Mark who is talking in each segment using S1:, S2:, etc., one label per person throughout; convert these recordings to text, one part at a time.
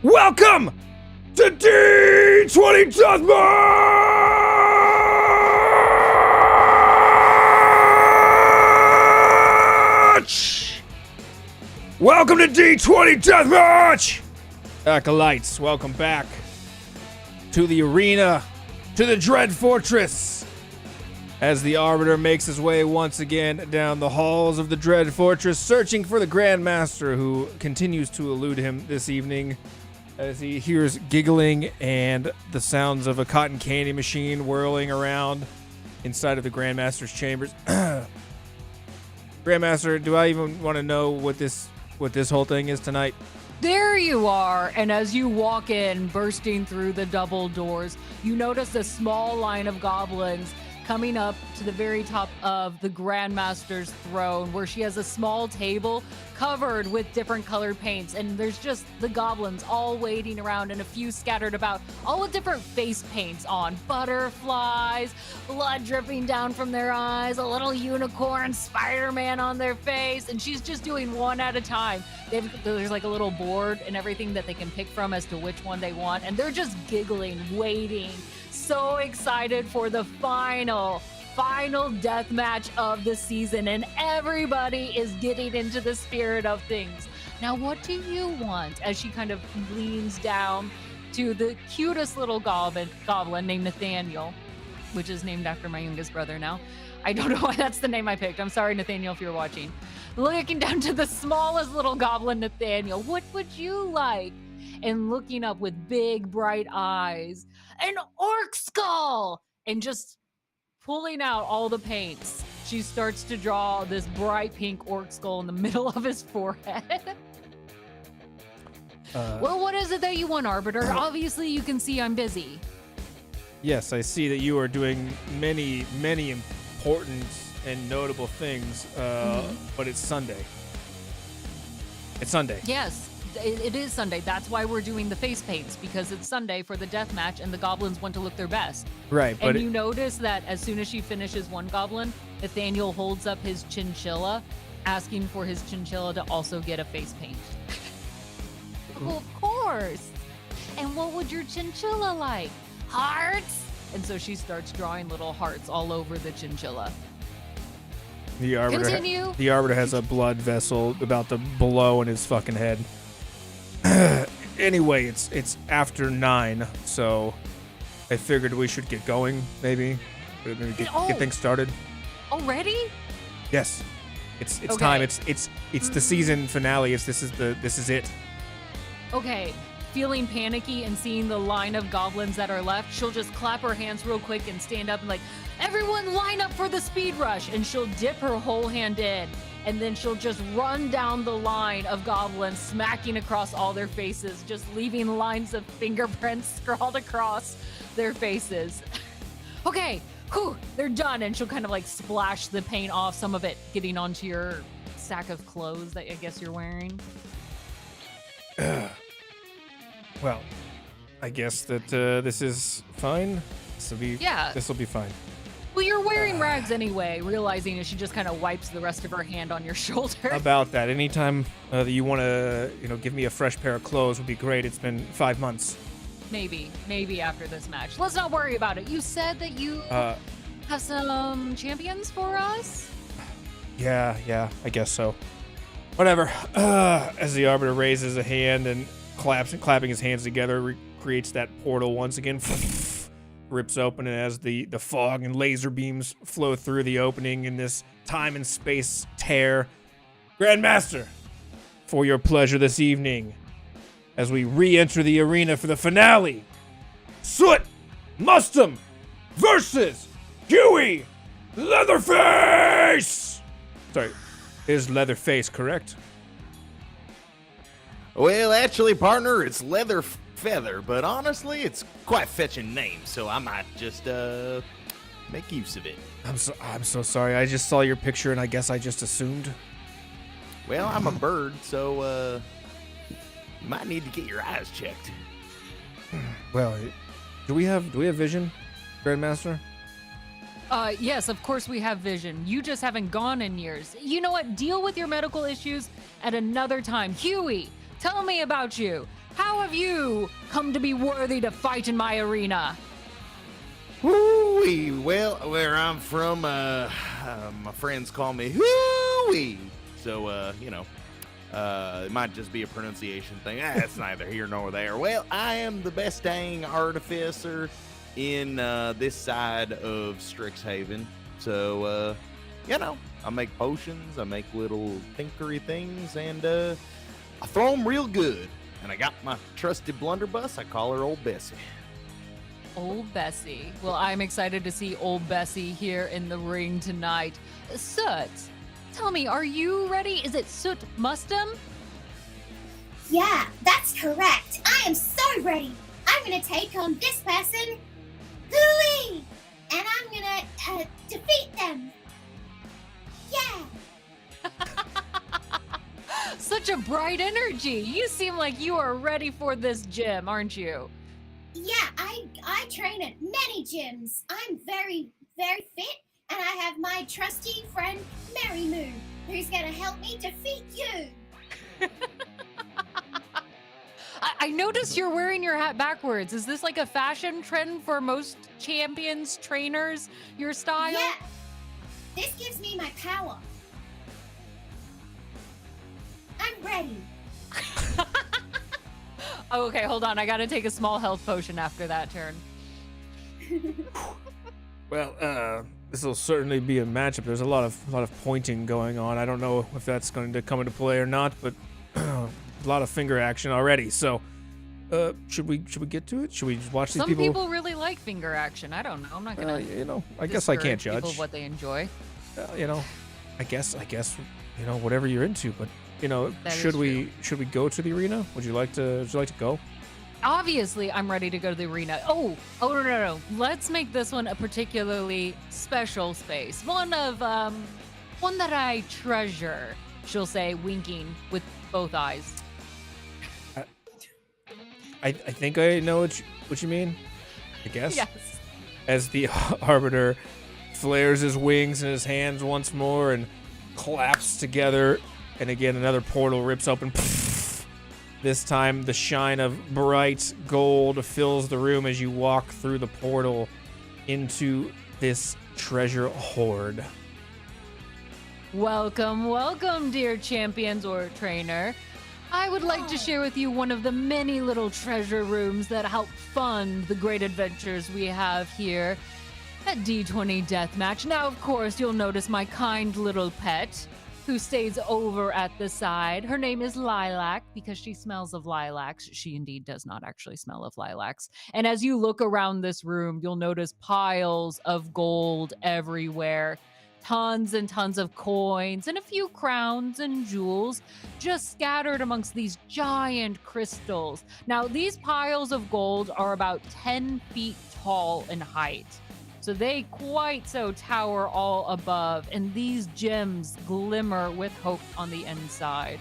S1: Welcome to D20 Deathmatch! Welcome to D20 Deathmatch! Acolytes, welcome back to the arena, to the Dread Fortress, as the Arbiter makes his way once again down the halls of the Dread Fortress, searching for the Grandmaster, who continues to elude him this evening, as he hears giggling and the sounds of a cotton candy machine whirling around inside of the Grandmaster's chambers. Grandmaster, do I even want to know what this whole thing is tonight?
S2: There you are, and as you walk in, bursting through the double doors, you notice a small line of goblins coming up to the very top of the Grandmaster's throne, where she has a small table covered with different colored paints, and there's just the goblins all waiting around and a few scattered about, all with different face paints on. Butterflies, blood dripping down from their eyes, a little unicorn, Spider-Man on their face, and she's just doing one at a time. There's like a little board and everything that they can pick from as to which one they want, and they're just giggling, waiting, so excited for the final death match of the season, and everybody is getting into the spirit of things. Now, what do you want? As she kind of leans down to the cutest little goblin named Nathaniel, which is named after my youngest brother now. I don't know why that's the name I picked. I'm sorry, Nathaniel, if you're watching. Looking down to the smallest little goblin, Nathaniel, what would you like? And looking up with big, bright eyes, an orc skull! And just pulling out all the paints, she starts to draw this bright pink orc skull in the middle of his forehead. Well, what is it that you want, Arbiter? Obviously, you can see I'm busy.
S1: Yes, I see that you are doing many, many important and notable things, but it's Sunday. It's Sunday.
S2: Yes. It is Sunday. That's why we're doing the face paints, because it's Sunday for the death match and the goblins want to look their best.
S1: Right.
S2: And you notice that as soon as she finishes one goblin, Nathaniel holds up his chinchilla, asking for his chinchilla to also get a face paint. Well, of course. And what would your chinchilla like? Hearts? And so she starts drawing little hearts all over the chinchilla.
S1: The Arbiter,
S2: Continue.
S1: The Arbiter has a blood vessel about to blow in his fucking head. Anyway, it's after 9, so I figured we should get going, maybe get things started.
S2: Already?
S1: Yes, it's
S2: Okay.
S1: time. It's the season finale. This is it.
S2: Okay. Feeling panicky and seeing the line of goblins that are left, she'll just clap her hands real quick and stand up and like, everyone line up for the speed rush, and she'll dip her whole hand in. And then she'll just run down the line of goblins, smacking across all their faces, just leaving lines of fingerprints scrawled across their faces. Okay, whew, they're done. And she'll kind of like splash the paint off, some of it getting onto your sack of clothes that I guess you're wearing.
S1: Well, I guess that this is fine. This will be fine.
S2: Well, you're wearing rags anyway, realizing as she just kind of wipes the rest of her hand on your shoulder.
S1: About that, anytime that you want to, give me a fresh pair of clothes would be great. It's been 5 months.
S2: Maybe after this match. Let's not worry about it. You said that you have some champions for us?
S1: Yeah, I guess so. Whatever. As the Arbiter raises a hand and clapping his hands together, creates that portal once again. Rips open, and as the fog and laser beams flow through the opening in this time and space tear. Grandmaster, for your pleasure this evening, as we re-enter the arena for the finale, Soot Mustum versus Huey Leatherface! Sorry, is Leatherface correct?
S3: Well, actually, partner, it's Leather Feather, but honestly, it's quite fetching name, so I might just make use of it.
S1: I'm so sorry. I just saw your picture and I guess I just assumed.
S3: Well, I'm a bird, so you might need to get your eyes checked.
S1: Well, do we have vision, Grandmaster?
S2: Yes, of course we have vision. You just haven't gone in years. You know what? Deal with your medical issues at another time. Huey, tell me about you. How have you come to be worthy to fight in my arena?
S3: Hoo-wee. Well, where I'm from, my friends call me Hoo-wee. So, it might just be a pronunciation thing. That's neither here nor there. Well, I am the best dang artificer in this side of Strixhaven. So, I make potions, I make little tinkery things, and I throw them real good. And I got my trusted blunderbuss. I call her Old Bessie.
S2: Old Bessie. Well, I'm excited to see Old Bessie here in the ring tonight. Soot, tell me, are you ready? Is it Soot Mustum?
S4: Yeah, that's correct. I am so ready. I'm gonna take on this person, Hooey, and I'm gonna defeat them. Yeah.
S2: Such a bright energy. You seem like you are ready for this gym, aren't you?
S4: Yeah, I train at many gyms. I'm very, very fit, and I have my trusty friend Mary Moon, who's gonna help me defeat you.
S2: I noticed you're wearing your hat backwards. Is this like a fashion trend for most champions, trainers, your style?
S4: Yeah. This gives me my power. I'm ready.
S2: Okay, hold on. I gotta take a small health potion after that turn.
S1: Well, this will certainly be a matchup. There's a lot of pointing going on. I don't know if that's going to come into play or not, but a lot of finger action already. So, should we get to it? Should we just watch these
S2: Some
S1: people?
S2: people really like finger action. I don't know. I'm not gonna.
S1: I guess I can't
S2: discourage people
S1: judge.
S2: of what they enjoy.
S1: I guess, whatever you're into. But
S2: That is
S1: should we go to the arena? Would you like to go?
S2: Obviously, I'm ready to go to the arena. Oh, no. Let's make this one a particularly special space. One that I treasure, she'll say, winking with both eyes.
S1: I think I know what you mean. I guess.
S2: Yes.
S1: As the Arbiter flares his wings in his hands once more and claps together, and again another portal rips open. This time, the shine of bright gold fills the room as you walk through the portal into this treasure hoard.
S2: Welcome, dear champions or trainer. I would like to share with you one of the many little treasure rooms that help fund the great adventures we have here at D20 Deathmatch. Now, of course, you'll notice my kind little pet, who stays over at the side. Her name is Lilac because she smells of lilacs. She indeed does not actually smell of lilacs. And as you look around this room, you'll notice piles of gold everywhere. Tons and tons of coins and a few crowns and jewels just scattered amongst these giant crystals. Now, these piles of gold are about 10 feet tall in height. So they quite so tower all above, and these gems glimmer with hope on the inside.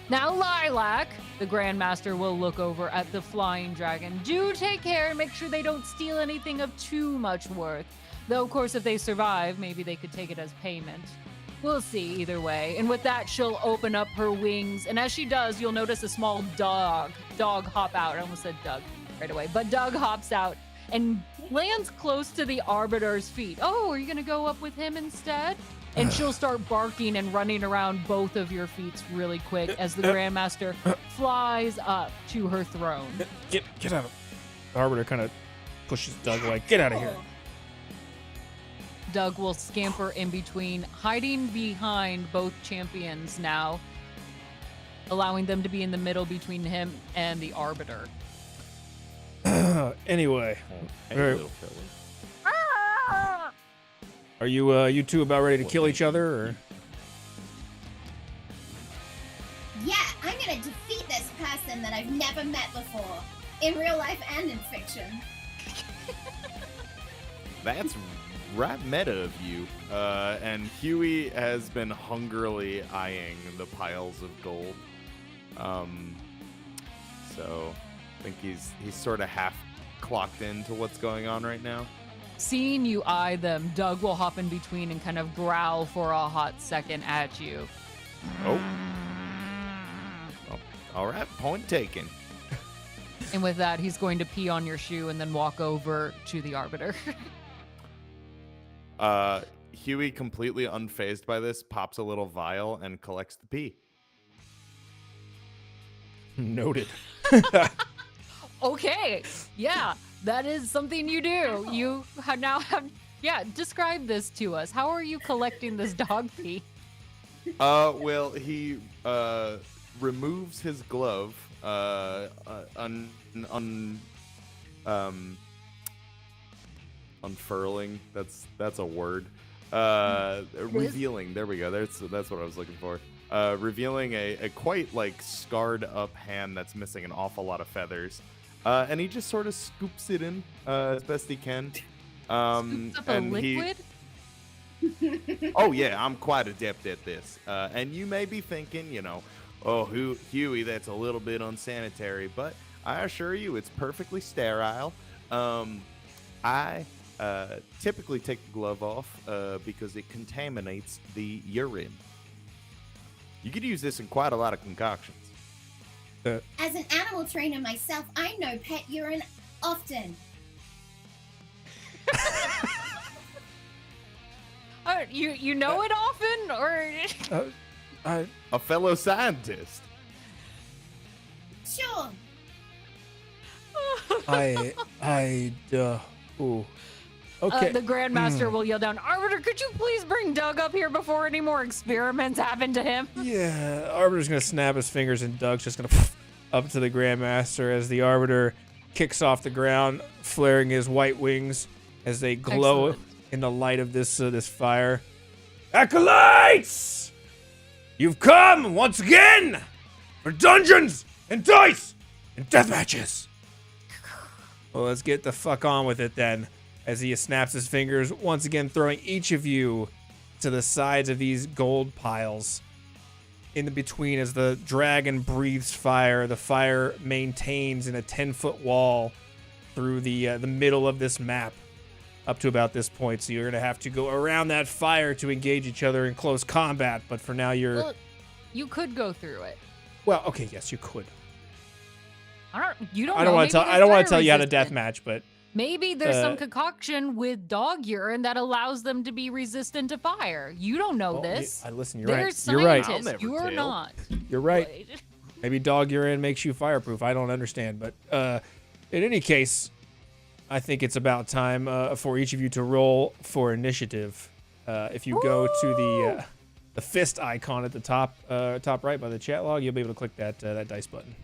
S2: Now, Lilac, the Grandmaster, will look over at the flying dragon. Do take care and make sure they don't steal anything of too much worth. Though, of course, if they survive, maybe they could take it as payment. We'll see either way. And with that, she'll open up her wings. And as she does, you'll notice a small dog hop out. I almost said Doug right away. But Doug hops out and lands close to the Arbiter's feet. Oh, are you going to go up with him instead? And she'll start barking and running around both of your feet really quick as the Grandmaster flies up to her throne.
S1: Get out of the Arbiter kind of pushes Doug away. Get out of here.
S2: Doug will scamper in between, hiding behind both champions now, allowing them to be in the middle between him and the Arbiter.
S1: Anyway,
S3: Hey, little fella.
S1: are you two about ready to kill each other? Or?
S4: Yeah, I'm gonna defeat this person that I've never met before, in real life and in fiction.
S3: That's right meta of you. And Huey has been hungrily eyeing the piles of gold. So I think he's sort of half clocked into what's going on right now.
S2: Seeing you eye them, Doug will hop in between and kind of growl for a hot second at you.
S3: Oh. All right, point taken.
S2: And with that, he's going to pee on your shoe and then walk over to the Arbiter.
S3: Huey, completely unfazed by this, pops a little vial and collects the pee.
S1: Noted.
S2: Okay. Yeah, that is something you do. You now have... Yeah, describe this to us. How are you collecting this dog pee?
S3: Well, he removes his glove, unfurling. That's a word. Revealing. There we go. That's what I was looking for. Revealing a quite like scarred up hand that's missing an awful lot of feathers. And he just sort of scoops it in as best he can.
S2: Scoops up a liquid?
S3: Oh yeah, I'm quite adept at this. And you may be thinking, oh, Huey, that's a little bit unsanitary, but I assure you it's perfectly sterile. I typically take the glove off because it contaminates the urine. You could use this in quite a lot of concoctions.
S4: As an animal trainer myself, I know pet urine often.
S2: You know it often, or
S3: A fellow scientist.
S4: Sure.
S1: Ooh. Okay.
S2: The Grandmaster will yell down, Arbiter, could you please bring Doug up here before any more experiments happen to him?
S1: Yeah, Arbiter's gonna snap his fingers and Doug's just gonna up to the Grandmaster as the Arbiter kicks off the ground, flaring his white wings as they glow in the light of this fire. Acolytes! You've come once again for Dungeons and Dice and Death Matches. Well, let's get the fuck on with it then. As he snaps his fingers, once again throwing each of you to the sides of these gold piles. In the between, as the dragon breathes fire, the fire maintains in a 10-foot wall through the middle of this map up to about this point. So you're going to have to go around that fire to engage each other in close combat. But for now,
S2: Well, you could go through it.
S1: Well, okay, yes, you could.
S2: I don't
S1: want to tell you how to deathmatch, but...
S2: Maybe there's some concoction with dog urine that allows them to be resistant to fire. You don't know this.
S1: Listen, you're
S2: There's
S1: right. You're right.
S2: scientists. You are not.
S1: You're right. Maybe dog urine makes you fireproof. I don't understand. But in any case, I think it's about time for each of you to roll for initiative. If you go to the fist icon at the top right by the chat log, you'll be able to click that dice button.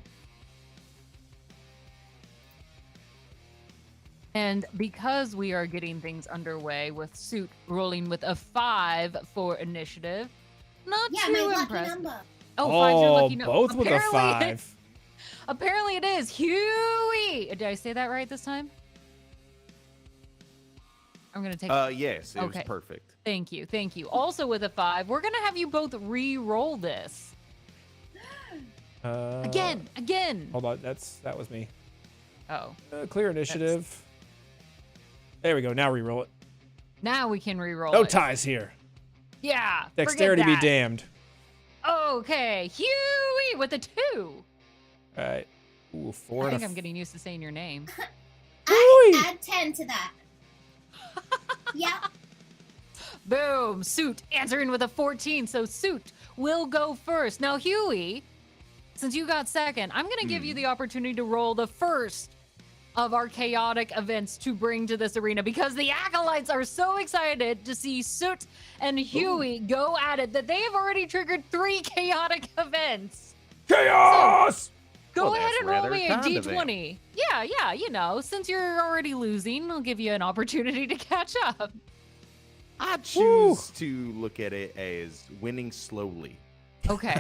S2: And because we are getting things underway with Suit rolling with a 5 for initiative, not
S4: Yeah,
S2: too
S4: my lucky
S2: impressive.
S4: number.
S2: Oh, 5's your lucky number.
S1: Both with a 5.
S2: Apparently it is. Huey! Did I say that right this time? I'm going to take...
S3: Yes, it was perfect.
S2: Thank you. Also with a 5, we're going to have you both re-roll this. Again.
S1: Hold on, that was me.
S2: Oh.
S1: Clear initiative. There we go. Now re-roll it.
S2: Now we can re-roll
S1: No
S2: it.
S1: ties here.
S2: Yeah.
S1: Dexterity be
S2: forget that.
S1: damned.
S2: Okay. Huey with a 2.
S1: All right. Ooh, 4
S2: I
S1: and
S2: think I'm getting used to saying your name.
S4: I add 10 to that. Yep.
S2: Boom. Suit answering with a 14. So Suit will go first. Now, Huey, since you got second, I'm going to give you the opportunity to roll the first of our chaotic events to bring to this arena because the Acolytes are so excited to see Soot and Huey go at it that they have already triggered 3 chaotic events.
S1: Chaos!
S2: So, go ahead and roll me a
S3: kind of
S2: D20. Yeah, since you're already losing, I'll give you an opportunity to catch up.
S3: I choose to look at it as winning slowly.
S2: Okay.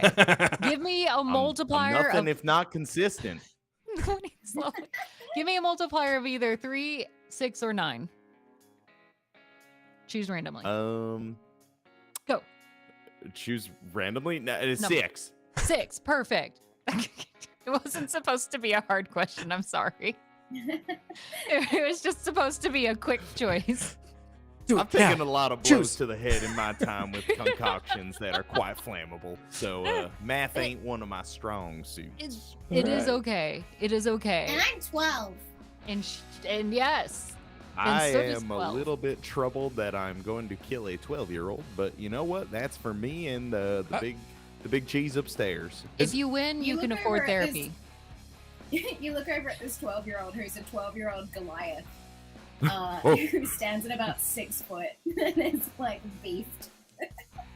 S2: Give me a multiplier
S3: I'm nothing
S2: of...
S3: if not consistent.
S2: Give me a multiplier of either 3, 6, or 9. Choose randomly. Go.
S3: Choose randomly? No, it is
S2: Number.
S3: 6.
S2: 6. Perfect. It wasn't supposed to be a hard question. I'm sorry. It was just supposed to be a quick choice.
S1: Do
S3: I've
S1: it now.
S3: taken a lot of blows
S1: Choose.
S3: to the head in my time with concoctions that are quite flammable. So math ain't one of my strong suits.
S2: It is
S1: Alright.
S2: okay. It is okay.
S4: And I'm 12.
S2: And yes.
S3: I
S2: so does
S3: am a
S2: 12.
S3: little bit troubled that I'm going to kill a 12-year-old, but you know what? That's for me and the big cheese upstairs.
S2: If you win, you
S4: You
S2: can
S4: look
S2: afford
S4: over at
S2: therapy.
S4: You look over at this 12-year-old who's a 12-year-old Goliath,
S3: Oh.
S4: who stands at about 6 foot and is like beefed.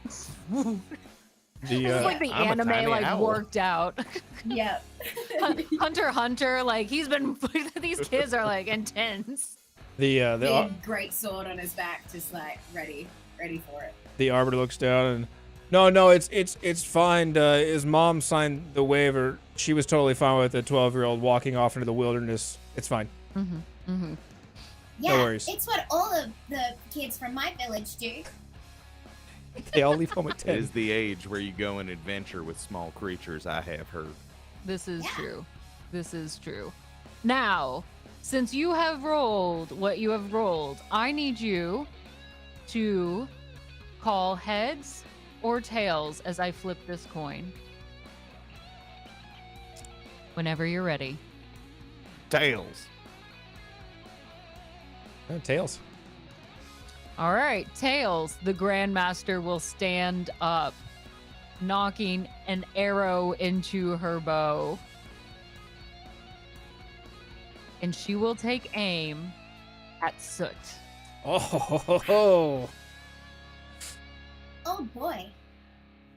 S2: It's
S1: The
S2: like the
S3: I'm a
S2: anime
S3: tiny
S2: like
S3: owl.
S2: worked out.
S4: Yep.
S2: Hunter, like he's been. These kids are like intense.
S4: Big great sword on his back, just like ready for it.
S1: the arbiter looks down and no, it's fine. His mom signed the waiver. She was totally fine with a 12-year-old walking off into the wilderness. It's fine.
S4: Yeah,
S1: worries.
S4: it's what all of the kids from my village do.
S1: They all leave home at
S3: It
S1: 10.
S3: is the age where you go and adventure with small creatures, I have heard.
S2: This is
S4: Yeah.
S2: true. This is true. Now, since you have rolled what you have rolled, I need you to call heads or tails as I flip this coin. Whenever you're ready.
S3: Tails.
S1: Tails.
S2: All right, tails. The Grandmaster will stand up, knocking an arrow into her bow. And she will take aim at Soot.
S1: Oh,
S4: Oh boy.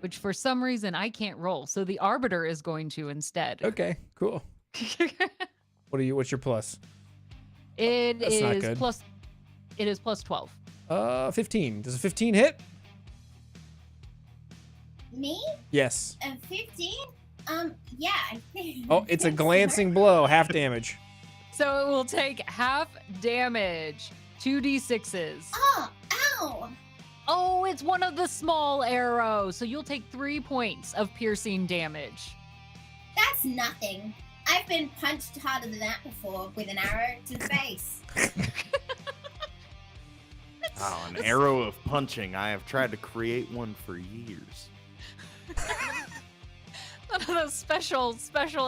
S2: Which for some reason I can't roll. So the Arbiter is going to instead.
S1: okay, cool. What's your plus? That's not good.
S2: It is plus 12.
S1: 15. Does a 15 hit?
S4: Me?
S1: Yes.
S4: A 15? Yeah, I think.
S1: Oh, it's a glancing blow, half damage.
S2: So it will take half damage. 2d6s.
S4: Oh, ow!
S2: Oh, it's one of the small arrows. So you'll take 3 points of piercing damage.
S4: That's nothing. I've been punched harder than that before with an arrow to the face.
S3: Oh, an arrow of punching. I have tried to create one for years.
S2: One of those special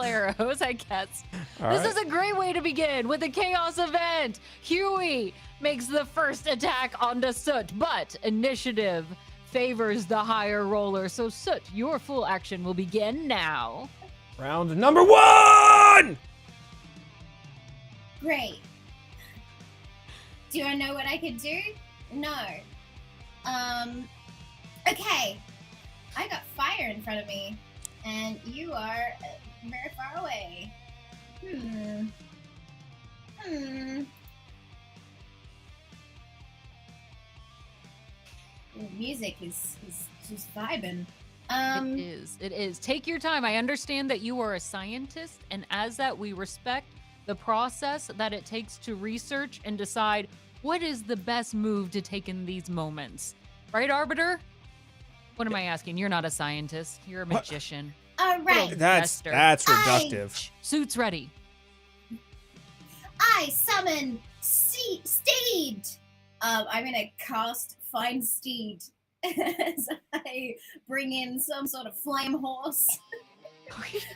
S2: arrows, I guess.
S1: All
S2: This
S1: right.
S2: is a great way to begin with a chaos event. Huey makes the first attack onto Soot, but initiative favors the higher roller. So Soot, your full action will begin now.
S1: Round number 1!
S4: Great. Do I know what I could do? No. Okay. I got fire in front of me, and you are very far away. The music is just vibing.
S2: It is. Take your time. I understand that you are a scientist, and as that, we respect the process that it takes to research and decide what is the best move to take in these moments. Right, Arbiter? What am I asking? You're not a scientist. You're a magician.
S4: All right.
S1: That's
S2: Jester.
S1: reductive.
S2: Suit's ready.
S4: I summon Steed. I'm gonna cast Find Steed as I bring in some sort of flame horse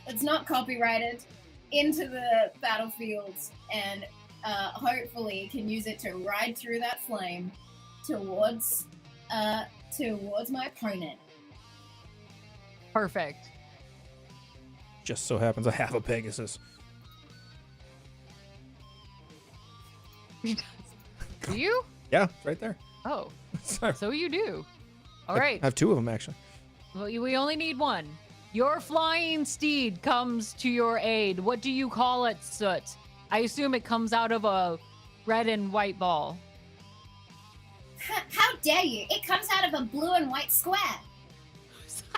S4: that's not copyrighted into the battlefield, and hopefully can use it to ride through that flame towards my opponent.
S2: Perfect.
S1: Just so happens I have a Pegasus.
S2: Do you?
S1: Yeah, it's right there.
S2: Oh,
S1: Sorry.
S2: so you do. All
S1: I
S2: right.
S1: have 2 of them, actually.
S2: Well, we only need one. Your flying steed comes to your aid. What do you call it, Soot? I assume it comes out of a red and white ball.
S4: How dare you? It comes out of a blue and white square.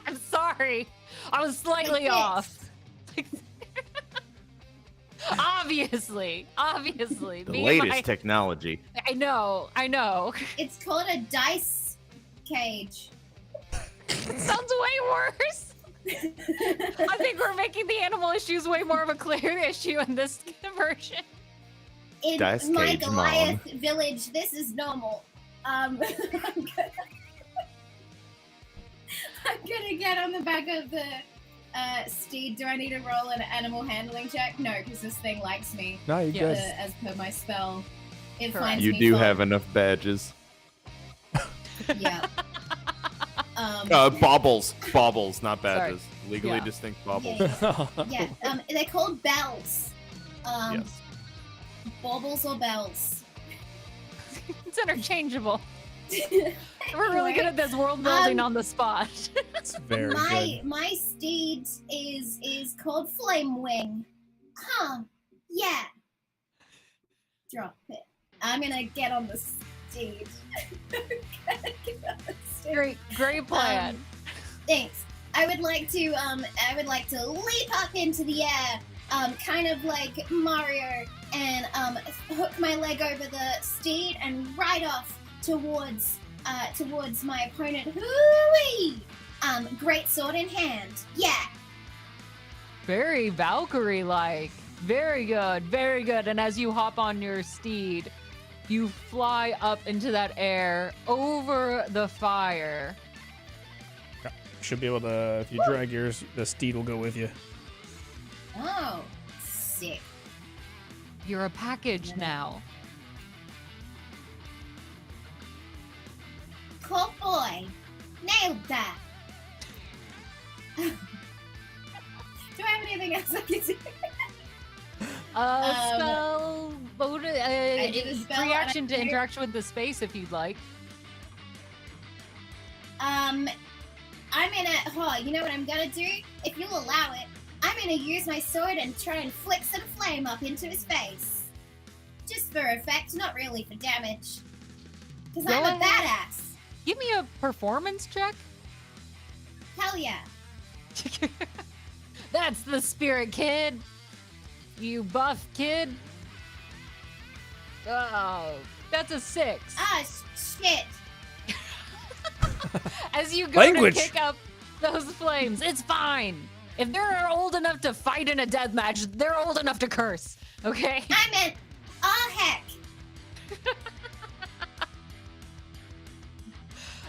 S2: I'm sorry. I was slightly
S4: Like this.
S2: off. Obviously.
S3: The
S2: Me and
S3: latest
S2: my-
S3: technology.
S2: I know.
S4: It's called a dice cage.
S2: It sounds way worse. I think we're making the animal issues way more of a clear issue in this version.
S4: In
S3: Dice
S4: my
S3: cage, Mom.
S4: Goliath village, this is normal. I'm gonna get on the back of the steed. Do I need to roll an animal handling check? No, because this thing likes me.
S1: No, you
S2: Yeah.
S1: good.
S4: As per my spell, it
S2: Correct.
S4: finds
S3: You
S4: me
S3: do
S4: fun.
S3: have enough badges.
S4: Yeah.
S3: Baubles, not badges. Legally
S2: Yeah.
S3: distinct baubles.
S4: Yeah. They're called bells.
S3: Yes.
S4: Baubles or bells.
S2: It's interchangeable. We're really good at this world building on the spot.
S1: It's very good.
S4: My steed is called Flame Wing. Huh. Yeah. Drop it. I'm gonna get on the steed.
S2: Great plan.
S4: Thanks. I would like to leap up into the air, kind of like Mario, and hook my leg over the steed and ride off towards my opponent. Hoo-wee! Great sword in hand. Yeah.
S2: Very Valkyrie-like. Very good, very good. And as you hop on your steed, you fly up into that air over the fire.
S1: Should be able to, if you drag yours, the steed will go with you.
S4: Oh, sick.
S2: You're a package now.
S4: Cool boy. Nailed that. Do I have anything else I can do?
S2: Spell bonus,
S4: I did a spell
S2: reaction
S4: and
S2: to
S4: I-
S2: interaction with the space if you'd like.
S4: I'm gonna, you know what I'm gonna do? If you'll allow it, I'm gonna use my sword and try and flick some flame up into his face. Just for effect, not really for damage. Because
S2: Go
S4: I'm a
S2: ahead.
S4: badass.
S2: Give me a performance check.
S4: Hell yeah.
S2: That's the spirit, kid. You buff kid. Oh, that's a 6.
S4: Ah, shit.
S2: As you go
S1: Language.
S2: to pick up those flames, it's fine. If they're old enough to fight in a death match, they're old enough to curse. Okay.
S4: I meant, oh heck.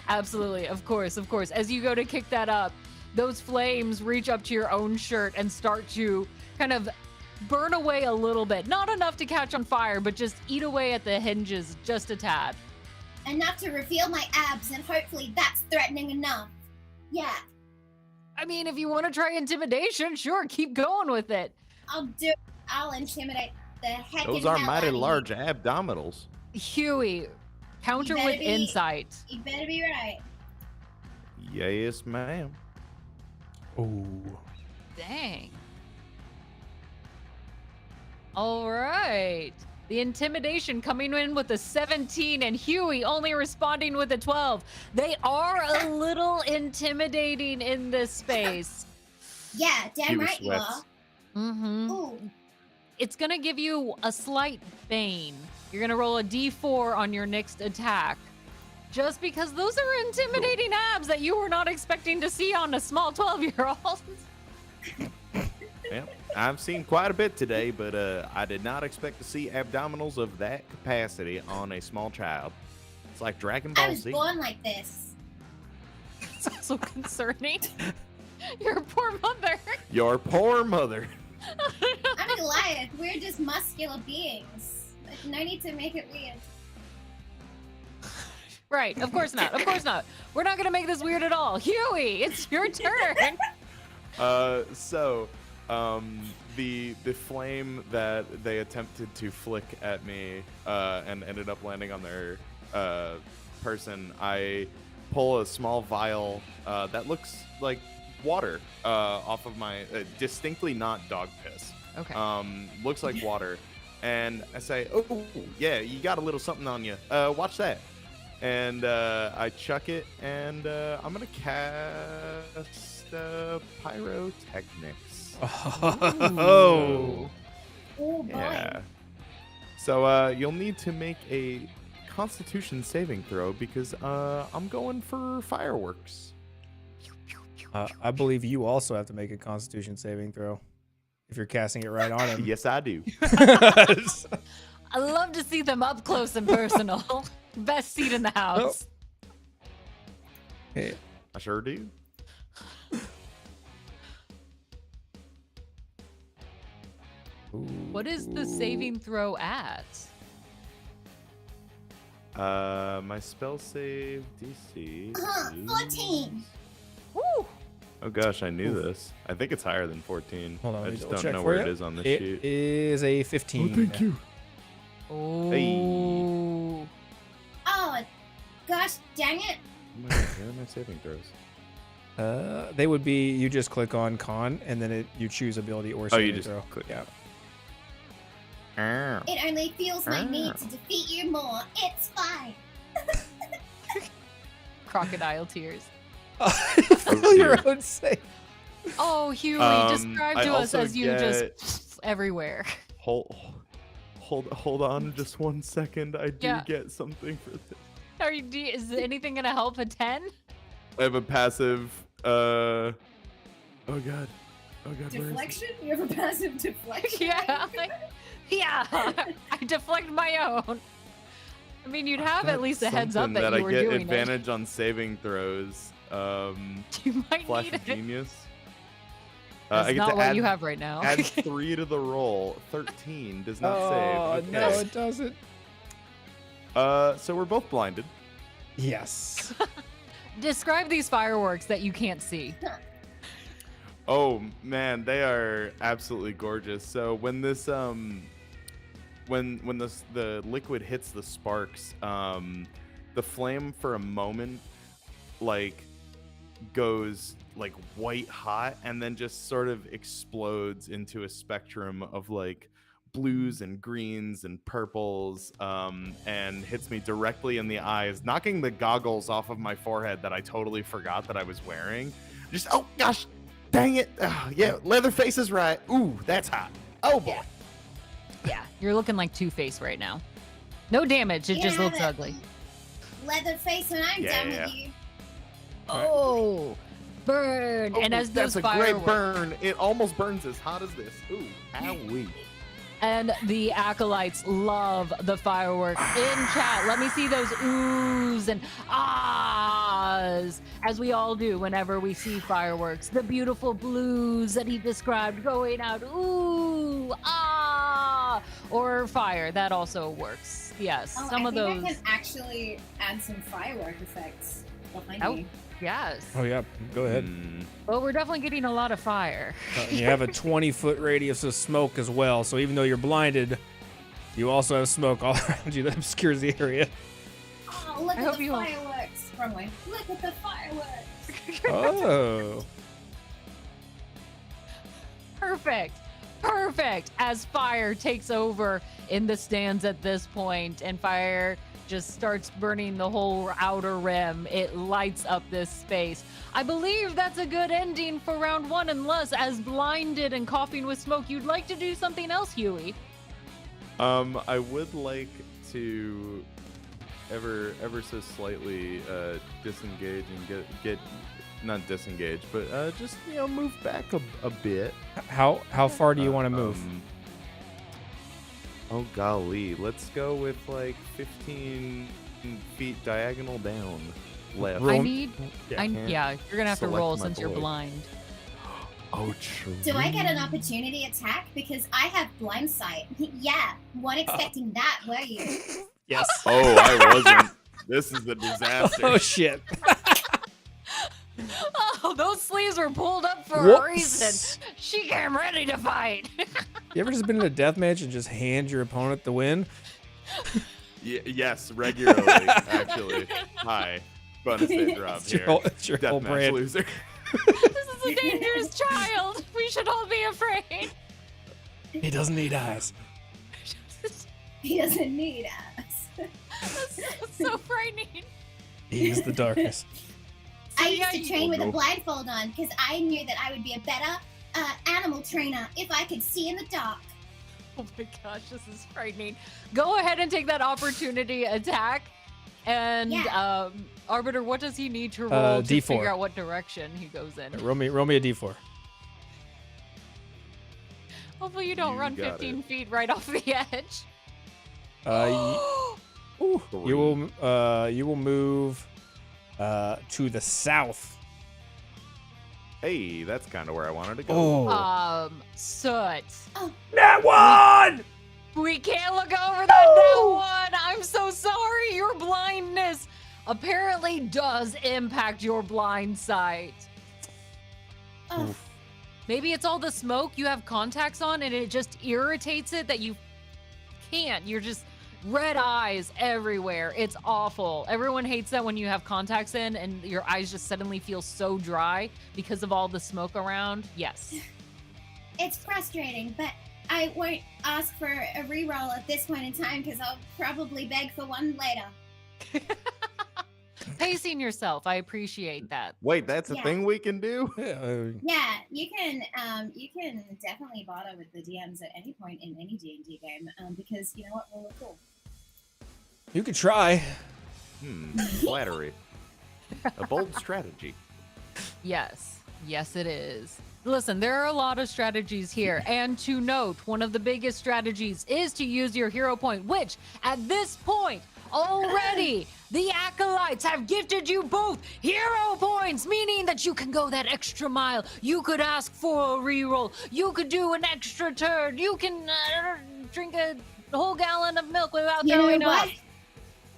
S2: Absolutely, of course, of course. As you go to kick that up, those flames reach up to your own shirt and start to kind of burn away a little bit. Not enough to catch on fire, but just eat away at the hinges just a tad.
S4: Enough to reveal my abs, and hopefully that's threatening enough. Yeah,
S2: I mean, if you want to try intimidation, sure, keep going with it.
S4: I'll do it. I'll intimidate the heck
S3: Those
S4: out
S3: are
S4: of
S3: mighty
S4: you.
S3: large abdominals.
S2: Huey, counter
S4: You better
S2: with
S4: be-
S2: insight.
S4: You better be right.
S3: Yes, ma'am.
S1: Ooh.
S2: Dang. All right. The intimidation coming in with a 17 and Huey only responding with a 12. They are a little intimidating in this space.
S4: Yeah, damn
S3: Huey
S4: right you are.
S3: sweats.
S2: Mm-hmm.
S4: Ooh,
S2: It's going to give you a slight bane. You're going to roll a d4 on your next attack. Just because those are intimidating abs that you were not expecting to see on a small 12-year-old.
S3: Yeah, I've seen quite a bit today, but I did not expect to see abdominals of that capacity on a small child. It's like Dragon
S4: I
S3: Ball
S4: was
S3: Z.
S4: born like this.
S2: It's also concerning. Your poor mother.
S3: Your poor mother.
S4: I'm a Goliath. We're just muscular beings. Like, no need to make it weird.
S2: Right, of course not. Of course not. We're not going to make this weird at all. Huey, it's your turn.
S3: The flame that they attempted to flick at me and ended up landing on their person, I pull a small vial that looks like water off of my distinctly not dog piss.
S2: Okay.
S3: Looks like water, and I say, "Oh yeah, you got a little something on you. Watch that." And I chuck it, and I'm gonna cast pyrotechnics.
S1: Oh.
S4: Oh boy.
S3: Yeah. So you'll need to make a Constitution saving throw because I'm going for fireworks.
S1: I believe you also have to make a Constitution saving throw if you're casting it right on him.
S3: Yes, I do.
S2: I love to see them up close and personal. Best seat in the house.
S1: Hey.
S3: I sure do.
S2: What is the saving throw at?
S3: My spell save DC. is-
S4: 14.
S2: Woo!
S3: Oh gosh, I knew this. I think it's higher than 14.
S1: Hold on,
S3: I
S1: let me
S3: just
S1: double
S3: don't
S1: check
S3: know
S1: for
S3: where
S1: you.
S3: it is on the
S1: It
S3: sheet.
S1: is a 15.
S3: you.
S2: Oh.
S4: Oh, gosh, dang it.
S3: Where are my saving throws?
S1: They would be, you just click on con, and then you choose ability or
S3: Oh,
S1: saving
S3: you just
S1: throw.
S3: click.
S1: Yeah.
S4: It only fuels my need to defeat you more. It's fine.
S2: Crocodile tears.
S1: Fill your
S3: dear.
S1: own save.
S2: Oh, Huey, describe
S3: I
S2: to us
S3: also
S2: as you
S3: get-
S2: just everywhere.
S3: Hold on just 1 second. I do
S2: Yeah.
S3: get something for this.
S2: Is anything gonna help a 10?
S3: I have a passive. Oh god. Where is it?
S4: Deflection? You have a passive deflection?
S2: Yeah. Yeah. I deflect my own. I mean, you'd have at
S3: Got
S2: least a heads up
S3: something
S2: that, you were
S3: I get
S2: doing
S3: advantage on saving throws.
S2: it. You might
S3: Flash
S2: need
S3: of
S2: it.
S3: Genius.
S2: That's
S3: I get
S2: not
S3: to
S2: what
S3: add,
S2: you have right now.
S3: add 3 to the roll. 13 does not
S1: Oh,
S3: save.
S1: no,
S3: Okay.
S1: it doesn't.
S3: So we're both blinded.
S1: Yes.
S2: Describe these fireworks that you can't see.
S3: Oh man, they are absolutely gorgeous. So when this when the liquid hits the sparks, the flame for a moment like goes like white hot and then just sort of explodes into a spectrum of like blues and greens and purples, and hits me directly in the eyes, knocking the goggles off of my forehead that I totally forgot that I was wearing. Just, oh gosh, dang it. Yeah, Leatherface is right. Ooh, that's hot. Oh boy.
S2: Yeah, you're looking like Two-Face right now. No damage, it
S4: You
S2: just
S4: have
S2: looks
S4: it.
S2: ugly.
S4: Leatherface when I'm done
S3: Yeah.
S4: with you.
S2: Oh, burn!
S3: Oh,
S2: And as those
S3: that's a
S2: fireworks,
S3: great burn. It almost burns as hot as this. Ooh, owie.
S2: and the acolytes love the fireworks. In chat, let me see those oohs and ahs, as we all do whenever we see fireworks. The beautiful blues that he described going out, ooh, ah, or fire. That also works. Yes,
S4: Oh,
S2: some
S4: I
S2: of
S4: think
S2: those.
S4: I can actually add some firework effects behind
S2: Oh.
S4: me.
S2: Yes.
S1: Oh, yeah. Go ahead.
S2: Well, we're definitely getting a lot of fire.
S1: You have a 20-foot radius of smoke as well, so even though you're blinded, you also have smoke all around you that obscures the area.
S4: Oh, look
S2: I
S4: at
S2: hope
S4: the
S2: you-
S4: fireworks. Wrong way. Look at the fireworks.
S1: Oh.
S2: Perfect. Perfect. As fire takes over in the stands at this point, and fire just starts burning the whole outer rim. It lights up this space. I believe that's a good ending for round one, unless, as blinded and coughing with smoke, you'd like to do something else, Huey.
S3: I would like to ever so slightly disengage and get not disengage, but just move back a bit.
S1: How far do you want to move?
S3: Oh golly, let's go with like 15 feet diagonal down left.
S1: Roll-
S2: I need.
S1: Yeah.
S2: Yeah, you're gonna have to
S3: Select
S2: roll
S3: my
S2: since you're
S3: boy.
S2: blind.
S3: Oh, true.
S4: Do I get an opportunity attack? Because I have blind sight. Yeah, weren't expecting that, were you?
S1: Yes.
S3: Oh, I wasn't. This is a disaster.
S1: Oh, shit.
S2: Oh, those sleeves were pulled up for a
S1: Whoops.
S2: reason. She came ready to fight.
S1: You ever just been in a death match and just hand your opponent the win?
S3: Yes, regularly, actually. Hi. Bonus day drop
S1: It's your
S3: here.
S1: whole, it's your whole
S3: Deathmatch
S1: brand.
S3: loser.
S2: This is a dangerous child. We should all be afraid.
S1: He doesn't need eyes.
S4: He doesn't need us.
S2: That's so frightening.
S1: He's the darkness.
S4: I
S2: yeah,
S4: used to
S2: you-
S4: train with a
S3: Go.
S4: blindfold on because I knew that I would be a better animal trainer if I could see in the dark.
S2: Oh my gosh, this is frightening. Go ahead and take that opportunity attack. And Arbiter, what does he need to roll to
S1: D4.
S2: figure out what direction he goes in?
S1: Roll me a d4.
S2: Hopefully you don't
S3: You
S2: run
S3: got
S2: 15 feet right off the edge.
S1: Ooh,
S3: 3.
S1: you will move to the south.
S3: Hey, that's kind of where I wanted to go.
S1: Oh,
S2: Soot.
S1: that one!
S2: We can't look over that one. I'm so sorry. Your blindness apparently does impact your blind sight.
S4: Oh,
S2: Maybe it's all the smoke you have contacts on and it just irritates it that you can't. You're just red eyes everywhere. It's awful. Everyone hates that when you have contacts in and your eyes just suddenly feel so dry because of all the smoke around. Yes.
S4: it's frustrating, but I won't ask for a reroll at this point in time because I'll probably beg for one later.
S2: Pacing yourself. I appreciate that.
S3: Wait, that's a
S4: Yeah.
S3: thing we can do?
S4: Yeah, you can definitely bother with the DMs at any point in any D&D game because you know what, we're cool.
S1: You could try.
S3: Flattery. A bold strategy.
S2: Yes. Yes, it is. Listen, there are a lot of strategies here. And to note, one of the biggest strategies is to use your hero point, which at this point, already, the Acolytes have gifted you both hero points, meaning that you can go that extra mile. You could ask for a reroll. You could do an extra turn. You can drink a whole gallon of milk without
S4: You know
S2: throwing
S4: what?
S2: up.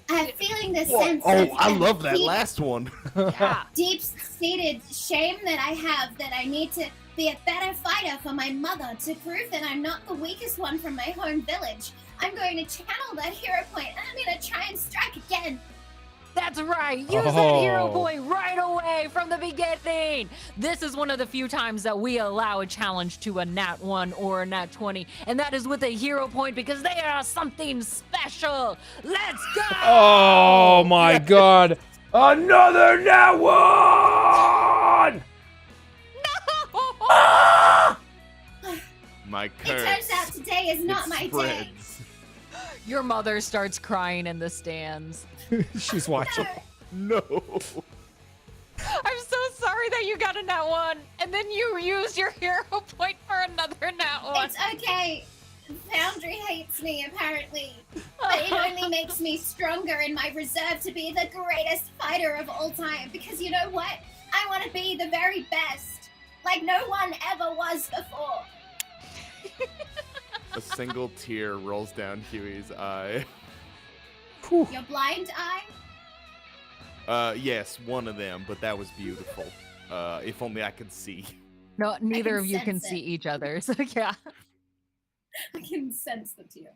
S4: I'm feeling the sense
S3: Oh,
S4: of
S3: I love that
S4: deep,
S3: last one.
S2: Yeah.
S4: deep-seated shame that I have that I need to be a better fighter for my mother to prove that I'm not the weakest one from my home village. I'm going to channel that hero point and I'm going to try and strike again.
S2: That's right. Use that hero point right away from the beginning. This is one of the few times that we allow a challenge to a nat 1 or a nat 20, and that is with a hero point because they are something special. Let's go!
S1: Oh my god. Another nat one!
S3: My
S4: It
S3: curse.
S4: turns out today is not
S3: it
S4: my day.
S3: spreads.
S2: Your mother starts crying in the stands.
S1: She's watching.
S3: No.
S2: I'm so sorry that you got a nat 1, and then you used your hero point for another nat 1.
S4: It's okay. Foundry hates me, apparently. But it only makes me stronger in my reserve to be the greatest fighter of all time. Because you know what? I want to be the very best. Like no one ever was before.
S3: A single tear rolls down Huey's eye.
S4: Your blind eye?
S3: Yes, one of them, but that was beautiful. If only I could see.
S2: No, neither
S4: can
S2: of you can
S4: sense
S2: see
S4: it.
S2: each other. So yeah.
S4: I can sense the tear.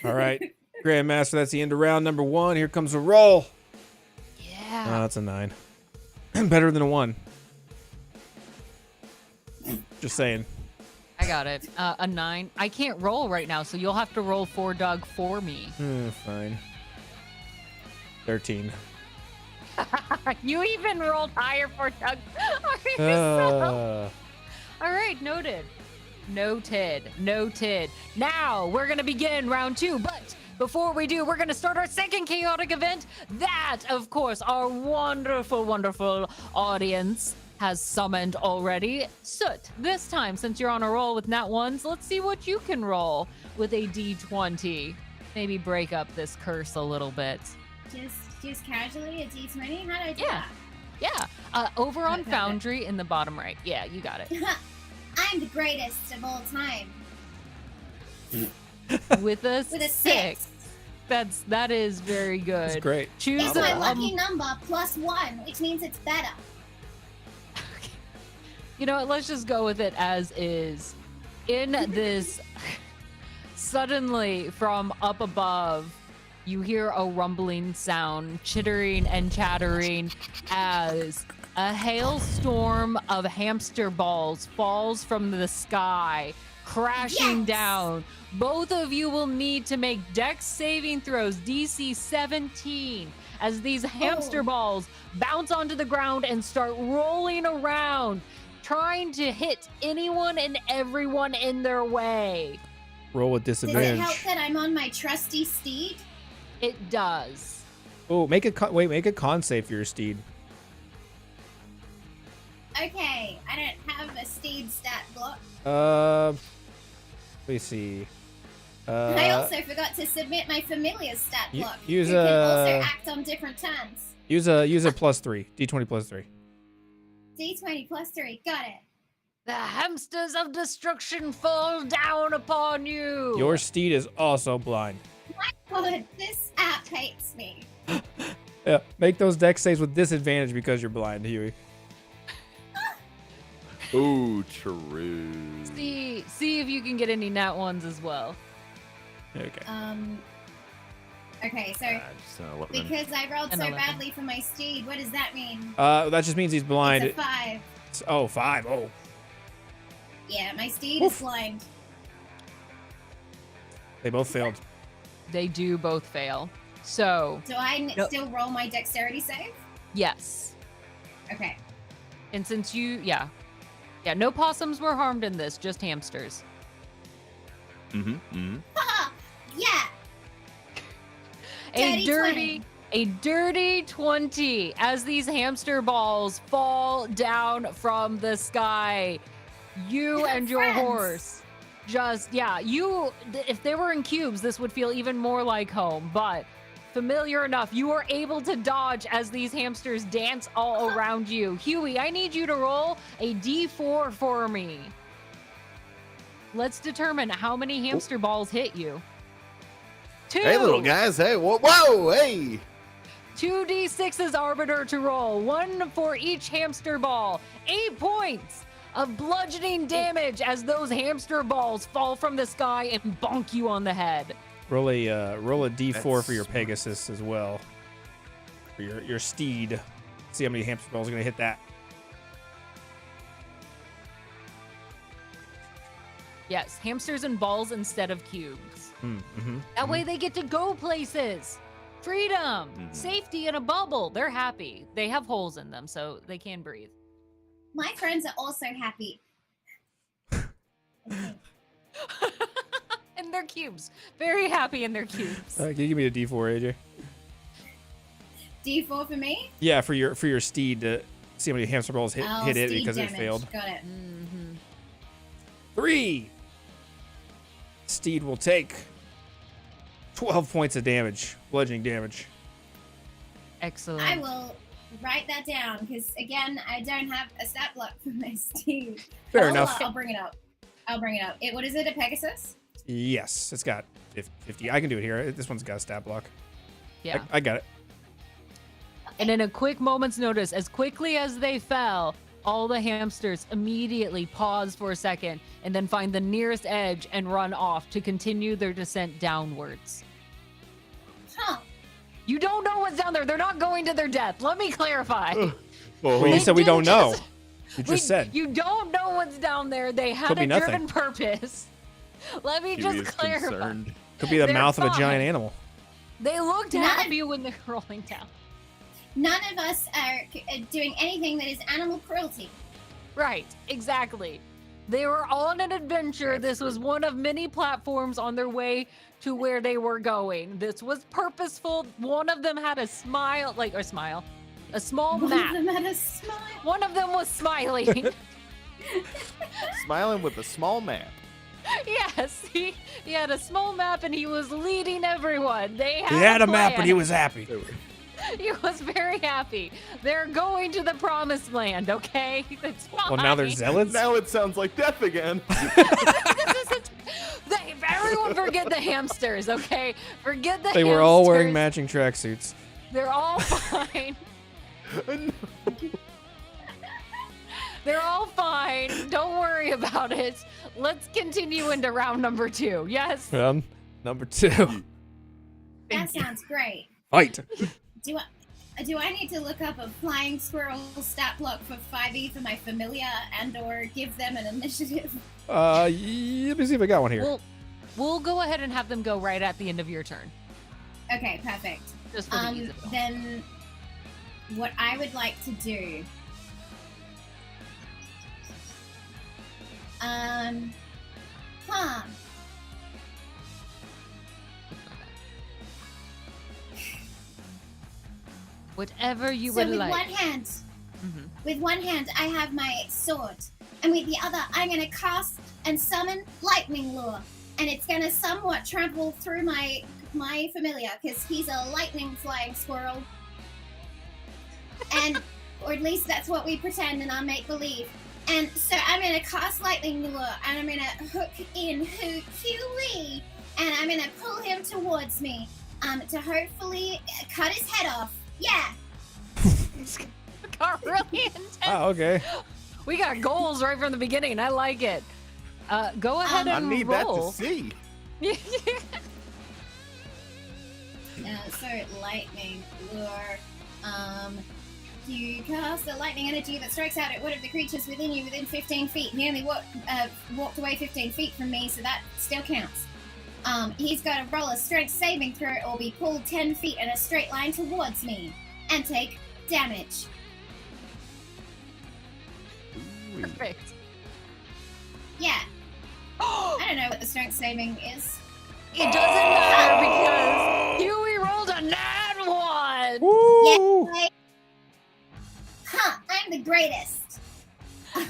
S1: All right. Grandmaster, that's the end of round number 1. Here comes a roll.
S2: Yeah.
S1: That's a 9. Better than a 1. Just saying.
S2: I got it. A 9. I can't roll right now, so you'll have to roll for Doug for me.
S1: Fine. 13.
S2: You even rolled higher for Doug yourself. All right, noted. Noted. Now, we're going to begin round 2, but before we do, we're going to start our second chaotic event. That, of course, our wonderful, wonderful audience has summoned already. Soot, this time, since you're on a roll with nat 1s, let's see what you can roll with a D20. Maybe break up this curse a little bit.
S4: Just casually a D20? How do I do
S2: Yeah. Yeah. Over on
S4: Okay.
S2: Foundry in the bottom right. Yeah, you got it.
S4: that? I'm the greatest of all time.
S2: With a
S4: With a
S2: 6. That is very good.
S1: That's great.
S2: Choose
S4: It's
S2: a,
S4: my lucky number plus 1, which means it's better.
S2: you know what, let's just go with it as is. In this, suddenly from up above, you hear a rumbling sound, chittering and chattering as a hailstorm of hamster balls falls from the sky, crashing
S4: Yes!
S2: down. Both of you will need to make dex saving throws, DC 17, as these hamster balls bounce onto the ground and start rolling around, trying to hit anyone and everyone in their way.
S1: Roll with
S4: Does it
S1: disadvantage.
S4: help that I'm on my trusty steed?
S2: It does.
S1: Oh, make a con save for your steed.
S4: Okay, I don't have a steed stat block.
S1: Let me see.
S4: I also forgot to submit my familiar stat block.
S1: use
S4: who can also act on different turns.
S1: Use a +3. D20 +3.
S4: D20 +3. Got it.
S2: The hamsters of destruction fall down upon you.
S1: Your steed is also blind.
S4: My God, this app hates me.
S1: Yeah, make those dex saves with disadvantage because you're blind, Huey.
S3: Ooh, true.
S2: See if you can get any nat ones as well.
S1: Okay.
S4: Okay, so
S3: Just,
S4: because I rolled
S2: An
S4: so
S2: 11.
S4: badly for my steed, what does that mean?
S1: That just means he's blind.
S4: It's a 5.
S1: Oh, 5. Oh.
S4: Yeah, my steed
S1: Oof.
S4: is blind.
S1: They both failed.
S2: They do both fail. So,
S4: Do I
S2: No.
S4: still roll my dexterity save?
S2: yes.
S4: Okay.
S2: And since yeah, no possums were harmed in this, just hamsters.
S4: Haha! Yeah!
S2: A dirty 20 as these hamster balls fall down from the sky. You
S4: They're
S2: and your
S4: friends.
S2: horse if they were in cubes, this would feel even more like home, but familiar enough, you are able to dodge as these hamsters dance all around you. Huey, I need you to roll a d4 for me. Let's determine how many hamster balls hit you. 2.
S3: Hey, little guys. Hey, whoa, hey.
S2: 2d6 arbiter to roll, 1 for each hamster ball. 8 points of bludgeoning damage as those hamster balls fall from the sky and bonk you on the head.
S1: Roll a D4
S3: That's
S1: for your
S3: smart.
S1: Pegasus as well. For your steed. See how many hamster balls are gonna hit that.
S2: Yes, hamsters and balls instead of cubes.
S1: Mm-hmm.
S2: That way they get to go places. Freedom, safety in a bubble. They're happy. They have holes in them, so they can breathe.
S4: My friends are also happy.
S2: And their cubes. Very happy in their cubes.
S1: Can you give me a D4, AJ?
S4: D4 for me?
S1: Yeah, for your steed to see how many hamster balls hit it
S4: steed
S1: because
S4: damage.
S1: it failed.
S4: Got it.
S1: 3. Steed will take 12 points of damage, bludgeoning damage.
S2: Excellent.
S4: I will write that down because, again, I don't have a stat block for my steed.
S1: Fair enough.
S4: I'll bring it up. What is it, a Pegasus?
S1: Yes, it's got 50. I can do it here. This one's got a stat block.
S2: Yeah.
S1: I got it.
S2: And in a quick moment's notice, as quickly as they fell, all the hamsters immediately pause for a second and then find the nearest edge and run off to continue their descent downwards.
S4: Huh.
S2: You don't know what's down there. They're not going to their death. Let me clarify.
S1: Well, you said we don't know. You just said.
S2: You don't know what's down there. They had
S1: Could be
S2: a
S1: nothing.
S2: driven purpose. Let me just clarify.
S1: Could be the
S2: They're
S1: mouth of a
S2: fine.
S1: giant animal.
S2: They looked
S4: None-
S2: happy when they're rolling down.
S4: None of us are doing anything that is animal cruelty.
S2: Right, exactly. They were on an adventure. This was one of many platforms on their way to where they were going. This was purposeful. One of them had a small
S4: One
S2: map.
S4: of them had a smile.
S2: One of them was smiling.
S3: Smiling with a small man.
S2: Yes, he had a small map and he was leading everyone.
S1: He had a map and he was happy.
S2: He was very happy. They're going to the promised land, okay? It's fine.
S1: Well, now they're zealots?
S3: Now it sounds like death again.
S2: Everyone forget the hamsters, okay? Forget the hamsters.
S1: They were all wearing matching tracksuits.
S2: They're all fine. They're all fine. Don't worry about it. Let's continue into round number 2. Yes?
S1: Number 2.
S4: That sounds great.
S1: Fight.
S4: Do I need to look up a flying squirrel stat block for 5e for my familiar and or give them an initiative?
S1: Let me see if I got one here.
S2: We'll go ahead and have them go right at the end of your turn.
S4: Okay, perfect.
S2: Just for the ease of it all.
S4: Then what I would like to do
S2: Whatever you
S4: so
S2: would
S4: with
S2: like.
S4: with one hand I have my sword, and with the other I'm gonna cast and summon lightning lure. and it's gonna somewhat travel through my familiar because he's a lightning flying squirrel, and or at least that's what we pretend in our make believe. And so I'm gonna cast lightning lure, and I'm gonna hook in Huey, and I'm gonna pull him towards me, to hopefully cut his head off. Yeah.
S2: Got really intense.
S1: Oh, okay.
S2: We got goals right from the beginning. I like it. Go ahead
S3: I
S2: and
S3: need
S2: roll.
S3: that to see.
S4: So lightning lure. You cast a lightning energy that strikes out at one of the creatures within you within 15 feet. He only walked away 15 feet from me, so that still counts. He's got to roll a strength saving throw or be pulled 10 feet in a straight line towards me and take damage.
S2: Perfect.
S4: Yeah. I don't know what the strength saving is.
S2: It doesn't matter because Huey rolled a nat one.
S1: Woo!
S4: Yeah. I'm the greatest.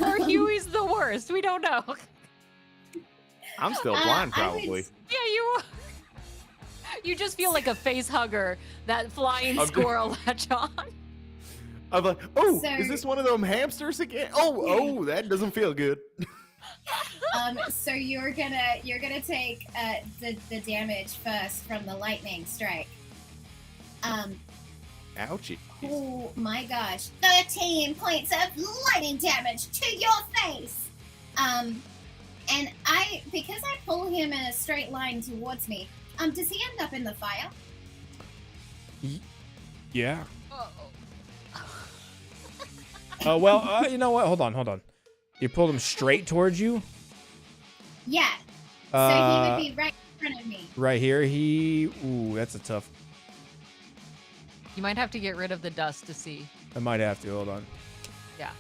S2: Or Huey's the worst. We don't know.
S3: I'm still blind,
S4: I
S3: probably.
S4: would-
S2: Yeah, you. You just feel like a face hugger. That flying
S3: I'm
S2: squirrel latch on.
S3: I'm like, oh,
S4: So-
S3: is this one of them hamsters again? Oh, that doesn't feel good.
S4: So you're gonna take the damage first from the lightning strike.
S3: Ouchie.
S4: Oh my gosh, 13 points of lightning damage to your face. And because I pull him in a straight line towards me, does he end up in the fire?
S1: Yeah.
S2: Oh.
S1: Oh, well, you know what? Hold on. You pulled him straight towards you?
S4: Yeah. So he would be right in front of me.
S1: Right here. Ooh, that's a tough.
S2: You might have to get rid of the dust to see.
S1: I might have to. Hold on.
S2: Yeah.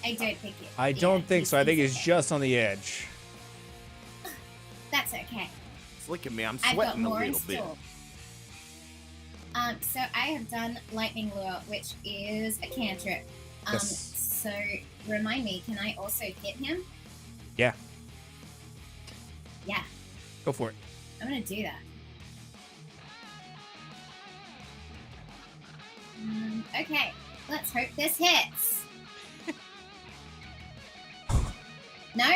S4: I don't think it.
S1: I don't think so. I think it's just on the edge.
S4: That's okay.
S3: It's looking at me. I'm
S4: I've got
S3: sweating a
S4: more in
S3: little bit.
S4: store. So I have done lightning lure, which is a cantrip.
S1: Yes.
S4: So remind me, can I also hit him?
S1: Yeah.
S4: Yeah,
S1: Go for it.
S4: I'm gonna do that. Okay, let's hope this hits. No,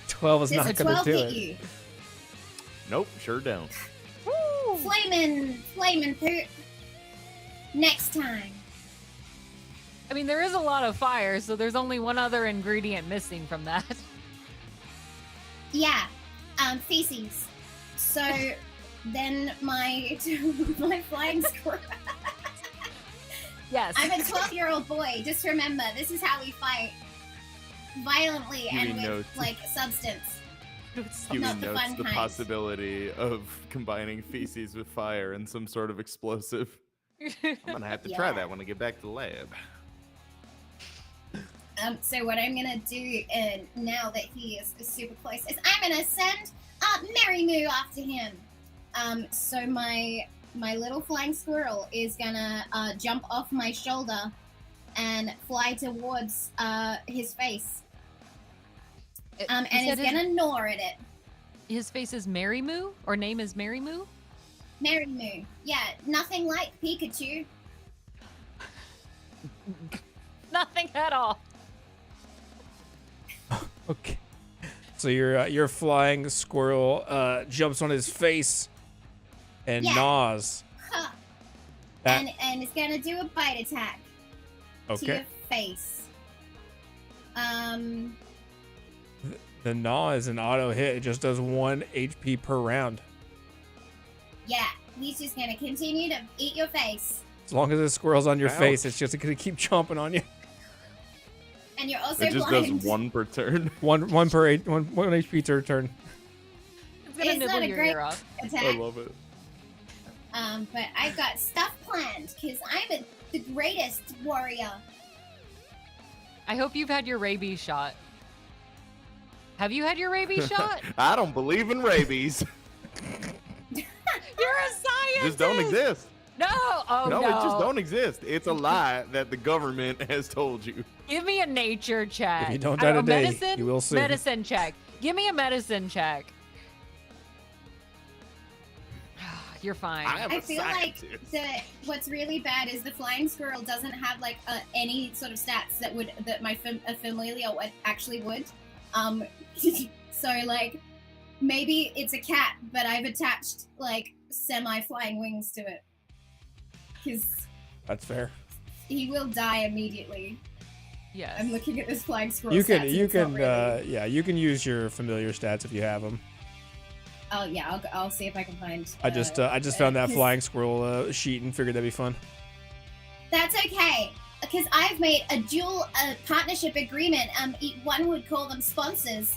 S1: 12 is
S4: does
S1: not
S4: a
S1: going to
S4: 12
S1: do
S4: hit
S1: it.
S4: you?
S3: Nope, sure don't.
S4: Flamin' poop. Next time.
S2: I mean, there is a lot of fire, so there's only one other ingredient missing from that.
S4: Yeah, feces. So then my flying squirrel.
S2: Yes.
S4: I'm a 12-year-old boy. Just remember, this is how we fight. Violently
S3: Huey
S4: and with,
S3: notes.
S4: like, substance.
S3: Huey
S4: Not the
S3: notes
S4: fun
S3: the
S4: kind.
S3: possibility of combining feces with fire and some sort of explosive. I'm gonna have to try
S4: Yeah.
S3: that when I get back to the lab.
S4: So what I'm gonna do now that he is super close is I'm gonna send Mary Moo after him. So my little flying squirrel is gonna jump off my shoulder and fly towards his face. And is gonna gnaw at it.
S2: His face is Mary Moo, or name is Mary Moo?
S4: Mary Moo. Yeah, nothing like Pikachu.
S2: Nothing at all.
S1: Okay. So your flying squirrel jumps on his face and
S4: Yeah.
S1: gnaws.
S4: Huh.
S1: That-
S4: And it's gonna do a bite attack to
S1: Okay.
S4: your face.
S1: The gnaw is an auto hit. It just does 1 HP per round.
S4: Yeah, he's just gonna continue to eat your face.
S1: As long as the squirrel's on your
S3: Ouch.
S1: face, it's just going to keep chomping on you.
S4: And you're also
S3: It just
S4: blind.
S3: does one per turn.
S1: One HP per turn.
S2: It's gonna
S4: It's
S2: nibble
S4: not a
S2: your
S4: great
S2: ear off.
S4: attack.
S3: I love it.
S4: But I've got stuff planned because I'm the greatest warrior.
S2: I hope you've had your rabies shot. Have you had your rabies shot?
S3: I don't believe in rabies.
S2: You're a scientist.
S3: Just don't exist.
S2: No. Oh
S3: no,
S2: no.
S3: it just don't exist. It's a lie that the government has told you.
S2: Give me a nature check.
S1: If you don't die today,
S2: medicine,
S1: you will soon.
S2: Medicine check. Give me a medicine check. You're fine.
S4: I feel like what's really bad is the flying squirrel doesn't have like any sort of stats that my familiar actually would. So like maybe it's a cat, but I've attached like semi-flying wings to it because
S1: That's fair.
S4: he will die immediately.
S2: Yes.
S4: I'm looking at this flying squirrel.
S1: You can
S4: stats, and
S1: you
S4: it's not
S1: can
S4: really.
S1: yeah, you can use your familiar stats if you have them.
S4: Oh yeah, I'll see if I can find.
S1: I just found that
S4: 'cause
S1: flying squirrel sheet and figured that'd be fun.
S4: That's okay, because I've made a dual partnership agreement. One would call them sponsors.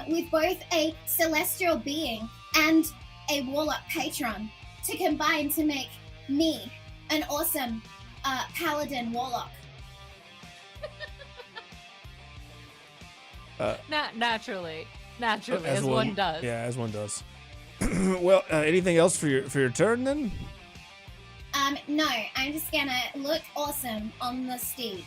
S4: With both a celestial being and a warlock patron to combine to make me an awesome paladin warlock.
S2: Naturally, as one does.
S1: Yeah, as one does. Well, anything else for your turn then?
S4: No, I'm just gonna look awesome on the steed.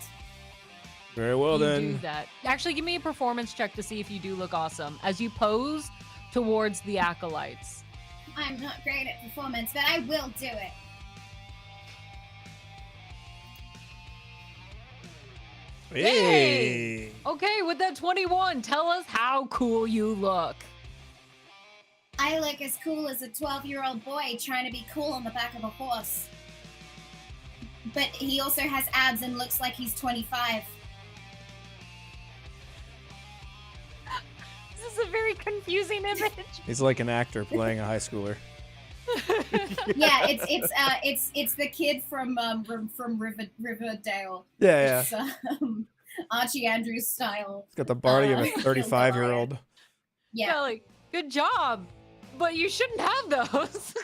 S1: Very well
S2: You
S1: then.
S2: do that. Actually, give me a performance check to see if you do look awesome as you pose towards the acolytes.
S4: I'm not great at performance, but I will do it.
S1: Hey.
S2: Okay, with that 21, tell us how cool you look.
S4: I look as cool as a 12-year-old boy trying to be cool on the back of a horse. But he also has abs and looks like he's 25.
S2: This is a very confusing image.
S1: He's like an actor playing a high schooler.
S4: Yeah, it's the kid from Riverdale.
S1: Yeah,
S4: It's, Archie Andrews style.
S1: He's got the body of a
S4: Goliath.
S1: 35-year-old.
S4: Yeah.
S2: Like, good job, but you shouldn't have those.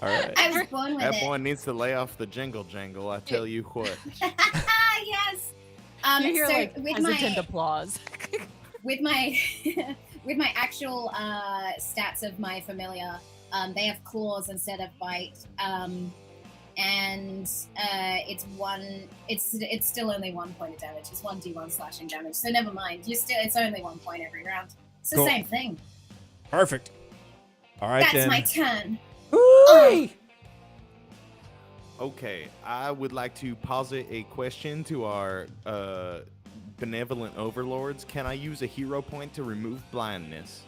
S1: All right.
S4: I was born with
S3: That
S4: it.
S3: boy needs to lay off the jingle jangle. I tell you what.
S4: Yes.
S2: You hear
S4: So
S2: like
S4: with
S2: hesitant
S4: my
S2: applause.
S4: with my with my actual stats of my familiar, they have claws instead of bite. And it's still only 1 point of damage. It's 1d1 slashing damage. So never mind. It's only 1 point every round. It's the
S1: Cool.
S4: same thing.
S1: Perfect. All right
S4: That's
S1: then.
S4: my turn.
S1: Woo-wee!
S3: Okay, I would like to posit a question to our benevolent overlords. Can I use a hero point to remove blindness?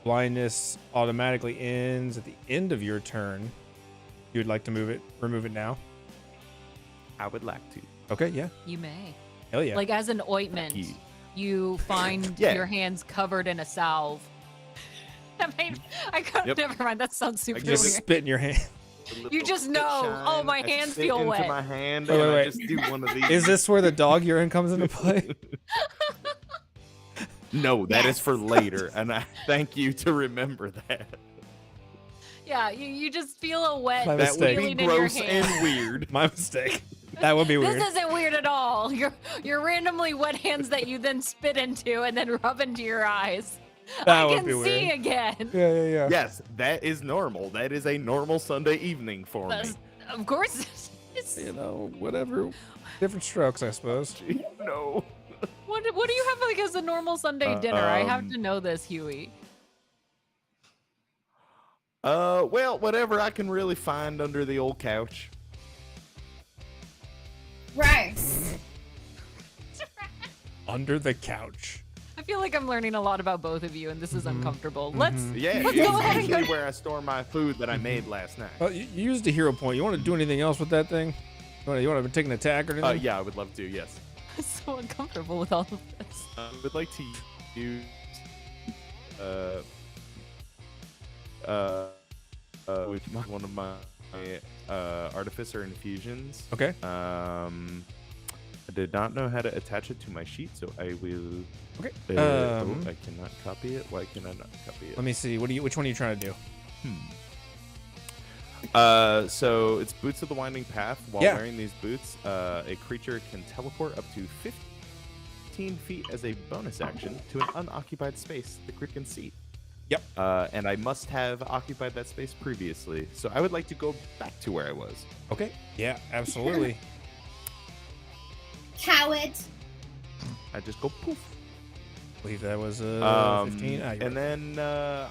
S1: Blindness automatically ends at the end of your turn. You would like to remove it now?
S3: I would like to.
S1: Okay, yeah.
S2: You may.
S1: Hell yeah.
S2: Like as an ointment,
S3: Thank you.
S2: you find
S3: Yeah.
S2: your hands covered in a salve.
S3: Yep.
S2: Never mind. That sounds super
S3: I
S1: just
S2: weird.
S1: spit in your hand.
S3: A little
S2: You just
S3: spit
S2: know, oh,
S3: shine,
S2: my
S3: I
S2: hands
S3: spit
S2: feel
S3: into
S2: wet.
S3: my hand
S1: Wait,
S3: and
S1: wait,
S3: I
S1: wait.
S3: just do one of these.
S1: Is this where the dog urine comes into play?
S3: No, that is
S4: Yes.
S3: for later, and I thank you to remember that.
S2: Yeah, you just feel a wet
S1: My
S3: That would be
S2: feeling in your
S3: gross
S2: hand.
S3: and weird.
S1: My mistake. That would be weird.
S2: This isn't weird at all. Your randomly wet hands that you then spit into and then rub into your eyes.
S1: That
S2: I
S1: would
S2: can
S1: be
S2: see
S1: weird.
S2: again.
S1: Yeah.
S3: Yes, that is normal. That is a normal Sunday evening for me.
S2: Of course. It's,
S1: You know, whatever. Different strokes, I suppose.
S3: No.
S2: what do you have like as a normal Sunday dinner? I have to know this, Huey.
S3: Well, whatever I can really find under the old couch.
S4: Gross.
S1: Under the couch.
S2: I feel like I'm learning a lot about both of you, and this is uncomfortable. Let's
S3: Yeah,
S2: Let's
S3: it's
S2: go ahead and
S3: usually
S2: go-
S3: where I store my food that I made last night.
S1: Well, you used a hero point. You want to do anything else with that thing? You want to take an attack or anything?
S3: Yeah, I would love to. Yes,
S2: I'm so uncomfortable with all of this.
S3: I would like to use with one of my artificer infusions.
S1: Okay.
S3: I did not know how to attach it to my sheet, so I will.
S1: Okay.
S3: I cannot copy it. Why can I not copy it?
S1: Let me see. Which one are you trying to do?
S3: So it's Boots of the Winding Path. While
S1: Yeah.
S3: wearing these boots, a creature can teleport up to 15 feet as a bonus action to an unoccupied space the creature can see.
S1: Yep.
S3: And I must have occupied that space previously, so I would like to go back to where I was.
S1: Okay. Yeah, absolutely.
S4: Coward.
S3: I just go poof.
S1: believe that was 15. Ah, you're
S3: And
S1: right.
S3: then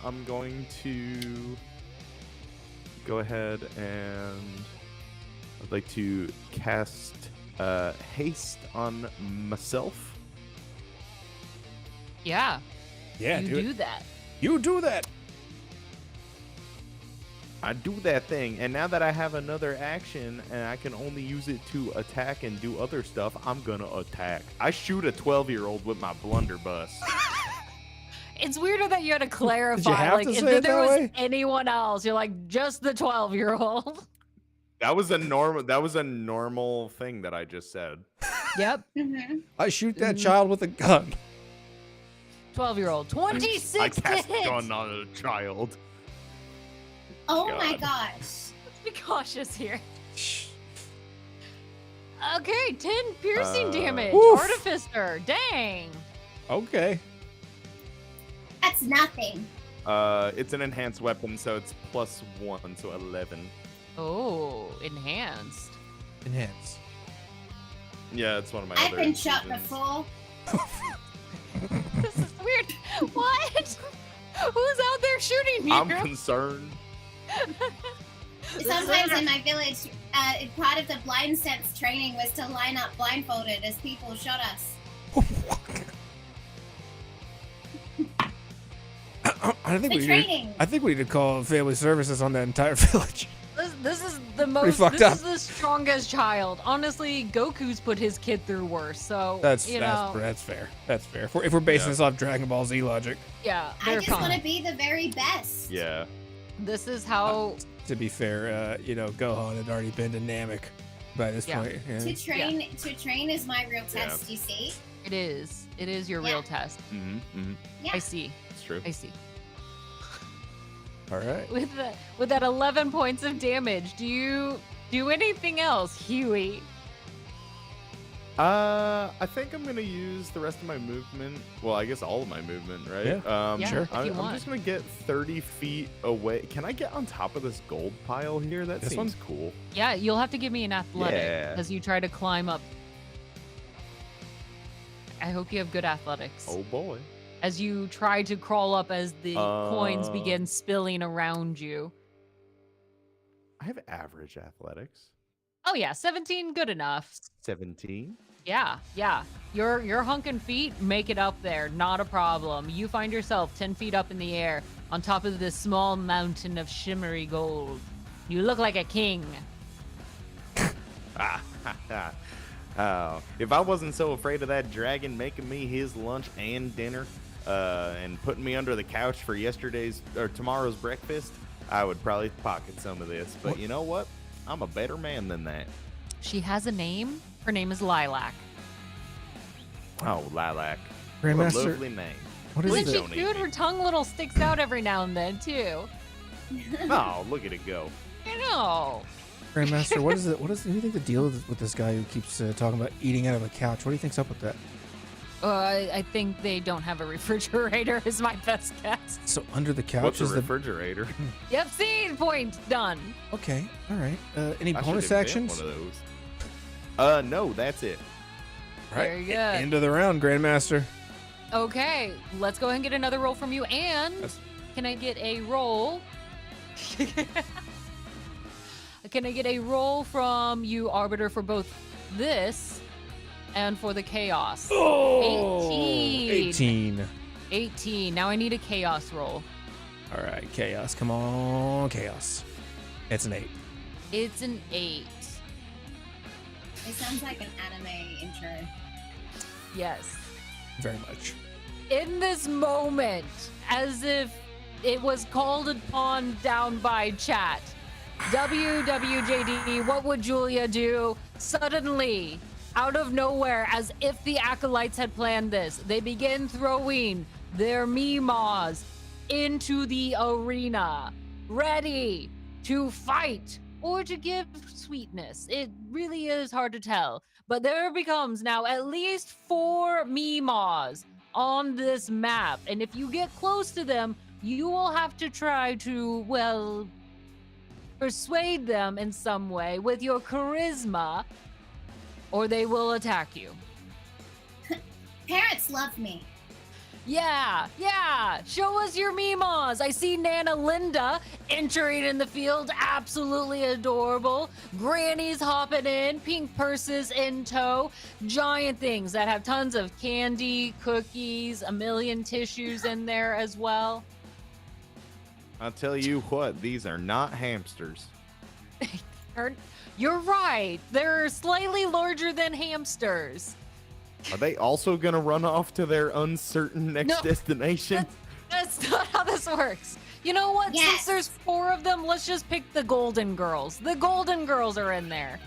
S3: I'm going to go ahead and I'd like to cast haste on myself.
S2: Yeah.
S1: Yeah,
S2: You do that.
S1: You do that.
S3: I do that thing, and now that I have another action and I can only use it to attack and do other stuff, I'm gonna attack. I shoot a 12-year-old with my blunderbuss.
S2: It's weirder that you had to clarify,
S1: have
S2: like,
S1: to
S2: if
S1: say it
S2: there
S1: that
S2: was
S1: way?
S2: anyone else. You're like, just the 12-year-old.
S3: That was a normal thing that I just said.
S2: Yep.
S4: Mm-hmm.
S1: I shoot that child with a gun.
S2: 12-year-old. 26
S3: I
S2: to
S3: cast
S2: hit.
S3: gun on a child.
S4: Oh my
S3: God.
S4: gosh.
S2: Let's be cautious here. Okay, 10 piercing damage.
S1: Oof.
S2: Artificer. Dang.
S1: Okay.
S4: That's nothing.
S3: It's an enhanced weapon, so it's +1, so 11.
S2: Oh, enhanced.
S1: Enhance.
S3: Yeah, it's one of my
S4: I've
S3: other
S4: been shot
S3: infusions.
S4: before.
S2: This is weird. What? Who's out there shooting you?
S3: I'm concerned.
S4: Sometimes in my village, part of the blind sense training was to line up blindfolded as people shot us.
S1: I think
S4: The
S1: we
S4: training.
S1: need. I think we need to call family services on that entire village.
S2: This is the most.
S1: fucked
S2: This
S1: up.
S2: is the strongest child. Honestly, Goku's put his kid through worse. So
S1: That's
S2: you know,
S1: that's fair. That's fair. If we're basing
S3: Yeah.
S1: this off Dragon Ball Z logic,
S2: yeah,
S4: I
S2: they're
S4: just want to
S2: fine.
S4: be the very best.
S3: Yeah.
S2: This is how.
S1: to be fair, Gohan had already been to Namek by this
S2: Yeah.
S1: point. Yeah.
S4: To train is my real
S3: Yeah.
S4: test, you see?
S2: It is. It is your
S4: Yeah.
S2: real test.
S3: Mm-hmm.
S4: Yeah.
S2: I see.
S3: It's true.
S2: I see.
S1: All right.
S2: With that 11 points of damage, do you do anything else, Huey?
S3: I think I'm gonna use the rest of my movement. Well, I guess all of my movement, right?
S1: Yeah.
S2: Yeah,
S1: Sure.
S2: if you
S3: I'm
S2: want.
S3: just gonna get 30 feet away. Can I get on top of this gold pile here? That
S1: This
S3: seems cool.
S2: Yeah, you'll have to give me an athletic
S3: Yeah.
S2: as you try to climb up. I hope you have good athletics.
S3: Oh boy.
S2: As you try to crawl up as the coins
S3: Uh,
S2: begin spilling around you.
S3: I have average athletics.
S2: Oh yeah, 17, good enough.
S3: 17.
S2: Yeah. Your hunkin' feet make it up there, not a problem. You find yourself 10 feet up in the air on top of this small mountain of shimmery gold. You look like a king.
S3: Oh, if I wasn't so afraid of that dragon making me his lunch and dinner, and putting me under the couch for yesterday's or tomorrow's breakfast, I would probably pocket some of this. But you know what? I'm a better man than that.
S2: She has a name. Her name is Lilac.
S3: Oh, Lilac. What a
S1: Grandmaster,
S3: lovely name.
S1: what is
S2: When
S1: the
S2: she
S3: Don't eat
S2: cute,
S3: me.
S2: her tongue little sticks out every now and then too.
S3: Oh, look at it go.
S2: I know.
S1: Grandmaster? What do you think the deal is with this guy who keeps talking about eating out of a couch? What do you think's up with that?
S2: I think they don't have a refrigerator. Is my best guess.
S1: So under the couch
S3: What's a
S1: is the
S3: refrigerator?
S2: Yep, see, point done.
S1: okay. All right. Any
S3: I should
S1: bonus
S3: invent
S1: actions?
S3: One of those. No, that's it.
S2: Very good.
S1: End of the round, Grandmaster.
S2: Okay, let's go ahead and get another roll from you. And
S1: That's-
S2: can I get a roll? Can I get a roll from you, Arbiter, for both this and for the chaos?
S1: Oh,
S2: 18.
S1: 18.
S2: 18. Now I need a chaos roll.
S1: All right, chaos. Come on, chaos. It's an 8.
S2: It's an 8.
S4: It sounds like an anime intro.
S2: Yes.
S1: Very much.
S2: In this moment, as if it was called upon down by chat, WWJD, what would Julia do? Suddenly, out of nowhere, as if the Acolytes had planned this, they begin throwing their Meemaws into the arena, ready to fight or to give sweetness. It really is hard to tell. But there becomes now at least 4 Meemaws on this map. And if you get close to them, you will have to try to, well, persuade them in some way with your charisma, or they will attack you.
S4: Parents love me.
S2: Yeah. Show us your Meemaws. I see Nana Linda entering in the field. Absolutely adorable. Granny's hopping in. Pink purses in tow. Giant things that have tons of candy, cookies, a million tissues in there as well.
S3: I'll tell you what, these are not hamsters.
S2: You're right. They're slightly larger than hamsters.
S3: Are they also going to run off to their uncertain next destination?
S2: That's not how this works. You know what?
S4: Yes.
S2: Since there's 4 of them, let's just pick the Golden Girls. The Golden Girls are in there.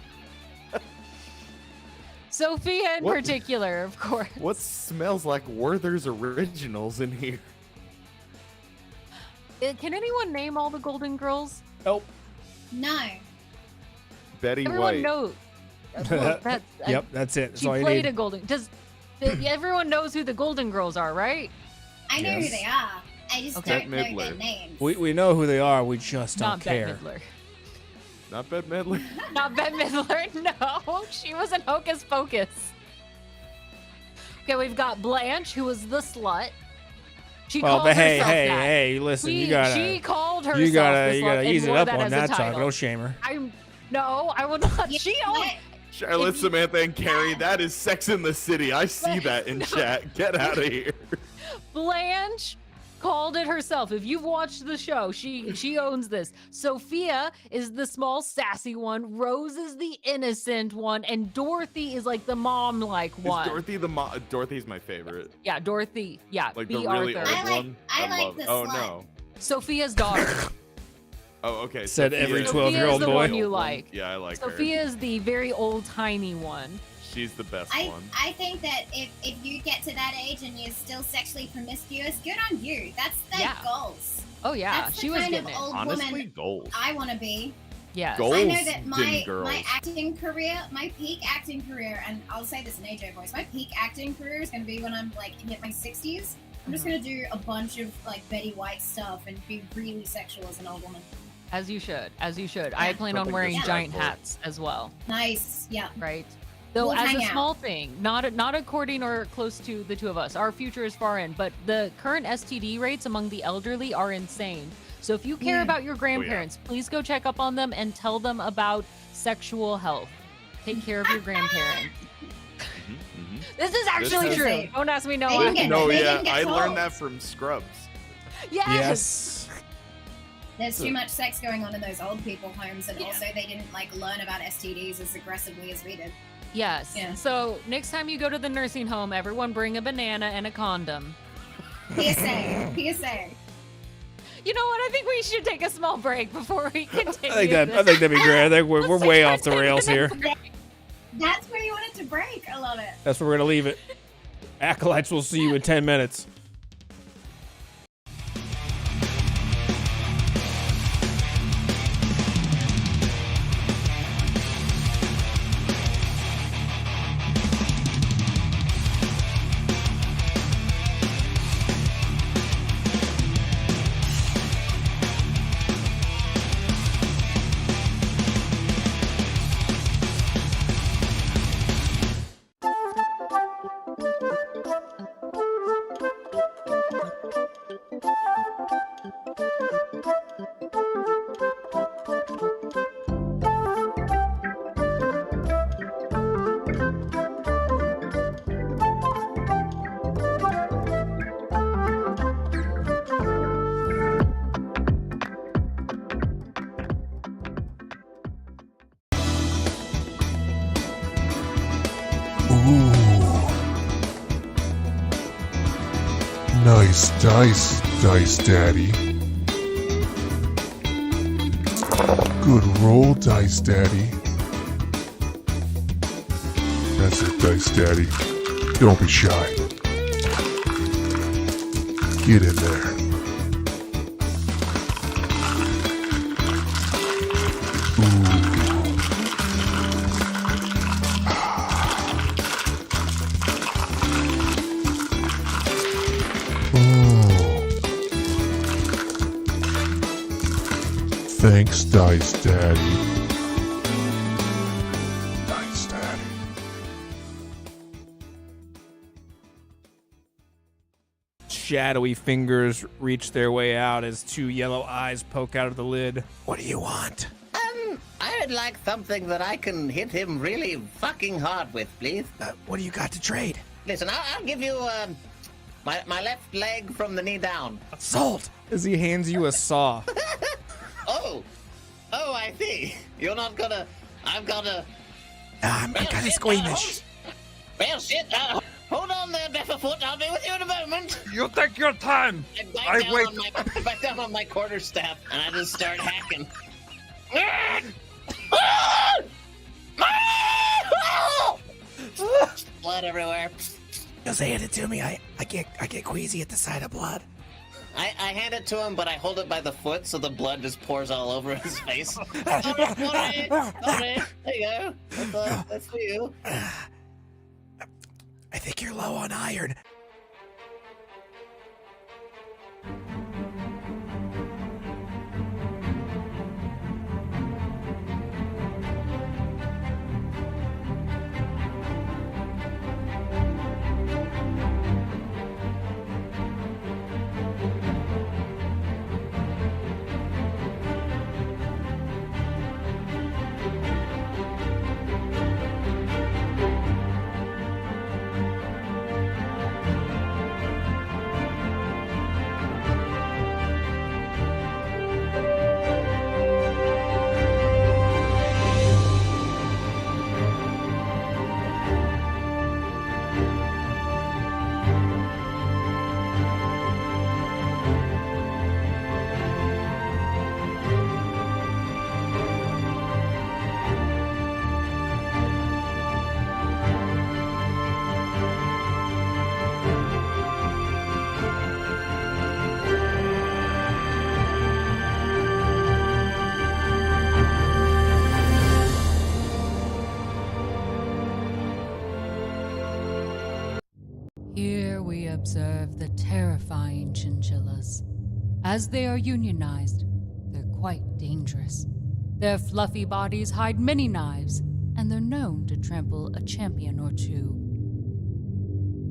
S2: Sophia in particular, of course.
S3: What smells like Werther's Originals in here?
S2: Can anyone name all the Golden Girls?
S1: Nope.
S4: No.
S3: Betty
S2: Everyone
S3: White.
S2: knows. Well,
S1: Yep, that's it. That's
S2: She
S1: all you
S2: played
S1: need.
S2: a Golden. Everyone knows who the Golden Girls are, right?
S4: I know
S1: Yes.
S4: who they are. I just
S3: Okay.
S4: don't know
S3: Bette
S4: their
S3: Midler.
S4: names.
S1: We know who they are. We just don't
S2: Not
S1: care.
S2: Bette Midler.
S3: Not Bette Midler?
S2: Not Bette Midler. No, she was in Hocus Pocus. Okay, we've got Blanche, who was the slut. She
S1: Well,
S2: called
S1: but hey,
S2: herself
S1: hey,
S2: that.
S1: hey! Listen,
S2: She
S1: you gotta,
S2: called herself
S1: you gotta,
S2: the
S1: you
S2: slut
S1: gotta
S2: and
S1: ease it
S2: wore
S1: up
S2: that
S1: on
S2: as a
S1: that talk.
S2: title.
S1: Don't shame her.
S2: No, I will not.
S4: Yeah,
S2: She owned.
S4: what?
S3: Charlotte, Samantha, and Carrie, that is Sex in the City. I see that in chat. Get out of here.
S2: Blanche called it herself. If you've watched the show, she owns this. Sophia is the small sassy one. Rose is the innocent one, and Dorothy is like the mom-like one.
S3: Is Dorothy the mom? Dorothy's my favorite.
S2: Yeah, Dorothy. Yeah,
S3: Like
S2: B.
S3: the really
S2: Arthur.
S3: old one.
S4: I like
S3: love
S4: the
S3: it. Oh,
S4: slut.
S3: no.
S2: Sophia's daughter.
S3: Oh, okay.
S1: Said
S3: Sophia
S1: every
S3: is
S1: 12-year-old
S2: the
S1: boy.
S2: one you like.
S3: Yeah, I like
S2: Sophia
S3: her.
S2: is the very old tiny one.
S3: She's the best one.
S4: I think that if you get to that age and you're still sexually promiscuous, good on you. That's their goals.
S2: Oh yeah,
S4: That's the
S2: she was
S4: kind
S2: getting
S4: of
S2: it.
S4: old
S3: Honestly,
S4: woman
S3: goals.
S4: I want to be.
S2: Yes.
S3: Goals.
S4: I know that
S3: Girls.
S4: my acting career, my peak acting career, and I'll say this in AJ voice, my peak acting career is going to be when I'm like hit my 60s. I'm just going to do a bunch of like Betty White stuff and be really sexual as an old woman.
S2: As you should. As you should. I plan on
S3: Something
S2: wearing giant
S3: disrespectful.
S2: hats as well.
S4: Nice. Yeah.
S2: Right. Though
S4: We'll
S2: as
S4: hang
S2: a
S4: out.
S2: small thing, not according or close to the two of us. Our future is far in, but the current STD rates among the elderly are insane. So if you care about your grandparents, please go check up on them and tell them about sexual health. Take care of your grandparents. This is actually
S3: is-
S2: true. Don't ask me no.
S4: They
S2: I-
S4: can get-
S3: No,
S4: they
S3: yeah,
S4: can get
S3: I
S4: told.
S3: learned that from Scrubs.
S2: Yes.
S4: There's too much sex going on in those old people homes, and also they didn't like learn about STDs as aggressively as we did.
S2: Yes.
S4: Yeah.
S2: So next time you go to the nursing home, everyone bring a banana and a condom.
S4: PSA. PSA.
S2: You know what? I think we should take a small break before we continue.
S1: I think that'd be great. I think we're
S2: Let's
S1: way
S2: take
S1: off the
S2: a
S1: rails here.
S2: break.
S4: That's where you want it to break. I love it.
S1: That's where we're gonna leave it. Acolytes, will see you in 10 minutes.
S5: Nice dice, Dice Daddy. Good roll, Dice Daddy. That's it, Dice Daddy. Don't be shy. Get in there. Thanks, Dice Daddy. Dice Daddy.
S1: shadowy fingers reach their way out as two yellow eyes poke out of the lid. What do you want?
S6: I'd like something that I can hit him really fucking hard with, please.
S1: What do you got to trade?
S6: Listen, I'll give you my left leg from the knee down.
S1: Sold! As he hands you a saw.
S6: Oh, I see. You're not gonna. I'm gonna.
S1: I'm kind of squeamish.
S6: Well, shit. Hold on there, Befferfoot. I'll be with you in a moment.
S7: You take your time.
S6: I bite down on my quarterstaff and I just start hacking. Blood everywhere.
S1: Just hand it to me. I get queasy at the sight of blood.
S6: I hand it to him, but I hold it by the foot so the blood just pours all over his face. All right. There you go. That's for you.
S1: I think you're low on iron.
S2: Here we observe the terrifying chinchillas. As they are unionized, they're quite dangerous. Their fluffy bodies hide many knives, and they're known to trample a champion or two.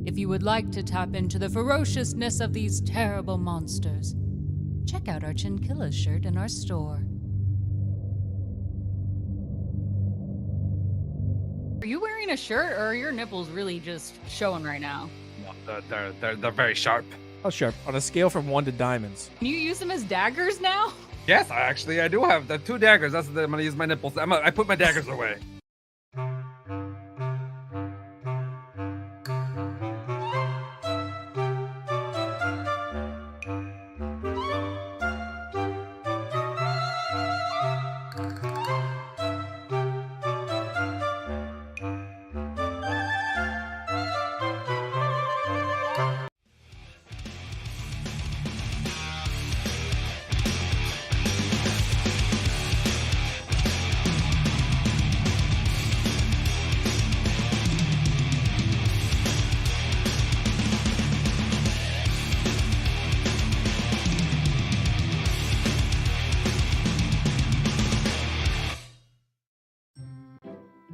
S2: If you would like to tap into the ferociousness of these terrible monsters, check out our chinchilla shirt in our store.
S8: Are you wearing a shirt, or are your nipples really just showing right now?
S7: No, they're very sharp.
S1: How sharp? On a scale from 1 to diamonds.
S8: Can you use them as daggers now?
S7: Yes, I do have the 2 daggers. I'm gonna use my nipples. I put my daggers away.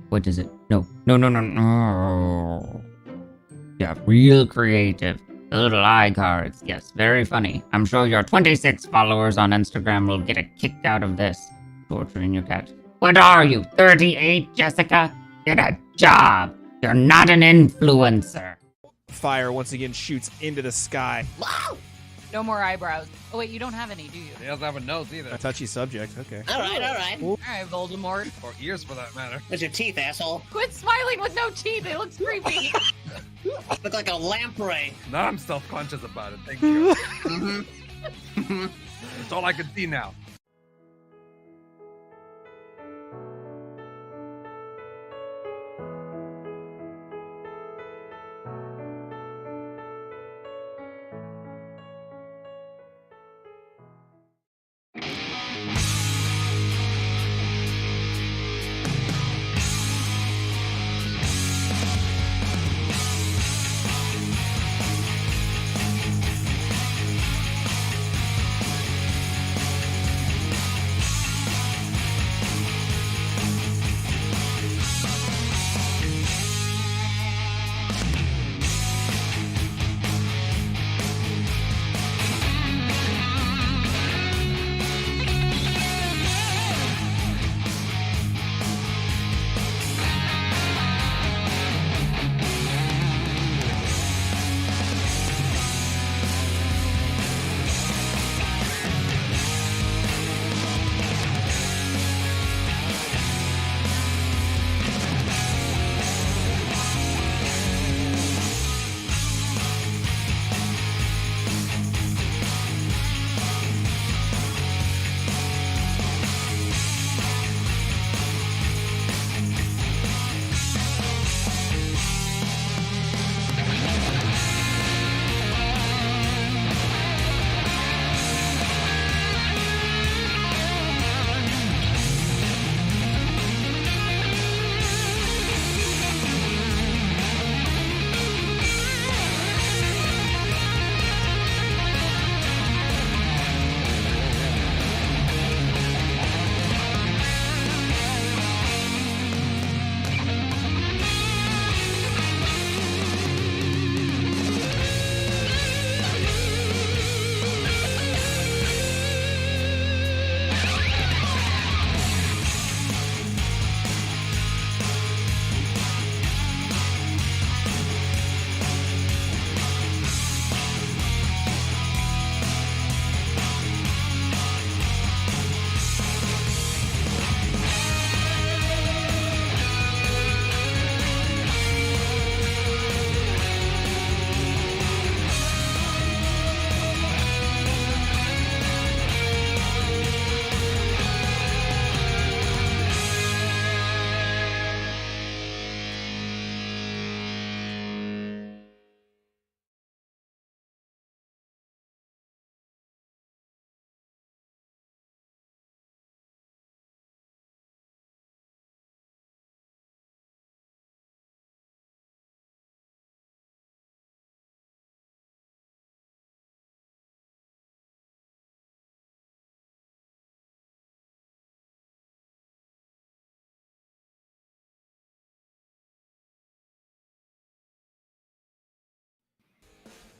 S9: What is it? No. Yeah, real creative. The little eye cards. Yes, very funny. I'm sure your 26 followers on Instagram will get a kick out of this. Torturing your cat. What are you, 38, Jessica? Get a job. You're not an influencer.
S1: Fire once again shoots into the sky.
S8: No more eyebrows. Oh wait, you don't have any, do you?
S7: He doesn't have a nose either.
S1: A touchy subject, okay.
S6: All right.
S8: All right, Voldemort.
S7: Or ears, for that matter.
S6: Where's your teeth, asshole?
S8: Quit smiling with no teeth. It looks creepy.
S6: Look like a lamprey.
S7: Now I'm self-conscious about it. Thank you.
S6: Mm-hmm.
S7: It's all I can see now.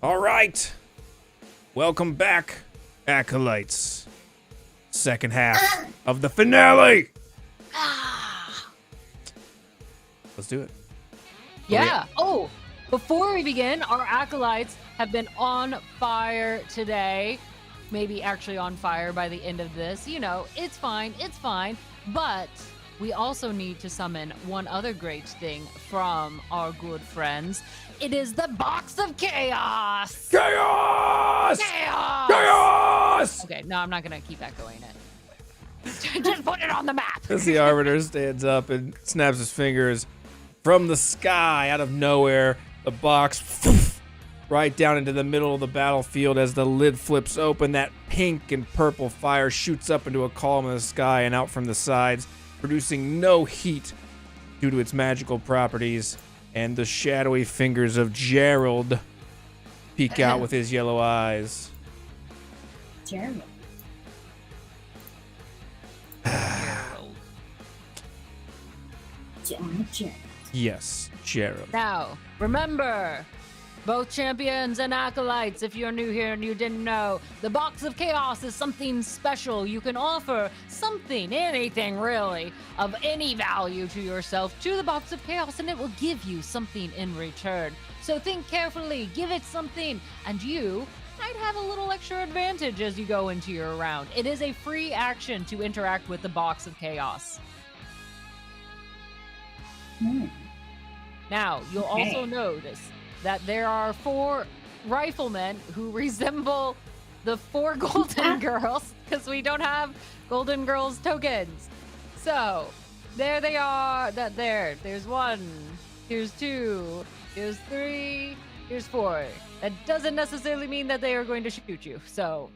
S1: All right. Welcome back, Acolytes. Second half of the finale. Let's do it.
S2: Yeah. Oh, before we begin, our acolytes have been on fire today. Maybe actually on fire by the end of this. You know, it's fine. It's fine. But we also need to summon one other great thing from our good friends. It is the Box of Chaos.
S1: Chaos!
S2: Chaos!
S1: Chaos!
S2: Okay, no, I'm not going to keep echoing it. Just put it on the map.
S1: As the Arbiter stands up and snaps his fingers, from the sky, out of nowhere, the box right down into the middle of the battlefield. As the lid flips open, that pink and purple fire shoots up into a column in the sky and out from the sides, producing no heat due to its magical properties. And the shadowy fingers of Gerald peek out with his yellow eyes.
S4: Gerald. Gerald.
S1: Yes, Gerald.
S2: Now, remember, both champions and acolytes, if you're new here and you didn't know, the Box of Chaos is something special. You can offer something, anything really, of any value to yourself to the Box of Chaos, and it will give you something in return. So think carefully, give it something, and you might have a little extra advantage as you go into your round. It is a free action to interact with the Box of Chaos. Now, you'll also notice that there are 4 riflemen who resemble the 4 Golden Girls, because we don't have Golden Girls tokens. So, there they are. There's 1, here's 2, here's 3, here's 4. That doesn't necessarily mean that they are going to shoot you, so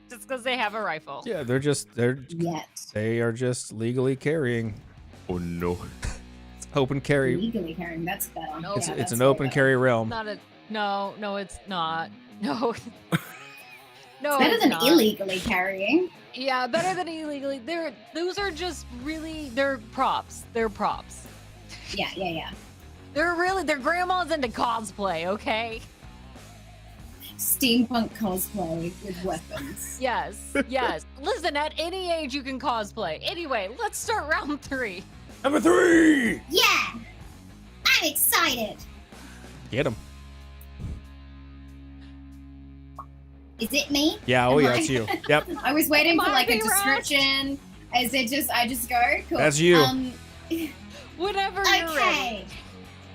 S2: just because they have a rifle.
S1: Yeah, they are just legally carrying.
S3: Oh no.
S1: Open carry.
S4: Legally carrying, that's better.
S2: No,
S1: It's an open carry realm.
S2: Not a no, it's not. No. No,
S4: Better
S2: it's
S4: than
S2: not.
S4: illegally carrying.
S2: Yeah, better than illegally. Those are just really they're props. They're props.
S4: Yeah.
S2: Their grandma's into cosplay, okay?
S4: Steampunk cosplay with weapons.
S2: Yes. Listen, at any age you can cosplay. Anyway, let's start round 3.
S1: Number 3!
S4: Yeah! I'm excited!
S1: Get him.
S4: Is it me?
S1: Yeah,
S4: Am
S1: yeah,
S4: I?
S1: it's you. Yep.
S4: I was waiting for like a
S2: Might be right.
S4: description. Is it just, I just go? Cool.
S1: That's you.
S2: Whenever you're ready.
S4: Okay.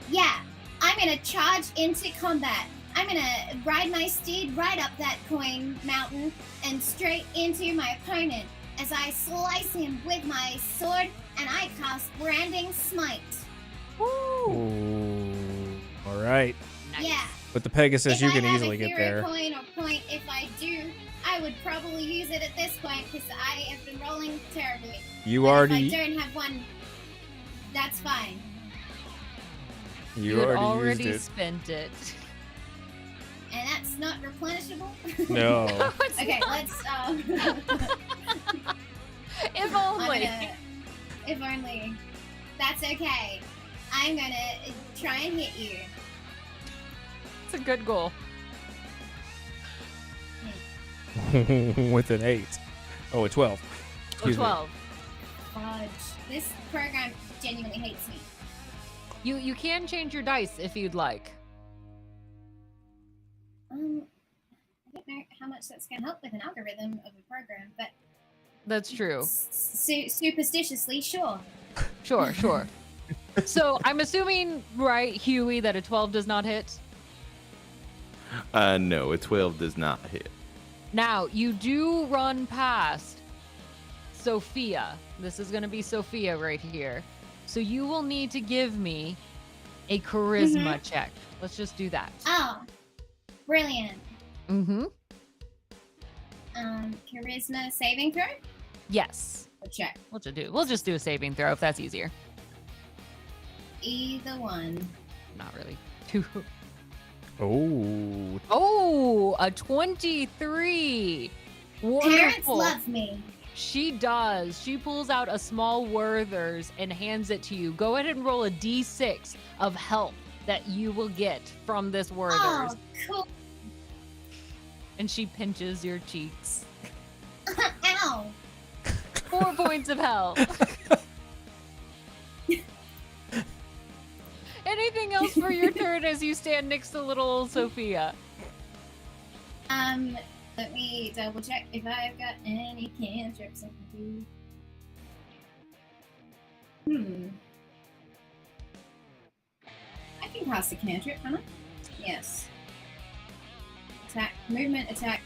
S4: Yeah, I'm gonna charge into combat. I'm gonna ride my steed right up that coin mountain and straight into my opponent as I slice him with my sword and I cast Branding Smite.
S1: Ooh. All right.
S2: Nice.
S4: Yeah.
S1: With the Pegasus,
S4: If
S1: you
S4: I
S1: can
S4: have
S1: easily
S4: a
S1: get
S4: hero
S1: there.
S4: coin or point, if I do, I would probably use it at this point because I have been rolling terribly.
S1: You
S4: But
S1: already.
S4: If I don't have one, that's fine.
S1: You
S2: had
S1: already used it.
S2: spent it.
S4: And that's not replenishable.
S1: No.
S4: Okay, let's.
S2: If only.
S4: If only. That's okay. I'm gonna try and hit you.
S2: It's a good goal.
S1: With an 8. Oh, a 12. Excuse me.
S2: 12.
S4: Fudge. This program genuinely hates me.
S2: You can change your dice if you'd like.
S4: I don't know how much that's gonna help with an algorithm of a program, but
S2: That's true.
S4: superstitiously, sure.
S2: Sure. So I'm assuming, right, Huey, that a 12 does not hit.
S3: No, a 12 does not hit.
S2: Now, you do run past Sophia. This is going to be Sophia right here. So you will need to give me a charisma check. Let's just do that.
S4: Oh, brilliant.
S2: Mm-hmm.
S4: Charisma saving throw?
S2: Yes.
S4: Or check?
S2: We'll just do a saving throw if that's easier.
S4: Either one.
S2: Not really. 2.
S1: Oh.
S2: Oh, a 23.
S4: Parents
S2: Wonderful.
S4: love me.
S2: She does. She pulls out a small Werther's and hands it to you. Go ahead and roll a d6 of health that you will get from this Werther's.
S4: Oh, cool.
S2: And she pinches your cheeks.
S4: Ow.
S2: 4 points of health. Anything else for your turn as you stand next to little Sophia?
S4: Let me double check if I've got any cantrips I can do. I can cast a cantrip, can I? Yes. Attack, movement, attack,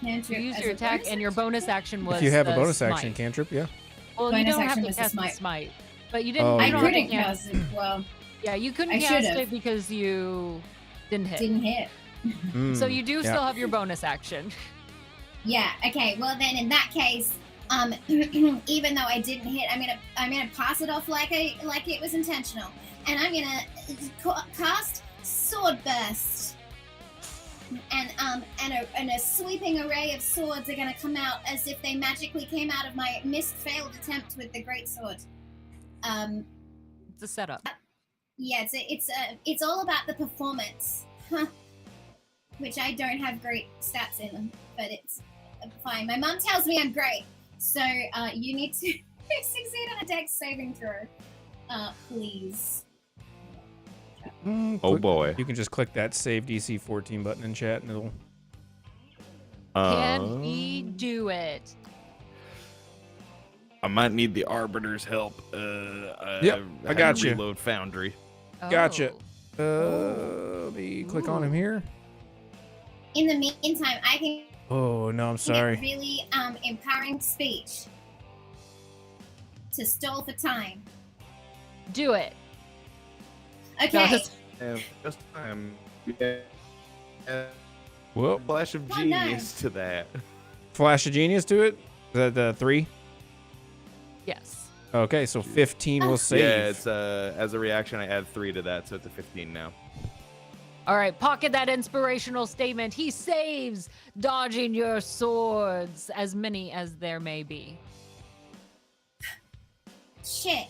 S4: cantrip.
S2: You use
S4: as
S2: your
S4: a
S2: attack,
S4: bonus
S2: and your
S4: action?
S2: bonus action was
S1: If you have a
S2: the
S1: bonus
S2: smite.
S1: action cantrip, yeah.
S2: Well, you
S4: Bonus
S2: don't have
S4: action
S2: to
S4: was the
S2: cast the
S4: smite.
S2: smite. But you didn't.
S1: Oh,
S2: you
S4: I
S2: don't have to
S4: couldn't
S2: cast
S4: cast it. Well,
S2: Yeah, you couldn't
S4: I
S2: cast
S4: should've.
S2: it because you didn't hit.
S4: didn't hit.
S2: So you do
S1: yeah.
S2: still have your bonus action.
S4: Yeah. Okay. Well, then in that case, even though I didn't hit, I'm gonna pass it off like it was intentional, and I'm gonna cast Sword Burst, and a sweeping array of swords are gonna come out as if they magically came out of my missed failed attempt with the great sword.
S2: It's a setup.
S4: Yeah, it's all about the performance, which I don't have great stats in them, but it's fine. My mom tells me I'm great, so you need to succeed on a dex saving throw, please.
S3: Oh
S1: Click-
S3: boy.
S1: You can just click that save DC 14 button in chat, and it'll.
S2: Can he do it?
S3: I might need the Arbiter's help.
S1: Yep, I
S3: had
S1: got
S3: to
S1: you.
S3: Reload Foundry.
S1: Gotcha.
S2: Oh.
S1: Let me click on him here.
S4: In the meantime, I can
S1: Oh no, I'm
S4: get
S1: sorry.
S4: really empowering speech to stall for time.
S2: Do it.
S4: Okay.
S2: Just-
S3: And just
S1: Whoa.
S3: flash of
S4: Oh,
S3: genius to that.
S1: Flash of Genius to it. Is that the 3?
S2: Yes.
S1: Okay, so 15 will save.
S3: Yeah, it's as a reaction, I add 3 to that, so it's a 15 now.
S2: All right, pocket that inspirational statement. He saves, dodging your swords, as many as there may be.
S4: Shit.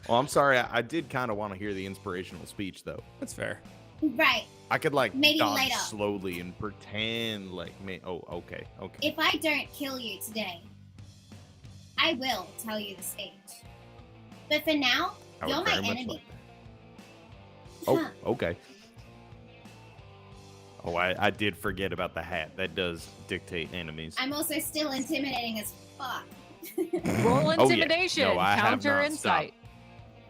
S3: Well, I'm sorry, I did kind of want to hear the inspirational speech, though.
S1: That's fair.
S4: Right.
S3: I could like
S4: Maybe
S3: dodge
S4: later.
S3: slowly and pretend like me. Oh, okay.
S4: If I don't kill you today, I will tell you the speech. But for now,
S3: I would
S4: you're my
S3: very much
S4: enemy.
S3: like that. Oh, okay. Oh, I did forget about the hat. That does dictate enemies.
S4: I'm also still intimidating as fuck.
S2: Roll
S3: Oh, yeah.
S2: intimidation,
S3: No, I have
S2: counter
S3: not
S2: insight.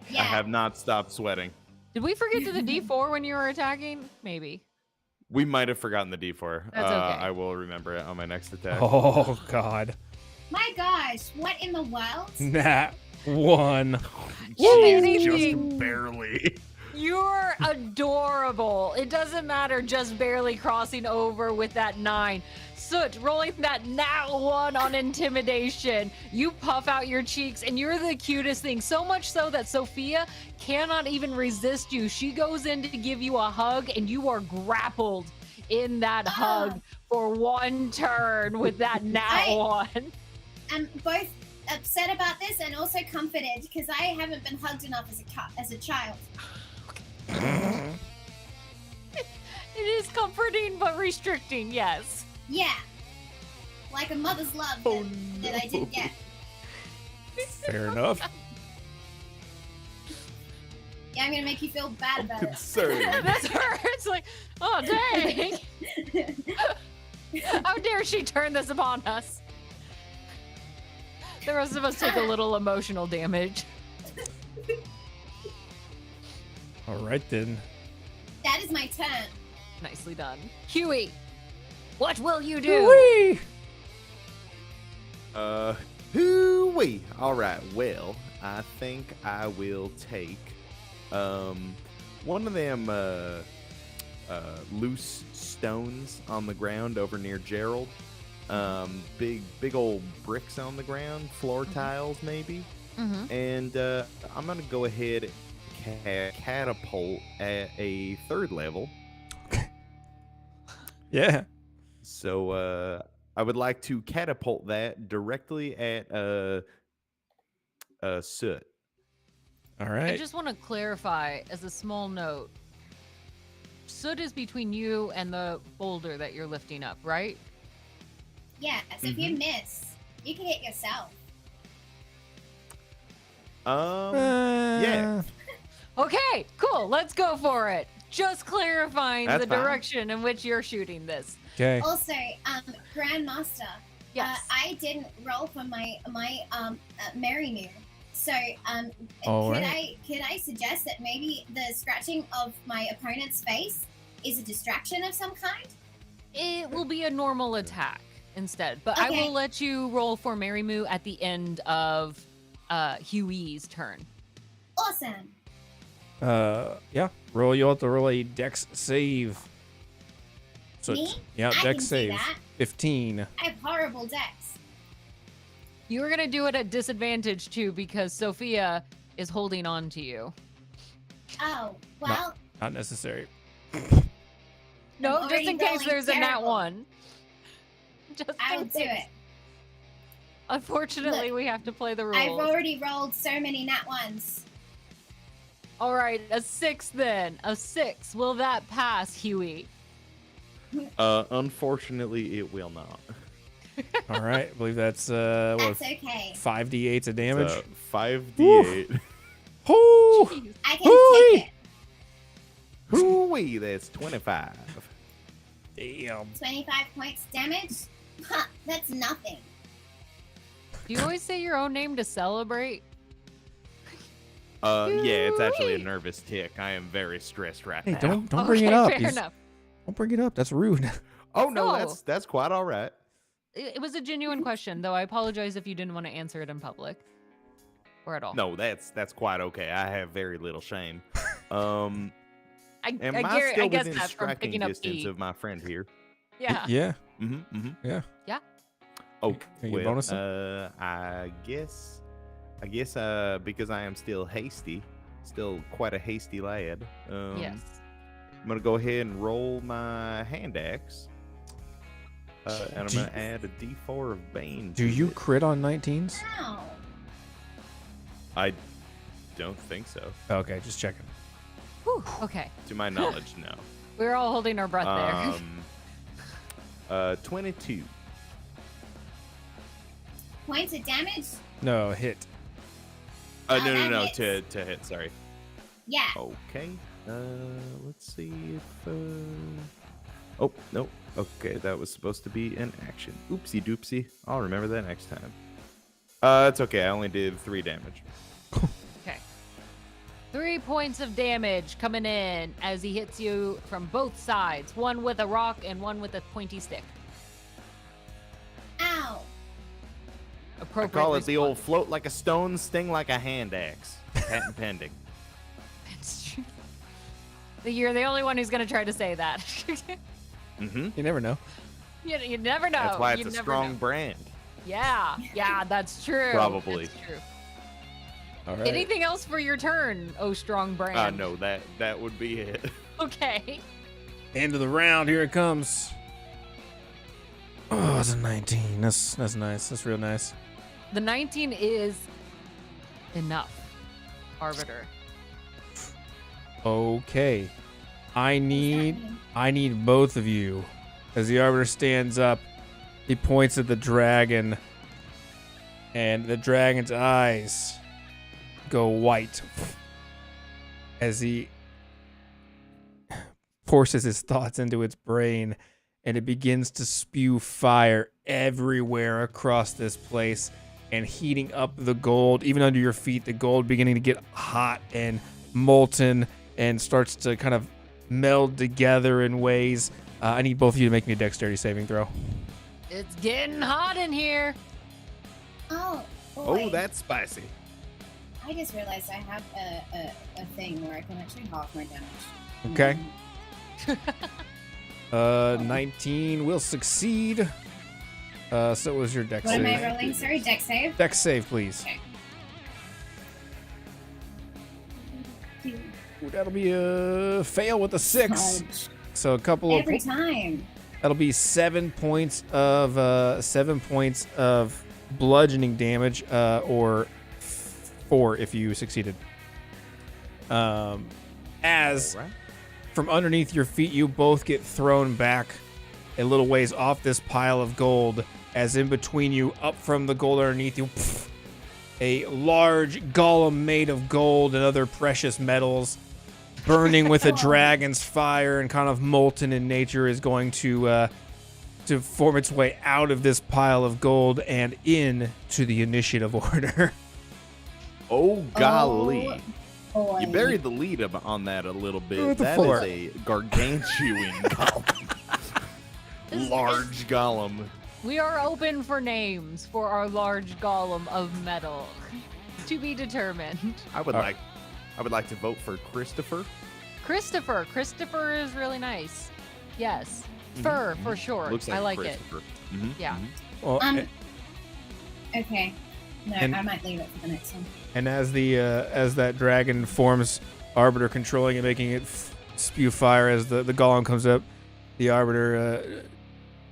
S4: Yeah.
S3: I have not stopped sweating.
S2: Did we forget to the D4 when you were attacking? Maybe.
S3: We might have forgotten the D4.
S2: That's okay.
S3: I will remember it on my next attack.
S1: Oh god.
S4: My gosh, what in the world?
S1: Nat 1.
S2: Anything.
S3: Just barely.
S2: You're adorable. It doesn't matter, just barely crossing over with that 9. Soot, rolling that nat 1 on intimidation. You puff out your cheeks, and you're the cutest thing. So much so that Sophia cannot even resist you. She goes in to give you a hug, and you are grappled in that hug for 1 turn with that nat 1.
S4: I'm both upset about this and also comforted because I haven't been hugged enough as a child.
S2: It is comforting but restricting, yes.
S4: Yeah. Like a mother's love that I didn't get.
S1: Fair enough.
S4: Yeah, I'm gonna make you feel bad about it.
S3: Concerned.
S2: That's her. It's like, oh, dang. How dare she turn this upon us? The rest of us take a little emotional damage.
S1: All right then.
S4: That is my turn.
S2: Nicely done. Huey, what will you do?
S1: Whee!
S3: Hoo-wee. All right. Well, I think I will take one of them loose stones on the ground over near Gerald. Big old bricks on the ground, floor tiles maybe.
S2: Mm-hmm.
S3: And I'm gonna go ahead and catapult at a 3rd level.
S1: Yeah.
S3: So I would like to catapult that directly at Soot.
S1: All right.
S2: I just want to clarify as a small note. Soot is between you and the boulder that you're lifting up, right?
S4: Yeah, so if you miss, you can hit yourself.
S3: Yeah.
S2: Okay, cool. Let's go for it. Just clarifying
S3: That's
S2: the
S3: fine.
S2: direction in which you're shooting this.
S1: Okay.
S4: Also, Grandmaster,
S2: Yes.
S4: I didn't roll for my Mary Moon. So,
S1: All
S4: could
S1: right.
S4: I suggest that maybe the scratching of my opponent's face is a distraction of some kind?
S2: It will be a normal attack instead, but I
S4: Okay.
S2: will let you roll for Mary Moo at the end of Huey's turn.
S4: Awesome.
S1: Yeah. Roll. You'll have to roll a Dex save. So
S4: Me?
S1: yeah,
S4: I
S1: Dex
S4: can do
S1: save.
S4: that.
S1: 15.
S4: I have horrible dex.
S2: You were gonna do it at disadvantage too because Sophia is holding on to you.
S4: Oh, well,
S1: Not necessary.
S2: No,
S4: I'm
S2: just in
S4: already
S2: case
S4: rolling
S2: there's a nat
S4: terrible.
S2: one. Just
S4: I'll
S2: in
S4: do
S2: case.
S4: it.
S2: Unfortunately,
S4: Look,
S2: we have to play the rules.
S4: I've already rolled so many nat ones.
S2: All right, a 6 then. A 6. Will that pass, Huey?
S3: Unfortunately, it will not.
S1: All right. I believe that's what,
S4: That's okay.
S1: 5d8s of damage.
S3: So, 5d8.
S1: Whoo!
S2: Jeez.
S4: I can
S1: Hooey!
S4: take it.
S3: Hooey, that's 25.
S1: Damn.
S4: 25 points damage? Huh, that's nothing.
S2: Do you always say your own name to celebrate?
S3: Yeah, it's actually a
S2: Hooey!
S3: nervous tick. I am very stressed right
S1: Hey,
S3: now.
S1: don't bring it up.
S2: Fair
S1: He's-
S2: enough.
S1: Don't bring it up. That's rude.
S3: Oh no,
S2: No.
S3: that's quite all right.
S2: It was a genuine question, though. I apologize if you didn't want to answer it in public or at all.
S3: No, that's quite okay. I have very little shame.
S2: I
S3: Am
S2: I,
S3: I still
S2: I guess
S3: within
S2: that from
S3: striking
S2: picking up
S3: distance
S2: E.
S3: of my friend here?
S2: Yeah.
S1: Yeah.
S3: Mm-hmm.
S1: Yeah.
S3: Oh,
S1: Are you
S3: well,
S1: bonusing?
S3: I guess, because I am still hasty, still quite a hasty lad.
S2: Yes.
S3: I'm gonna go ahead and roll my hand axe, and I'm
S1: Do
S3: gonna add a D4 of Bane.
S1: Do
S3: to
S1: you
S3: it.
S1: crit on 19s?
S4: Ow.
S3: I don't think so.
S1: Okay, just checking.
S2: Whew, okay.
S3: To my knowledge, no.
S2: We're all holding our breath there.
S3: 22.
S4: Points of damage?
S1: No, hit.
S3: No,
S4: that
S3: no,
S4: hits.
S3: to hit. Sorry.
S4: Yeah.
S3: Okay. Let's see if. Oh no. Okay, that was supposed to be an action. Oopsie doopsie. I'll remember that next time. It's okay. I only did 3 damage.
S2: Okay. 3 points of damage coming in as he hits you from both sides. One with a rock and one with a pointy stick.
S4: Ow.
S3: I
S2: Appropriate
S3: call it the
S2: response.
S3: old float like a stone, sting like a hand axe. Patent pending.
S2: It's true. You're the only one who's going to try to say that.
S3: Mm-hmm.
S1: You never know.
S2: You never know.
S3: That's why
S2: You
S3: it's a
S2: never
S3: strong
S2: know.
S3: brand.
S2: Yeah, that's true.
S3: Probably.
S2: That's true.
S1: All right.
S2: Anything else for your turn, oh strong brand?
S3: No, that would be it.
S2: Okay.
S1: End of the round. Here it comes. Oh, it's a 19. That's nice. That's real nice.
S2: The 19 is enough, Arbiter.
S1: Okay. I need both of you. As the Arbiter stands up, he points at the dragon, and the dragon's eyes go white as he forces his thoughts into its brain, and it begins to spew fire everywhere across this place and heating up the gold. Even under your feet, the gold beginning to get hot and molten and starts to kind of meld together in ways. I need both of you to make me a dexterity saving throw.
S2: It's getting hot in here.
S4: Oh, boy.
S3: Oh, that's spicy.
S4: I just realized I have a thing where I can actually half my damage.
S1: Okay.
S4: Mm.
S1: 19 will succeed. So was your dex
S4: What am
S1: save.
S4: I rolling? Sorry, dex save?
S1: Dex save, please.
S4: Okay.
S1: Ooh, that'll be a fail with a 6.
S4: Ouch.
S1: So a couple of
S4: Every time.
S1: that'll be 7 points of bludgeoning damage, or 4 if you succeeded. As
S3: All right.
S1: from underneath your feet, you both get thrown back a little ways off this pile of gold. As in between you, up from the gold underneath you, a large golem made of gold and other precious metals, burning with a dragon's fire and kind of molten in nature, is going to form its way out of this pile of gold and into the initiative order.
S3: Oh, golly.
S4: Oh, boy.
S3: You buried the lead on that a little bit.
S1: the
S3: That
S1: four.
S3: is a gargantuan golem. Large golem.
S2: We are open for names for our large golem of metal. To be determined.
S3: I would like to vote for Christopher.
S2: Christopher is really nice. Yes. Fur, for sure.
S3: Looks like
S2: I like it.
S3: Christopher. Mhm,
S2: Yeah.
S3: mhm.
S1: Well,
S4: Okay. No,
S1: And-
S4: I might leave it for the next one.
S1: and as that dragon forms, Arbiter controlling it, making it spew fire as the golem comes up, the Arbiter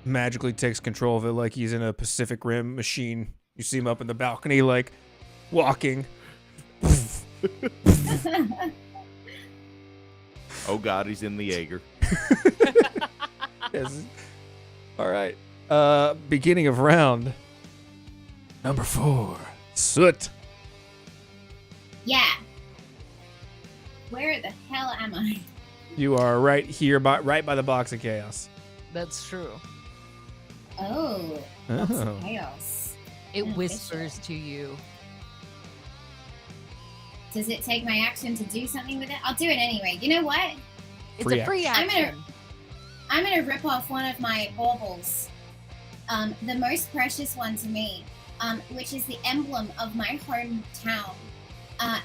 S1: magically takes control of it like he's in a Pacific Rim machine. You see him up in the balcony, like, walking.
S3: Oh God, he's in the Jaeger.
S1: Yes. All right. Beginning of round number 4. Soot.
S4: Yeah. Where the hell am I?
S1: You are right here, right by the box of chaos.
S2: That's true.
S4: Oh. Lots
S1: Oh.
S4: of chaos.
S2: It
S4: Beneficial.
S2: whispers to you.
S4: Does it take my action to do something with it? I'll do it anyway. You know what?
S2: It's
S1: Free
S2: a free
S4: I'm
S2: action.
S4: I'm gonna rip off one of my baubles. The most precious one to me, which is the emblem of my hometown,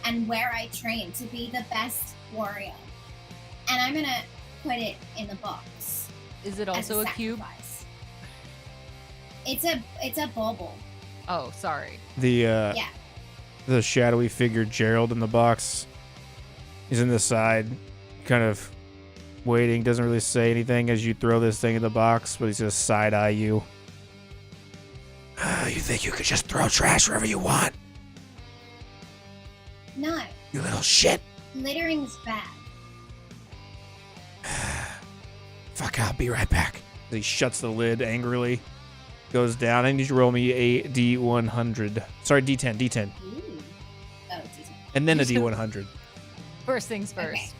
S4: and where I train to be the best warrior. And I'm gonna put it in the box.
S2: Is it
S4: as
S2: also a cube?
S4: sacrifice. It's a bauble.
S2: Oh, sorry.
S1: The
S4: Yeah.
S1: the shadowy figure Gerald in the box. He's in the side, kind of waiting, doesn't really say anything as you throw this thing in the box, but he's gonna side eye you. You think you could just throw trash wherever you want?
S4: No,
S1: You little shit.
S4: littering's bad.
S1: Fuck, I'll be right back. He shuts the lid angrily, goes down. I need you to roll me a D100. Sorry, D10, D10.
S4: Ooh. Oh, D10.
S1: And then a D100.
S2: First things
S4: Okay.
S2: first.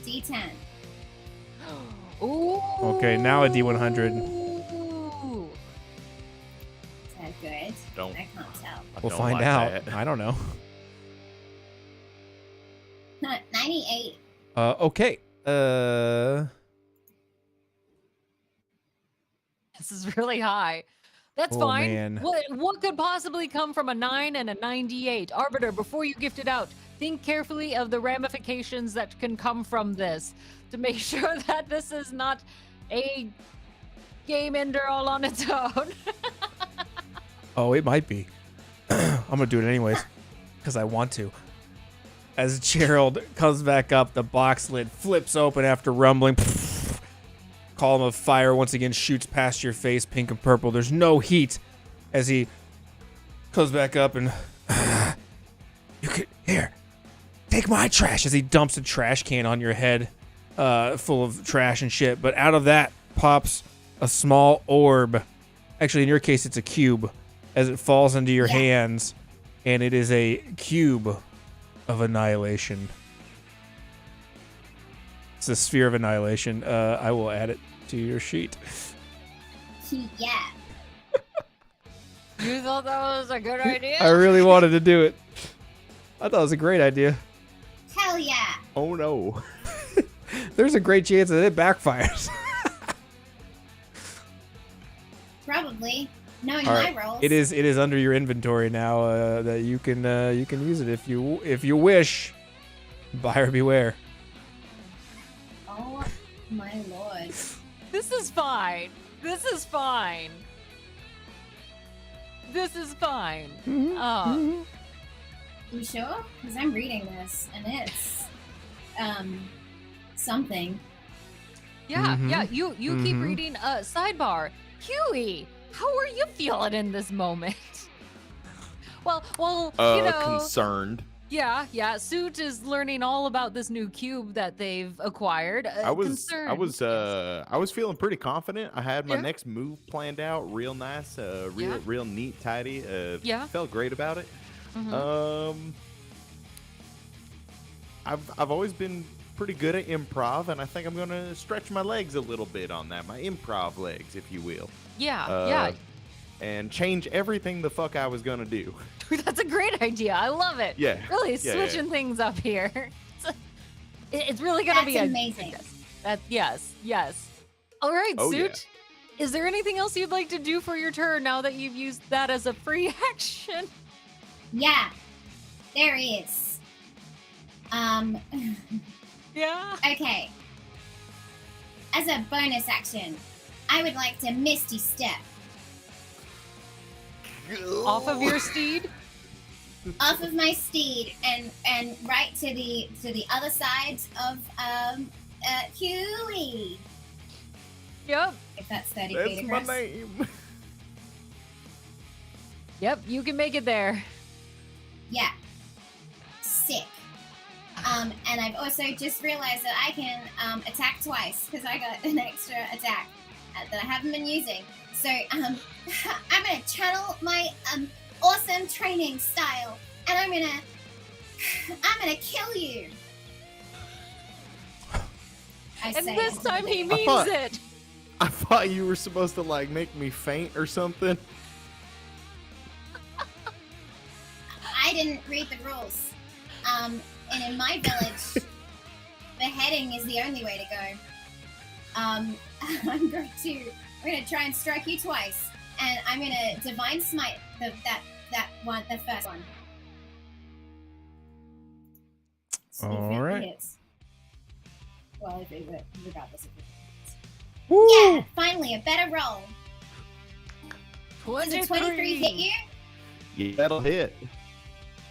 S4: D10.
S2: Ooh.
S1: Okay, now a D100.
S2: Ooh.
S4: Is that good?
S3: Don't.
S4: I can't tell.
S3: I
S1: We'll
S3: don't
S1: find
S3: like
S1: out.
S3: that.
S1: I don't know.
S4: 98.
S1: Okay.
S2: This is really high. That's
S1: Oh,
S2: fine.
S1: man.
S2: What could possibly come from a 9 and a 98? Arbiter, before you gift it out, think carefully of the ramifications that can come from this to make sure that this is not a game ender all on its own.
S1: Oh, it might be. I'm gonna do it anyways, because I want to. As Gerald comes back up, the box lid flips open after rumbling. Column of fire once again shoots past your face, pink and purple. There's no heat as he comes back up and you could here, take my trash as he dumps a trash can on your head, full of trash and shit. But out of that pops a small orb. Actually, in your case, it's a cube as it falls into your hands, and it is a cube of annihilation. It's a sphere of annihilation. I will add it to your sheet.
S4: Yeah.
S2: You thought that was a good idea?
S1: I really wanted to do it. I thought it was a great idea.
S4: Hell yeah.
S3: Oh no.
S1: There's a great chance that it backfires.
S4: Probably. Knowing
S1: All
S4: my
S1: right.
S4: rolls.
S1: It is under your inventory now that you can use it if you wish. Buyer beware.
S4: Oh my lord.
S2: This is fine. This is fine. This is fine.
S4: You sure? Because I'm reading this and it's something.
S2: Yeah,
S1: Mhm.
S2: yeah. You keep
S1: Mhm.
S2: reading. Sidebar. Huey, how are you feeling in this moment? well, you know.
S3: Concerned.
S2: Yeah. Suit is learning all about this new cube that they've acquired.
S3: I was
S2: Concerned.
S3: feeling pretty confident. I had my
S2: Yeah.
S3: next move planned out, real nice,
S2: Yeah.
S3: real neat, tidy.
S2: Yeah.
S3: Felt great about it.
S2: Mhm.
S3: I've always been pretty good at improv, and I think I'm gonna stretch my legs a little bit on that, my improv legs, if you will.
S2: Yeah.
S3: And change everything the fuck I was gonna do.
S2: That's a great idea. I love it.
S3: Yeah.
S2: Really
S3: Yeah,
S2: switching things up here. It's really gonna
S4: That's
S2: be
S4: amazing.
S2: Yes. All right,
S3: Oh,
S2: Suit. Is there anything else you'd like to do for your turn now that you've used that as a free action?
S4: Yeah, there is.
S2: Yeah.
S4: Okay. As a bonus action, I would like to Misty Step
S2: Off of your steed?
S4: off of my steed and right to the other side of Huey.
S2: Yep.
S4: If that's 30
S3: That's
S4: feet
S3: my
S4: across.
S3: name.
S2: Yep, you can make it there.
S4: Yeah. Sick. And I've also just realized that I can attack twice because I got an extra attack that I haven't been using. So I'm gonna channel my awesome training style, and I'm gonna kill you.
S2: And this time he means
S3: thought-
S2: it.
S3: I thought you were supposed to like make me faint or something.
S4: I didn't read the rules. And in my village, beheading is the only way to go. I'm gonna try and strike you twice, and I'm gonna divine smite the first one. See if it
S1: All right.
S4: hits. Well, regardless of it hits.
S1: Woo!
S4: Yeah, finally a better roll. Does a 23 hit you?
S3: Yeah, that'll hit.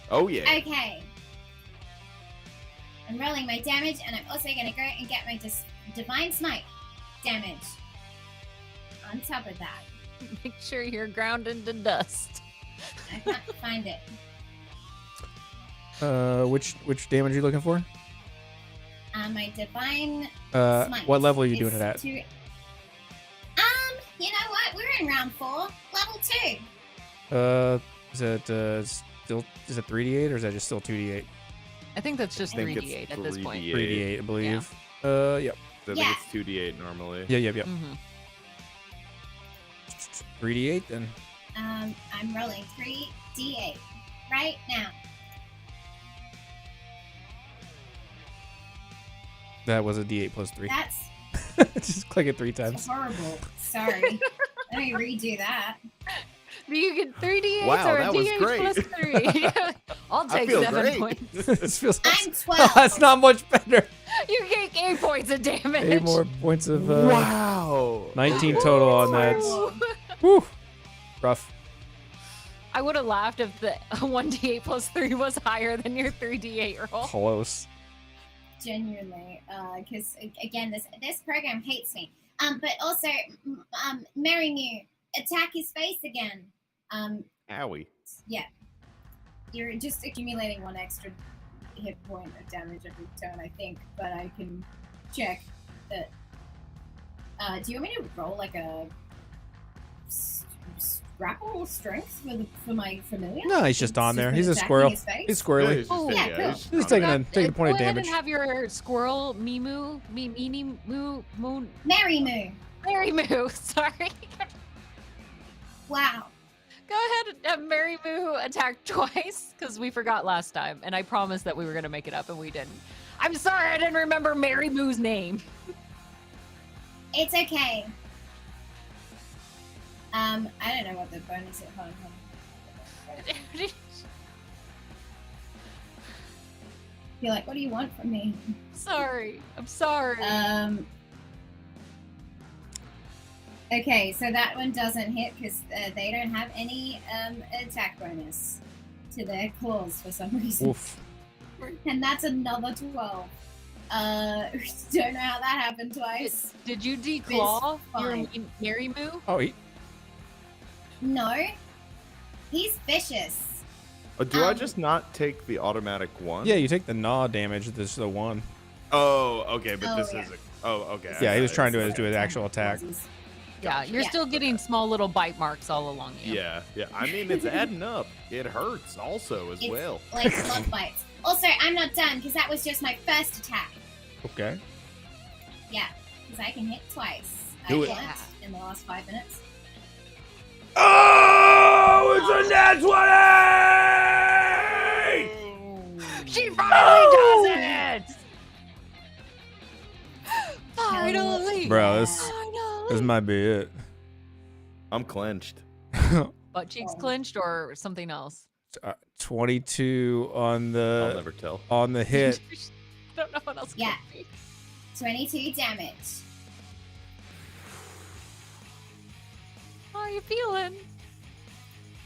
S3: Oh yeah.
S4: Okay. I'm rolling my damage, and I'm also going to go and get my Divine Smite damage. On top of that.
S2: Make sure you're ground into dust.
S4: I can't find it.
S1: Which damage are you looking for?
S4: My Divine Smite.
S1: What level are you doing
S4: is
S1: it at?
S4: you know what? We're in round 4, level 2.
S1: Is it still 3d8 or is that just still 2d8?
S2: I think that's just
S3: I think
S2: 3d8
S3: it's
S2: at this point.
S3: 3d8.
S1: 3d8, I believe. Yep.
S3: I think
S4: Yeah.
S3: it's 2d8 normally.
S1: Yep.
S2: Mm-hmm.
S1: 3d8 then.
S4: I'm rolling 3d8 right now.
S1: That was a d8 plus 3.
S4: That's
S1: Just click it 3 times.
S4: horrible. Sorry. Let me redo that.
S2: You get 3d8s
S3: Wow,
S2: or a
S3: that was
S2: d8
S3: great.
S2: plus 3. I'll
S3: I
S2: take
S3: feel
S2: 7
S3: great.
S2: points.
S1: This feels
S4: I'm 12.
S1: That's not much better.
S2: You get 8 points of damage.
S1: 8 more points of
S3: Wow.
S1: 19 total on that.
S2: Ooh.
S1: Whew. Rough.
S2: I would have laughed if the 1d8 plus 3 was higher than your 3d8 roll.
S1: Close.
S4: Genuinely, because again, this program hates me. But also, Mary Mew, attack his face again.
S3: Owie.
S4: Yeah, you're just accumulating 1 extra hit point of damage every turn, I think. But I can check that. Do you want me to roll like a grapple strength for my familiar?
S1: No, he's just on there. He's a
S4: attacking
S1: squirrel.
S4: his face?
S1: He's squirrely.
S2: Oh,
S4: yeah, cool.
S1: He's taking a point of
S2: Go ahead
S1: damage.
S2: and have your squirrel Mimu, Moon,
S4: Mary Moo.
S2: Mary Moo. Sorry.
S4: Wow.
S2: Go ahead and have Mary Moo attack twice because we forgot last time, and I promised that we were gonna make it up, and we didn't. I'm sorry, I didn't remember Mary Moo's name.
S4: It's okay. I don't know what the bonus is. Hold on. You're like, what do you want from me?
S2: Sorry, I'm sorry.
S4: Okay, so that one doesn't hit because they don't have any attack bonus to their claws for some reason.
S1: Oof.
S4: And that's another 12. Don't know how that happened twice.
S2: Did you declaw your
S4: fine.
S2: Mary Moo?
S1: Oh,
S4: No. He's vicious.
S3: Do I just not take the automatic one?
S1: Yeah, you take the gnaw damage. This is the one.
S3: Oh, okay, but
S4: Oh,
S3: this
S4: yeah.
S3: is. Okay.
S1: Yeah, he was trying
S3: to.
S1: to do an actual attack.
S2: Yeah, you're
S4: Yeah.
S2: still getting small little bite marks all along you.
S3: Yeah. I mean, it's adding up. It hurts also as
S4: It's
S3: well.
S4: like slug bites. Also, I'm not done because that was just my first attack.
S1: Okay.
S4: Yeah, because I can hit twice.
S3: Do
S4: I
S3: it.
S4: can't in the last 5 minutes.
S1: Oh, it's a nat 20!
S2: She finally does it! Finally!
S1: Bro, this
S2: Finally!
S1: might be it.
S3: I'm clenched.
S2: Butt cheeks clenched or something else?
S1: 22 on
S3: I'll
S1: the
S3: never tell.
S1: hit.
S2: I don't know what else.
S4: Yeah.
S2: Could be.
S4: 22 damage.
S2: How are you feeling?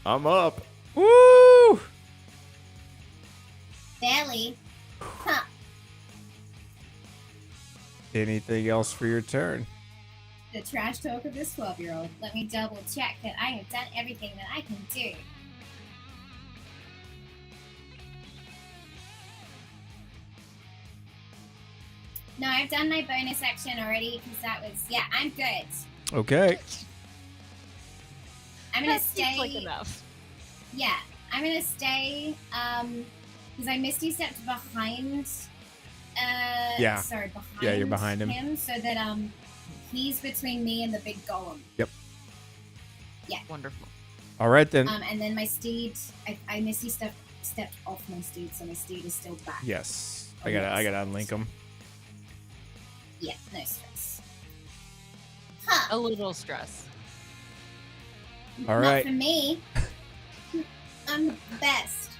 S3: I'm up.
S1: Woo!
S4: Barely. Huh.
S1: Anything else for your turn?
S4: The trash talk of this 12-year-old. Let me double check that I have done everything that I can do. No, I've done my bonus action already because that was, yeah, I'm good.
S1: Okay.
S4: I'm gonna
S2: That seems
S4: stay.
S2: like enough.
S4: Yeah, I'm gonna stay. Because I misty stepped behind.
S1: Yeah.
S4: Sorry, behind.
S1: Yeah, you're behind him.
S4: So that he's between me and the big golem.
S2: Wonderful.
S1: All right then.
S4: And then my steed, I misty stepped off my steed, so my steed is still back.
S1: Yes. I gotta unlink him.
S4: Yeah, no stress.
S2: A
S4: Huh?
S2: little stress.
S1: All
S4: Not
S1: right.
S4: for me. I'm the best.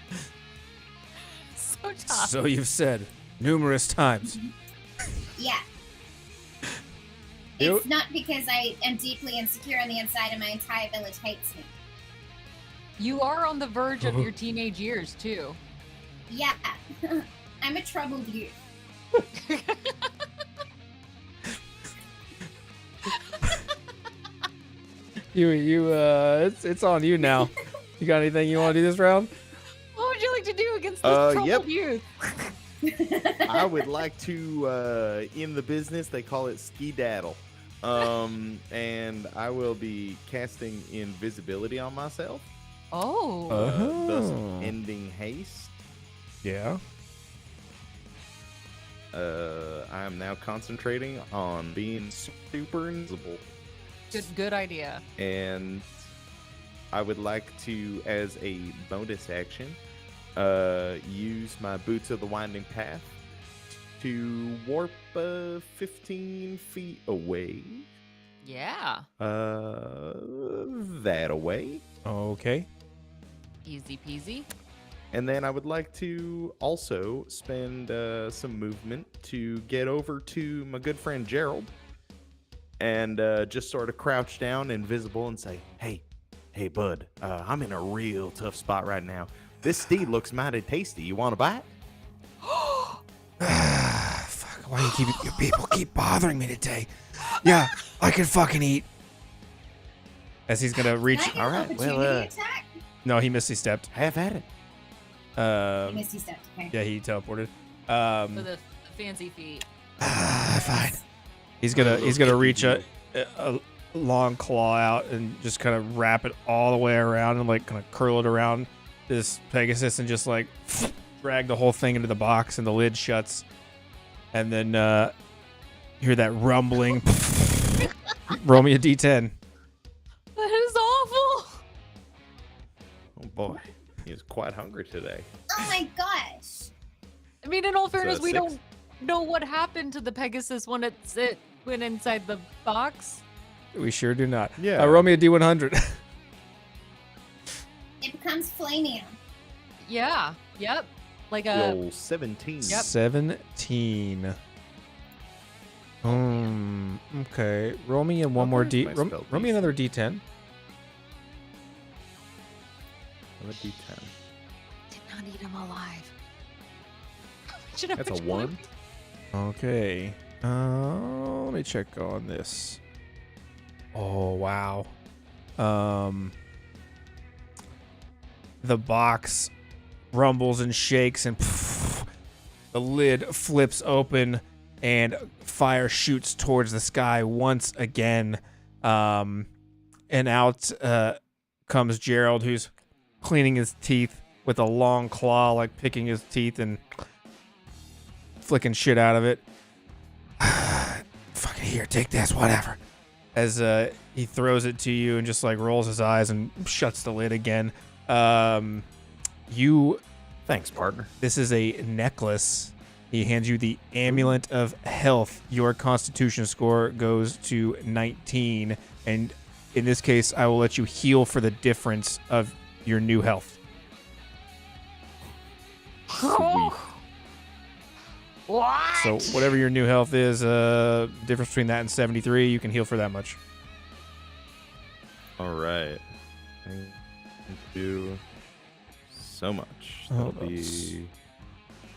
S2: So tough.
S1: So you've said numerous times.
S4: Yeah.
S1: You-
S4: It's not because I am deeply insecure on the inside and my entire village hates me.
S2: You are on the verge of your teenage years too.
S4: Yeah. I'm a troubled youth.
S1: It's on you now. You got anything you want to do this round?
S2: What would you like to do against this troubled
S3: Yep.
S2: youth?
S3: I would like to, in the business, they call it ski-daddle. And I will be casting invisibility on myself,
S2: Oh.
S3: thus
S1: Oh.
S3: ending haste.
S1: Yeah.
S3: I am now concentrating on being super invisible.
S2: Good idea.
S3: And I would like to, as a bonus action, use my Boots of the Winding Path to warp 15 feet away.
S2: Yeah.
S3: That away.
S1: Okay.
S2: Easy peasy.
S3: And then I would like to also spend some movement to get over to my good friend Gerald and just sort of crouch down invisible and say, hey, bud, I'm in a real tough spot right now. This steed looks mighty tasty. You want to bite?
S1: Fuck, why you people keep bothering me today? Yeah, I can fucking eat. As he's gonna reach.
S4: Can I get
S3: all
S4: an
S3: right, well,
S4: opportunity attack?
S1: No, he misty stepped.
S3: Have at it.
S4: Misty stepped, okay.
S1: Yeah, he teleported.
S2: For the fancy feet.
S1: Fine. He's gonna reach a long claw out and just kind of wrap it all the way around and like kind of curl it around this Pegasus and just like drag the whole thing into the box and the lid shuts. And then hear that rumbling. Roll me a D10.
S2: That is awful.
S3: Oh boy, he's quite hungry today.
S4: Oh my gosh.
S2: I mean, in all fairness,
S3: So
S2: we
S3: 6.
S2: don't know what happened to the Pegasus when it went inside the box.
S1: We sure do not.
S3: Yeah.
S1: Roll me a D100.
S4: It becomes flamium.
S2: Yeah. Yep. Like
S3: The
S2: a.
S3: old 17.
S2: Yep.
S1: 17. Okay. Roll me in one more
S3: there's
S1: D.
S3: my
S1: Roll
S3: spell
S1: me
S3: piece.
S1: another D10.
S3: I'm a D10.
S2: Did not eat him alive. Should I
S3: That's a
S2: put you
S3: 1.
S1: Okay. Let me check on this. Oh wow. The box rumbles and shakes, and the lid flips open, and fire shoots towards the sky once again. And out comes Gerald, who's cleaning his teeth with a long claw, like picking his teeth and flicking shit out of it. Fucking here, take this, whatever. As he throws it to you and just like rolls his eyes and shuts the lid again.
S3: Thanks, partner.
S1: This is a necklace. He hands you the Amulet of Health. Your Constitution score goes to 19, and in this case, I will let you heal for the difference of your new health.
S3: Sweet.
S2: What?
S1: So whatever your new health is, difference between that and 73, you can heal for that much.
S3: All right. Thank you so much. That'll be...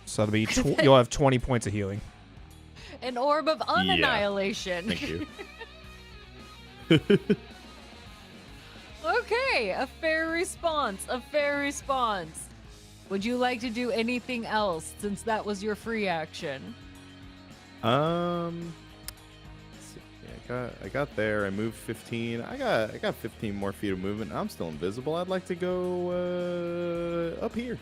S1: So that'll be you'll have 20 points of healing.
S2: An orb of unannihilation.
S3: Thank you.
S2: Okay, a fair response. A fair response. Would you like to do anything else since that was your free action?
S3: Let's see. Yeah, I got there. I moved 15. I got 15 more feet of movement. I'm still invisible. I'd like to go up here.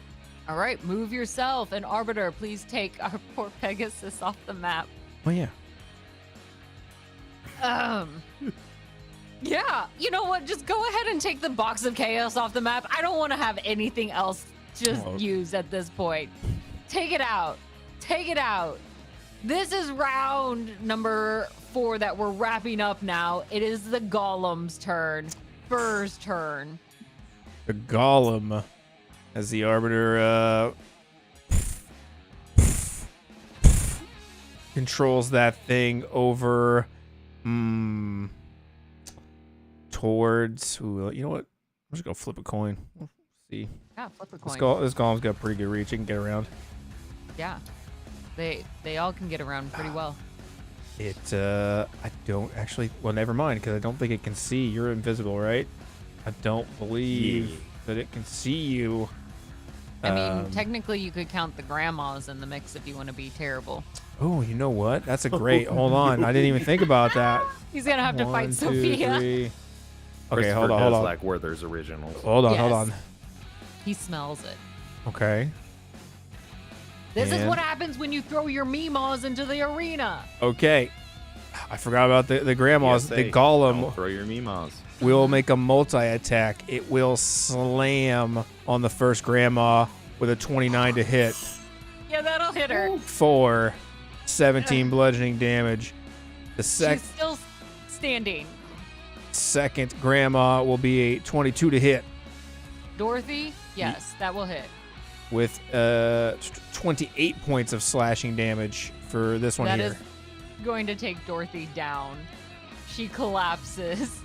S2: All right, move yourself. And Arbiter, please take our poor Pegasus off the map.
S1: Oh yeah.
S2: Yeah, you know what? Just go ahead and take the box of chaos off the map. I don't want to have anything else just used at this point. Take it out. Take it out. This is round number 4 that we're wrapping up now. It is the Golem's turn. Burr's turn.
S1: The Golem, as the Arbiter controls that thing over towards... Ooh, you know what? I'm just going to flip a coin. We'll see.
S2: Yeah, flip a coin.
S1: This Golem's got pretty good reach. He can get around.
S2: Yeah. They all can get around pretty well.
S1: I don't actually... Well, never mind, because I don't think it can see. You're invisible, right? I don't believe that it can see you.
S2: I mean, technically you could count the grandmas in the mix if you want to be terrible.
S1: Oh, you know what? That's a great... Hold on. I didn't even think about that.
S2: He's going to have to fight
S1: 1, 2,
S2: Sophia.
S1: 3. Okay,
S3: Christopher
S1: hold
S3: does
S1: on.
S3: like Werther's originals.
S1: Hold on.
S2: Yes. He smells it.
S1: Okay.
S2: This is
S1: And-
S2: what happens when you throw your Meemaws into the arena.
S1: Okay. I forgot about the grandmas.
S3: PSA,
S1: The Golem
S3: don't throw your Meemaws.
S1: will make a multi-attack. It will slam on the first grandma with a 29 to hit
S2: Yeah, that'll hit her.
S1: for 17 bludgeoning damage. The
S2: She's still standing.
S1: second grandma will be a 22 to hit
S2: Dorothy, yes, that will hit.
S1: with 28 points of slashing damage for this one
S2: That
S1: here.
S2: is going to take Dorothy down. She collapses.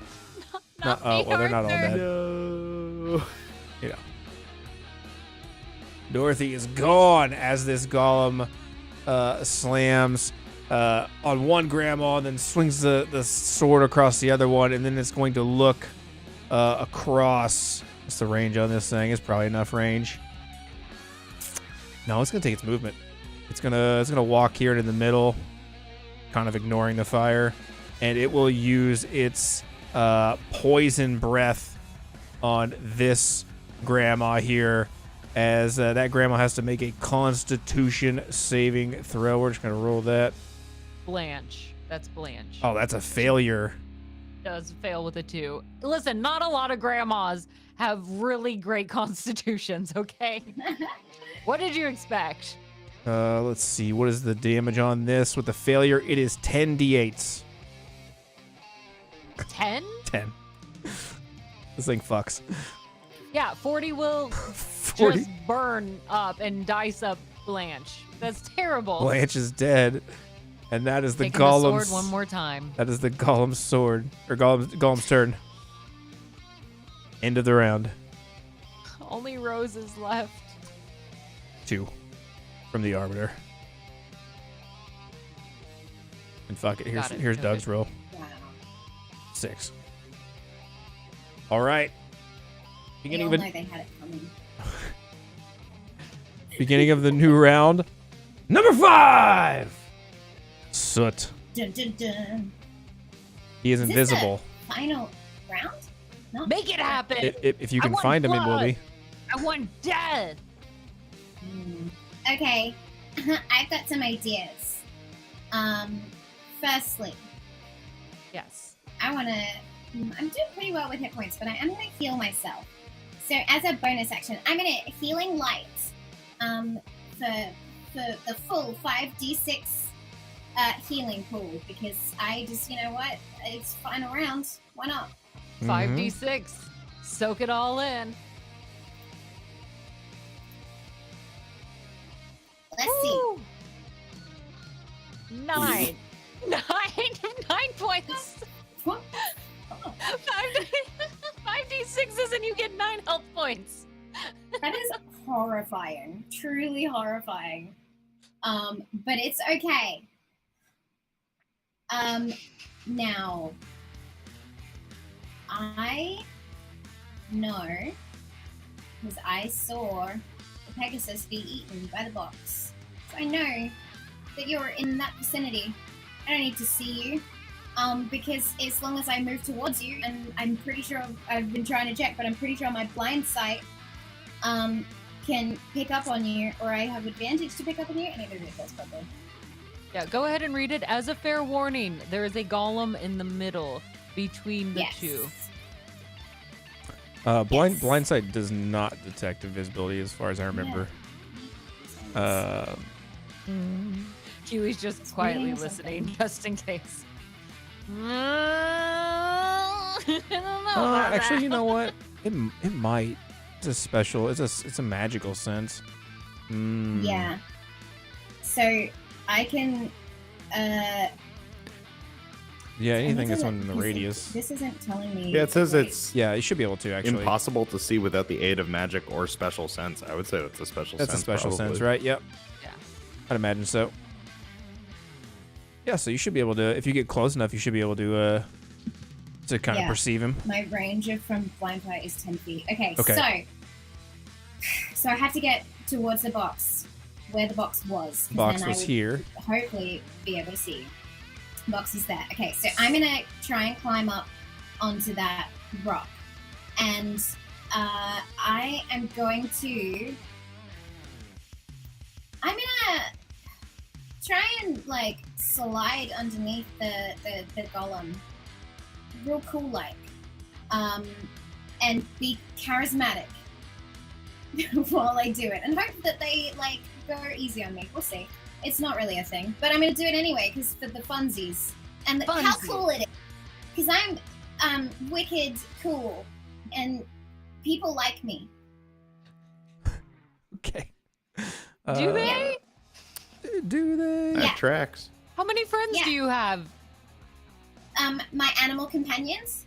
S2: Not me,
S1: well, they're not all
S2: Arthur.
S1: dead.
S3: No.
S1: You know. Dorothy is gone as this Golem slams on one grandma, then swings the sword across the other one, and then it's going to look across. What's the range on this thing? It's probably enough range. No, it's gonna take its movement. It's gonna walk here in the middle, kind of ignoring the fire, and it will use its poison breath on this grandma here, as that grandma has to make a Constitution saving throw. We're just gonna roll that.
S2: Blanche. That's Blanche.
S1: Oh, that's a failure.
S2: Does fail with a 2. Listen, not a lot of grandmas have really great constitutions, okay? What did you expect?
S1: Let's see. What is the damage on this? With the failure, it is 10 d8s.
S2: 10?
S1: 10. This thing fucks.
S2: Yeah, 40 will
S1: 40.
S2: just burn up and dice up Blanche. That's terrible.
S1: Blanche is dead. And that is the
S2: Taking the
S1: Golem's...
S2: sword one more time.
S1: That is the Golem's sword. Or Golem's turn. End of the round.
S2: Only Rose is left.
S1: 2 from the Arbiter. And fuck it.
S2: Got it.
S1: Here's
S2: Okay.
S1: Doug's roll.
S4: Wow.
S1: 6. All right. You
S4: They
S1: can
S4: all
S1: even...
S4: know they had it coming.
S1: Beginning of the new round. Number 5! Soot.
S4: Dun, dun, dun.
S1: He is
S4: Is this
S1: invisible.
S4: the final round? No.
S2: Make it happen.
S1: If you
S2: I
S1: can
S2: want
S1: find him, it will
S2: blood.
S1: be.
S2: I want death.
S4: Okay, I've got some ideas. Firstly,
S2: Yes.
S4: I'm doing pretty well with hit points, but I am gonna heal myself. So as a bonus action, I'm gonna healing light, for the full 5d6 healing pool, because I just, you know what, it's final round. Why not?
S2: 5d6. Soak it all in.
S4: Let's see.
S2: Woo! 9. 9 points.
S4: What?
S2: 5d6s and you get 9 health points.
S4: That is horrifying. Truly horrifying. But it's okay. Now, I know, because I saw the Pegasus be eaten by the box. So I know that you're in that vicinity. I don't need to see you. Because as long as I move towards you, and I'm pretty sure I've been trying to check, but I'm pretty sure my blind sight can pick up on you, or I have advantage to pick up on you. I need to read this properly.
S2: Yeah, go ahead and read it. As a fair warning, there is a golem in the middle between the two.
S1: Blind sight does not detect invisibility, as far as I remember.
S2: Kiwi's just quietly listening, just in case. I don't know about
S1: Actually,
S2: that.
S1: you know what? It might. It's a special. It's a magical sense.
S4: Yeah. So I can.
S1: Yeah, anything that's
S4: doesn't-
S1: within the
S4: this
S1: radius.
S4: This isn't telling me.
S3: Yeah, it says
S4: Wait.
S3: it's
S1: Yeah, you should be able to actually.
S3: impossible to see without the aid of magic or special sense. I would say that's a special sense.
S1: That's a special sense,
S3: probably.
S1: right? Yep.
S2: Yeah.
S1: I'd imagine so. Yeah, so you should be able to, if you get close enough, you should be able to kind of
S4: Yeah.
S1: perceive him.
S4: My range from blind sight is 10 feet. Okay,
S1: Okay.
S4: so I have to get towards the box, where the box was. 'cause
S1: Box
S4: then I
S1: was
S4: would
S1: here.
S4: Hopefully be able to see. Box is there. Okay, so I'm gonna try and climb up onto that rock, and I am going to. I'm gonna try and like slide underneath the golem, real cool like, and be charismatic while I do it, and hope that they like go easy on me. We'll see. It's not really a thing, but I'm gonna do it anyway because for the funsies and how
S2: Funsies.
S4: cool it is. Because I'm wicked cool, and people like me.
S1: Okay.
S2: Do they?
S1: Do they?
S3: That
S4: Yeah.
S3: tracks.
S2: How many friends
S4: Yeah.
S2: do you have?
S4: My animal companions.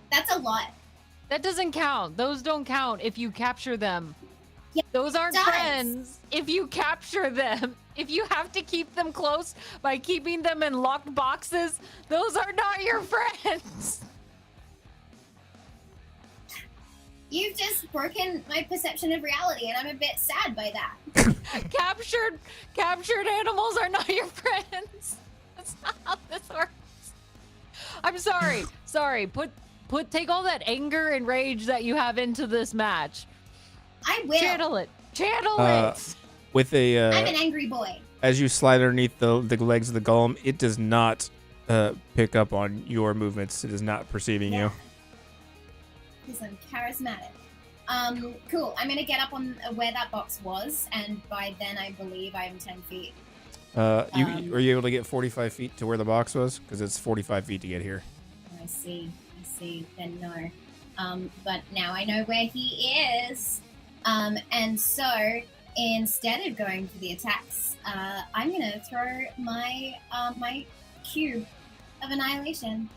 S4: That's a lot.
S2: That doesn't count. Those don't count if you capture them.
S4: Yeah,
S2: Those aren't
S4: does.
S2: friends if you capture them. If you have to keep them close by keeping them in locked boxes, those are not your friends.
S4: You've just broken my perception of reality, and I'm a bit sad by that.
S2: Captured animals are not your friends. That's not how this works. I'm sorry. Sorry. Take all that anger and rage that you have into this match.
S4: I will.
S2: Channel it. Channel
S1: Uh,
S2: it.
S1: With a,
S4: I'm an angry boy.
S1: as you slide underneath the legs of the golem, it does not pick up on your movements. It is not perceiving you.
S4: Because I'm charismatic. Cool. I'm gonna get up on where that box was, and by then I believe I'm 10 feet.
S1: Were you able to get 45 feet to where the box was? Because it's 45 feet to get here.
S4: I see. Then no. But now I know where he is. And so instead of going for the attacks, I'm gonna throw my my cube of annihilation.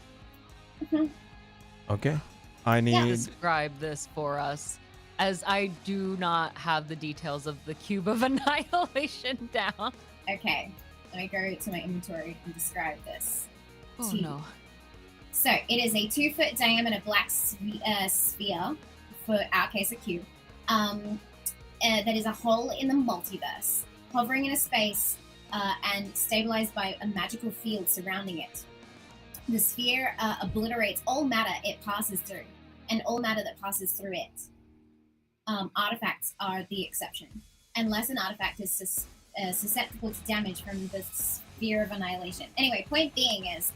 S1: Okay. I need.
S2: Describe this for us, as I do not have the details of the cube of annihilation down.
S4: Okay, let me go to my inventory and describe this.
S2: Oh
S4: to you.
S2: no.
S4: So it is a 2-foot diameter black sphere, for our case a cube. that is a hole in the multiverse, hovering in a space and stabilized by a magical field surrounding it. The sphere obliterates all matter it passes through, and all matter that passes through it. Artifacts are the exception, unless an artifact is susceptible to damage from the sphere of annihilation. Anyway, point being is,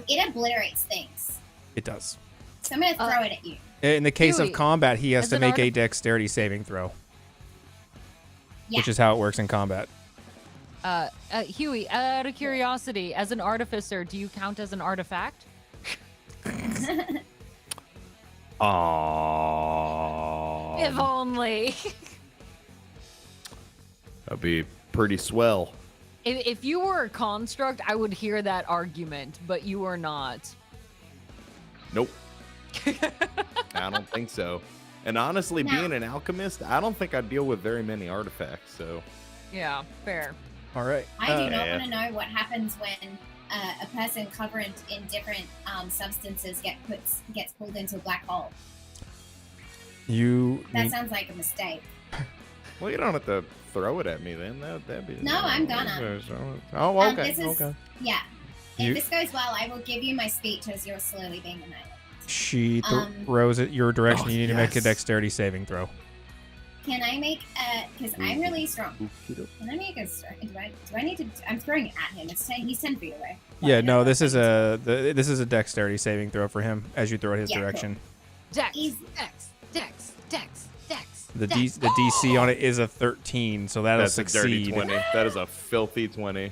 S4: it obliterates things.
S1: It does.
S4: So I'm going to throw it at you.
S1: In the case
S2: Huey,
S1: of combat, he has
S2: as
S1: to
S2: an
S1: make a dexterity saving throw,
S4: Yeah.
S1: which is how it works in combat.
S2: Huey, out of curiosity, as an artificer, do you count as an artifact? If only.
S3: That'd be pretty swell.
S2: If you were a construct, I would hear that argument, but you are not.
S3: Nope. I don't think so. And honestly,
S4: No.
S3: being an alchemist, I don't think I deal with very many artifacts. So
S2: Yeah, fair.
S1: All right.
S4: I do not
S3: Yeah.
S4: want to know what happens when a person covered in different substances gets pulled into a black hole. That sounds like a mistake.
S3: well, you don't have to throw it at me then. That'd be.
S4: No, I'm gonna.
S3: Oh, okay.
S4: This is,
S3: okay.
S4: Yeah. If
S1: You-
S4: this goes well, I will give you my speech as you're slowly being annihilated.
S1: She
S4: Um,
S1: throws it your direction.
S3: Oh,
S1: You need to make a
S3: yes.
S1: dexterity saving throw.
S4: Can I make because I'm really strong.
S3: Okey-doke.
S4: Can I make a do I need to? I'm throwing it at him. He's 10 feet away.
S1: Yeah,
S4: Like,
S1: no, this is a dexterity saving throw for him as you throw it his
S4: Yeah, cool.
S1: direction.
S2: Dex,
S4: Easy.
S2: Dex, Dex, Dex, Dex.
S1: The
S2: Dex.
S1: DC on it is a 13, so that'll
S3: That's a dirty
S1: succeed.
S3: 20. That is a filthy 20.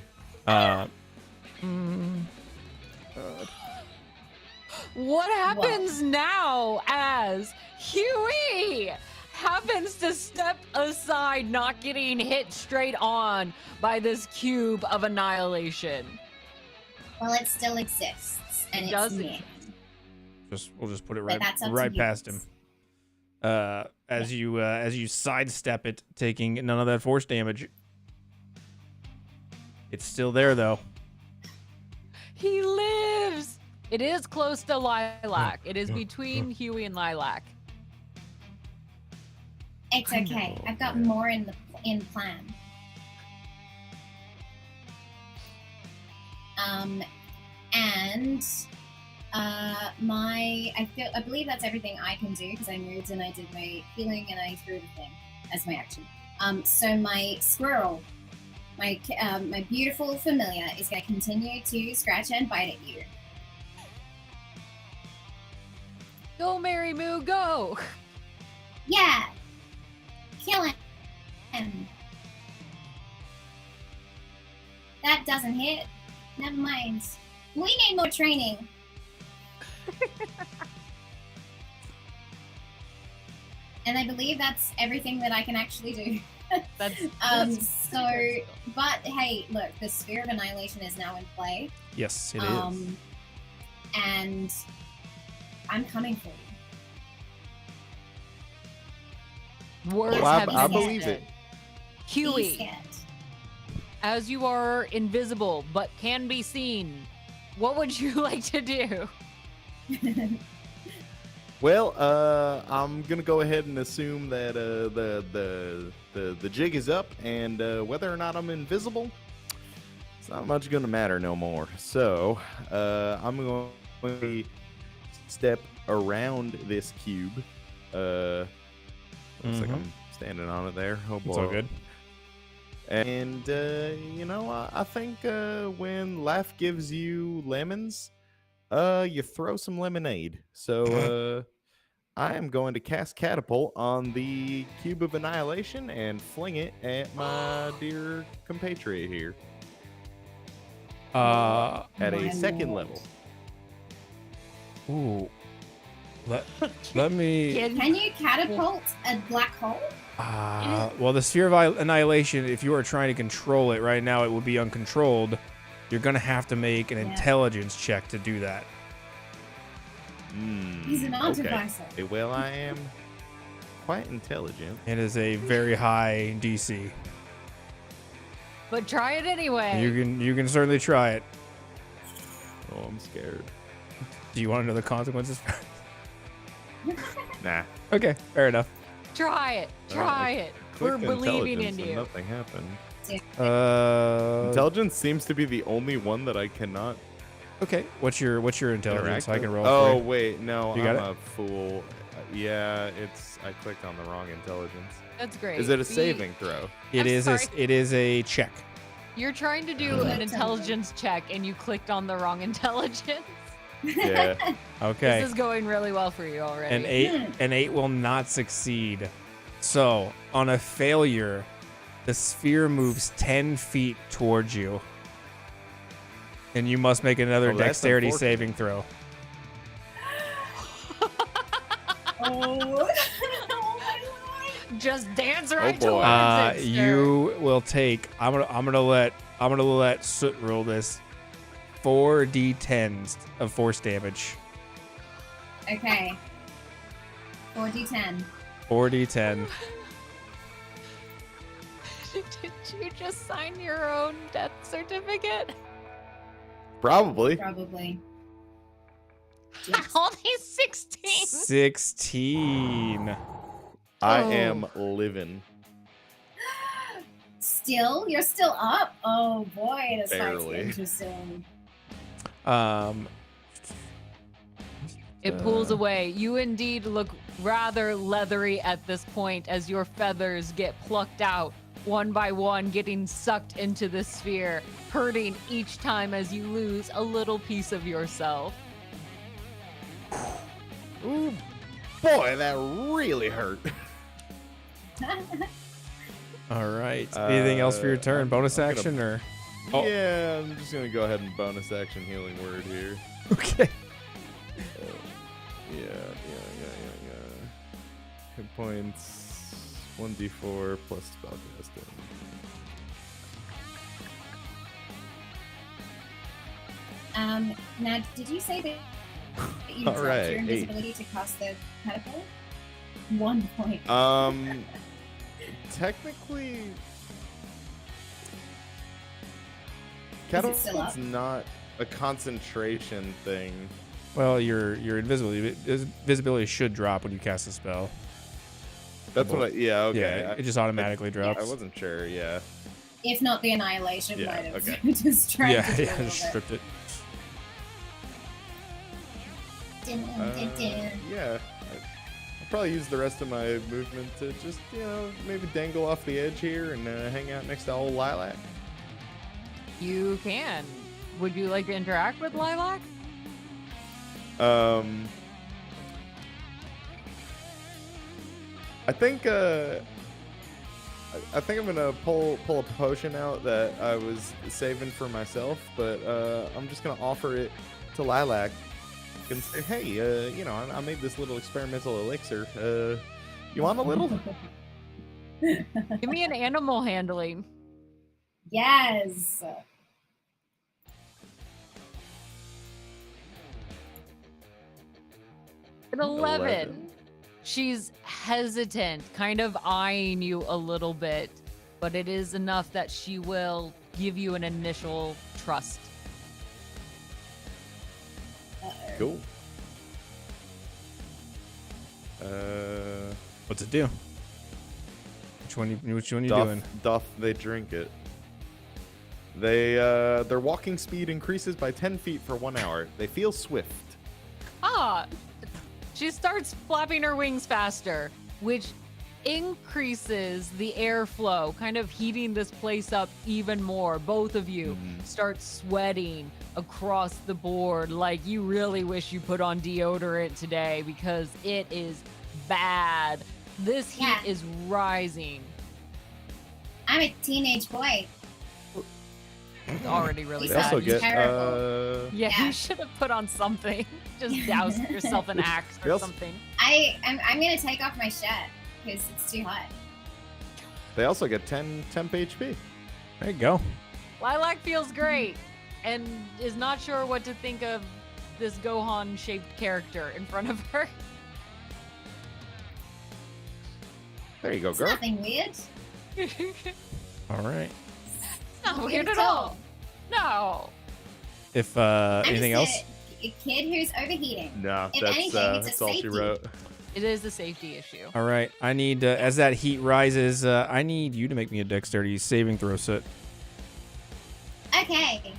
S2: What happens now as Huey happens to step aside, not getting hit straight on by this cube of annihilation?
S4: Well, it still exists, and
S2: It
S4: it's
S2: does
S4: me.
S1: We'll just put it
S4: But
S1: right
S4: that's up to
S1: right
S4: you.
S1: past him. As you sidestep it, taking none of that force damage. It's still there though.
S2: He lives. It is close to Lilac. It is between Huey and Lilac.
S4: It's okay. I've got more in plan. And I believe that's everything I can do because I moved and I did my healing and I threw the thing as my action. So my squirrel, my beautiful familiar, is going to continue to scratch and bite at you.
S2: Go, Mary Moo, go!
S4: Yeah, kill him. That doesn't hit. Never mind. We need more training. And I believe that's everything that I can actually do.
S2: That's
S4: So, but hey, look, the Sphere of Annihilation is now in play.
S1: Yes, it is.
S4: And I'm coming for you.
S2: Words
S4: Well,
S2: have
S3: I
S2: been
S3: believe
S2: said.
S3: it.
S4: Be
S2: Huey,
S4: scared.
S2: as you are invisible but can be seen, what would you like to do?
S3: Well, I'm gonna go ahead and assume that the jig is up, and whether or not I'm invisible, it's not much gonna matter no more. So I'm going to step around this cube. Looks like I'm standing on it there. Oh boy.
S1: It's all good.
S3: And I think when life gives you lemons, you throw some lemonade. So I am going to cast Catapult on the Cube of Annihilation and fling it at my dear compatriot here at a second level.
S1: Ooh. Let me.
S4: Can you catapult a black hole?
S1: Well, the Sphere of Annihilation, if you are trying to control it right now, it would be uncontrolled. You're going to have to make an intelligence check to do that.
S4: He's an artificer.
S3: Okay. Well, I am quite intelligent.
S1: It is a very high DC.
S2: But try it anyway.
S1: You can certainly try it.
S3: Oh, I'm scared.
S1: Do you want to know the consequences?
S3: Nah.
S1: Okay, fair enough.
S2: Try it. Try it. We're
S3: clicked
S2: believing
S3: intelligence
S2: in
S3: and
S2: you.
S3: nothing happened. Intelligence seems to be the only one that I cannot
S1: Okay. What's your intelligence?
S3: interact
S1: So I can
S3: with.
S1: roll. it
S3: Oh
S1: for you.
S3: wait, no,
S1: You got
S3: I'm
S1: it?
S3: a fool. Yeah, I clicked on the wrong intelligence.
S2: That's great.
S3: Is it a saving throw?
S1: It
S2: I'm
S1: is.
S2: sorry.
S1: It is a check.
S2: You're trying to do an intelligence check and you clicked on the wrong intelligence.
S3: Yeah.
S1: Okay.
S2: This is going really well for you already.
S1: An 8 will not succeed. So on a failure, the sphere moves 10 feet towards you, and you must make another
S3: Oh, that's
S1: dexterity
S3: unfortunate.
S1: saving throw.
S4: Oh. Oh my lord.
S2: Just dance right
S3: boy.
S2: towards it, sir.
S1: You will take. I'm gonna let Soot roll this. 4d10s of force damage.
S4: Okay. 4d10.
S1: 4d10.
S2: Did you just sign your own death certificate?
S3: Probably.
S4: Probably.
S2: Only 16.
S1: 16.
S3: I
S2: Oh.
S3: am living.
S4: Still? You're still up? Oh boy, this fight's
S3: Barely.
S4: interesting.
S2: It pulls away. You indeed look rather leathery at this point as your feathers get plucked out one by one, getting sucked into the sphere, hurting each time as you lose a little piece of yourself.
S3: Ooh, boy, that really hurt.
S1: All right. Anything else for your turn? Bonus
S3: I'm gonna-
S1: action or? Oh.
S3: Yeah, I'm just gonna go ahead and bonus action healing word here.
S1: Okay.
S3: Yeah. Hit points 1d4 plus spellcasting.
S4: Now, did you say that you dropped
S3: Alright,
S4: your invisibility to cast the catapult? 1 point.
S3: Technically,
S4: Is it still
S3: catapult's
S4: up?
S3: not a concentration thing.
S1: Well, your visibility should drop when you cast a spell.
S3: That's what I. Yeah. Okay.
S1: Yeah, it just automatically drops.
S3: I wasn't sure. Yeah.
S4: If not, the annihilation
S3: Yeah,
S4: might have
S3: okay.
S4: just tried
S1: Yeah,
S4: to do a
S1: yeah,
S4: little
S1: just
S4: bit.
S1: stripped it.
S4: Dun, dun, dun.
S3: Yeah. I'll probably use the rest of my movement to just, maybe dangle off the edge here and hang out next to old Lilac.
S2: You can. Would you like to interact with Lilac?
S3: I think I'm gonna pull a potion out that I was saving for myself, but I'm just gonna offer it to Lilac and say, hey, I made this little experimental elixir. You want a little?
S2: Give me an animal handling.
S4: Yes.
S2: An 11. She's hesitant, kind of eyeing you a little bit, but it is enough that she will give you an initial trust.
S3: Cool.
S1: What's it do? Which one you doing?
S3: Doth they drink it? Their walking speed increases by 10 feet for 1 hour. They feel swift.
S2: Ah, she starts flapping her wings faster, which increases the airflow, kind of heating this place up even more. Both of you start sweating across the board like you really wish you put on deodorant today because it is bad. This heat
S4: Yeah.
S2: is rising.
S4: I'm a teenage boy.
S2: It's already really
S4: They
S3: They
S2: bad.
S3: also get
S4: terrible.
S2: Yeah,
S4: Yeah.
S2: you should have put on something. Just douse yourself an axe
S3: They
S2: or
S3: also-
S2: something.
S4: I'm gonna take off my shirt because it's too hot.
S3: They also get 10 temp HP.
S1: There you go.
S2: Lilac feels great and is not sure what to think of this Gohan-shaped character in front of her.
S3: There you go,
S4: It's
S3: girl.
S4: nothing weird.
S1: All right.
S2: Not weird at all. No.
S1: If
S4: I'm
S1: anything
S4: just
S1: else?
S4: a kid who's overheating.
S3: No,
S4: If anything, it's a
S3: that's all she
S4: safety.
S3: wrote.
S2: It is a safety issue.
S1: All right. I need, as that heat rises, I need you to make me a dexterity saving throw set.
S4: Okay.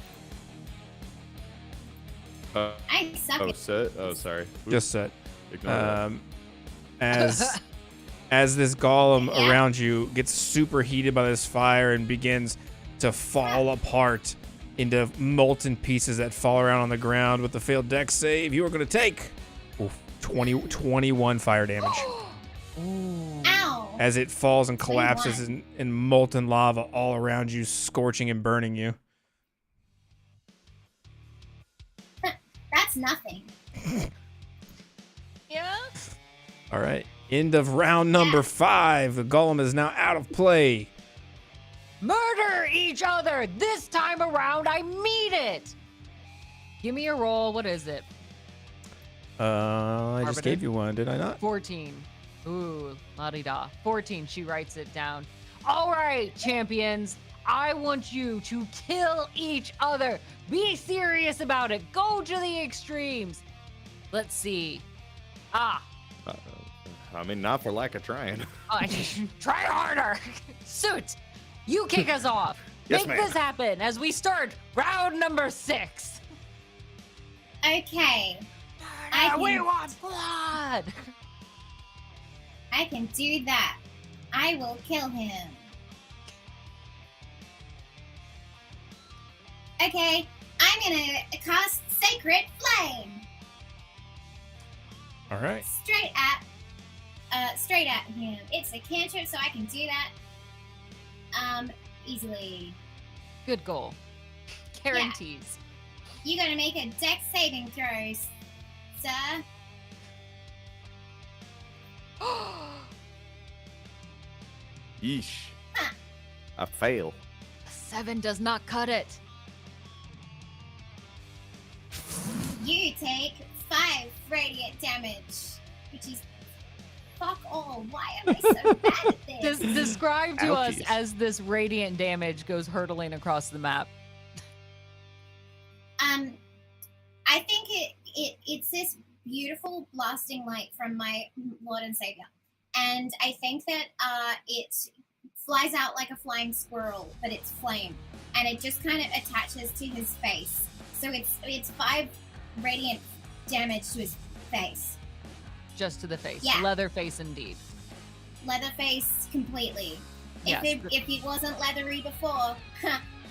S4: I suck at
S3: set. Oh, sorry.
S1: Just set.
S3: Ignore that.
S1: As this golem
S4: Yeah.
S1: around you gets super heated by this fire and begins to fall apart into molten pieces that fall around on the ground with the failed dex save, you are going to take 21 fire damage
S4: Ow.
S1: as it falls and
S4: 21.
S1: collapses in molten lava all around you, scorching and burning you.
S4: That's nothing.
S2: Yeah.
S1: All right. End of round number 5. The golem is now out of play.
S2: Murder each other. This time around, I mean it. Give me a roll. What is it?
S1: I just
S7: Arbiter?
S1: gave you one, did I not?
S2: 14. Ooh, la-di-da. 14, she writes it down. All right, champions. I want you to kill each other. Be serious about it. Go to the extremes. Let's see.
S3: I mean, not for lack of trying.
S2: Try harder. Suit, you kick us off.
S3: Yes,
S2: Make
S3: ma'am.
S2: this happen as we start round number 6.
S4: Okay.
S2: We want blood.
S4: I can do that. I will kill him. Okay, I'm gonna cast Sacred Flame
S1: All right.
S4: straight at him. It's a cantrip, so I can do that easily.
S2: Good goal. Guarantees.
S4: You gotta make a dex saving throw, sir.
S3: Yeesh. I fail.
S2: 7 does not cut it.
S4: You take 5 radiant damage, which is fuck all. Why am I so bad at this?
S2: Describe to us
S3: Ouchies.
S2: as this radiant damage goes hurtling across the map.
S4: I think it's this beautiful blasting light from my Lord and Savior, and I think that it flies out like a flying squirrel, but it's flame, and it just kind of attaches to his face. So it's 5 radiant damage to his face.
S2: Just to the face.
S4: Yeah.
S2: Leather face indeed.
S4: Leather face completely.
S2: Yes.
S4: If he wasn't leathery before,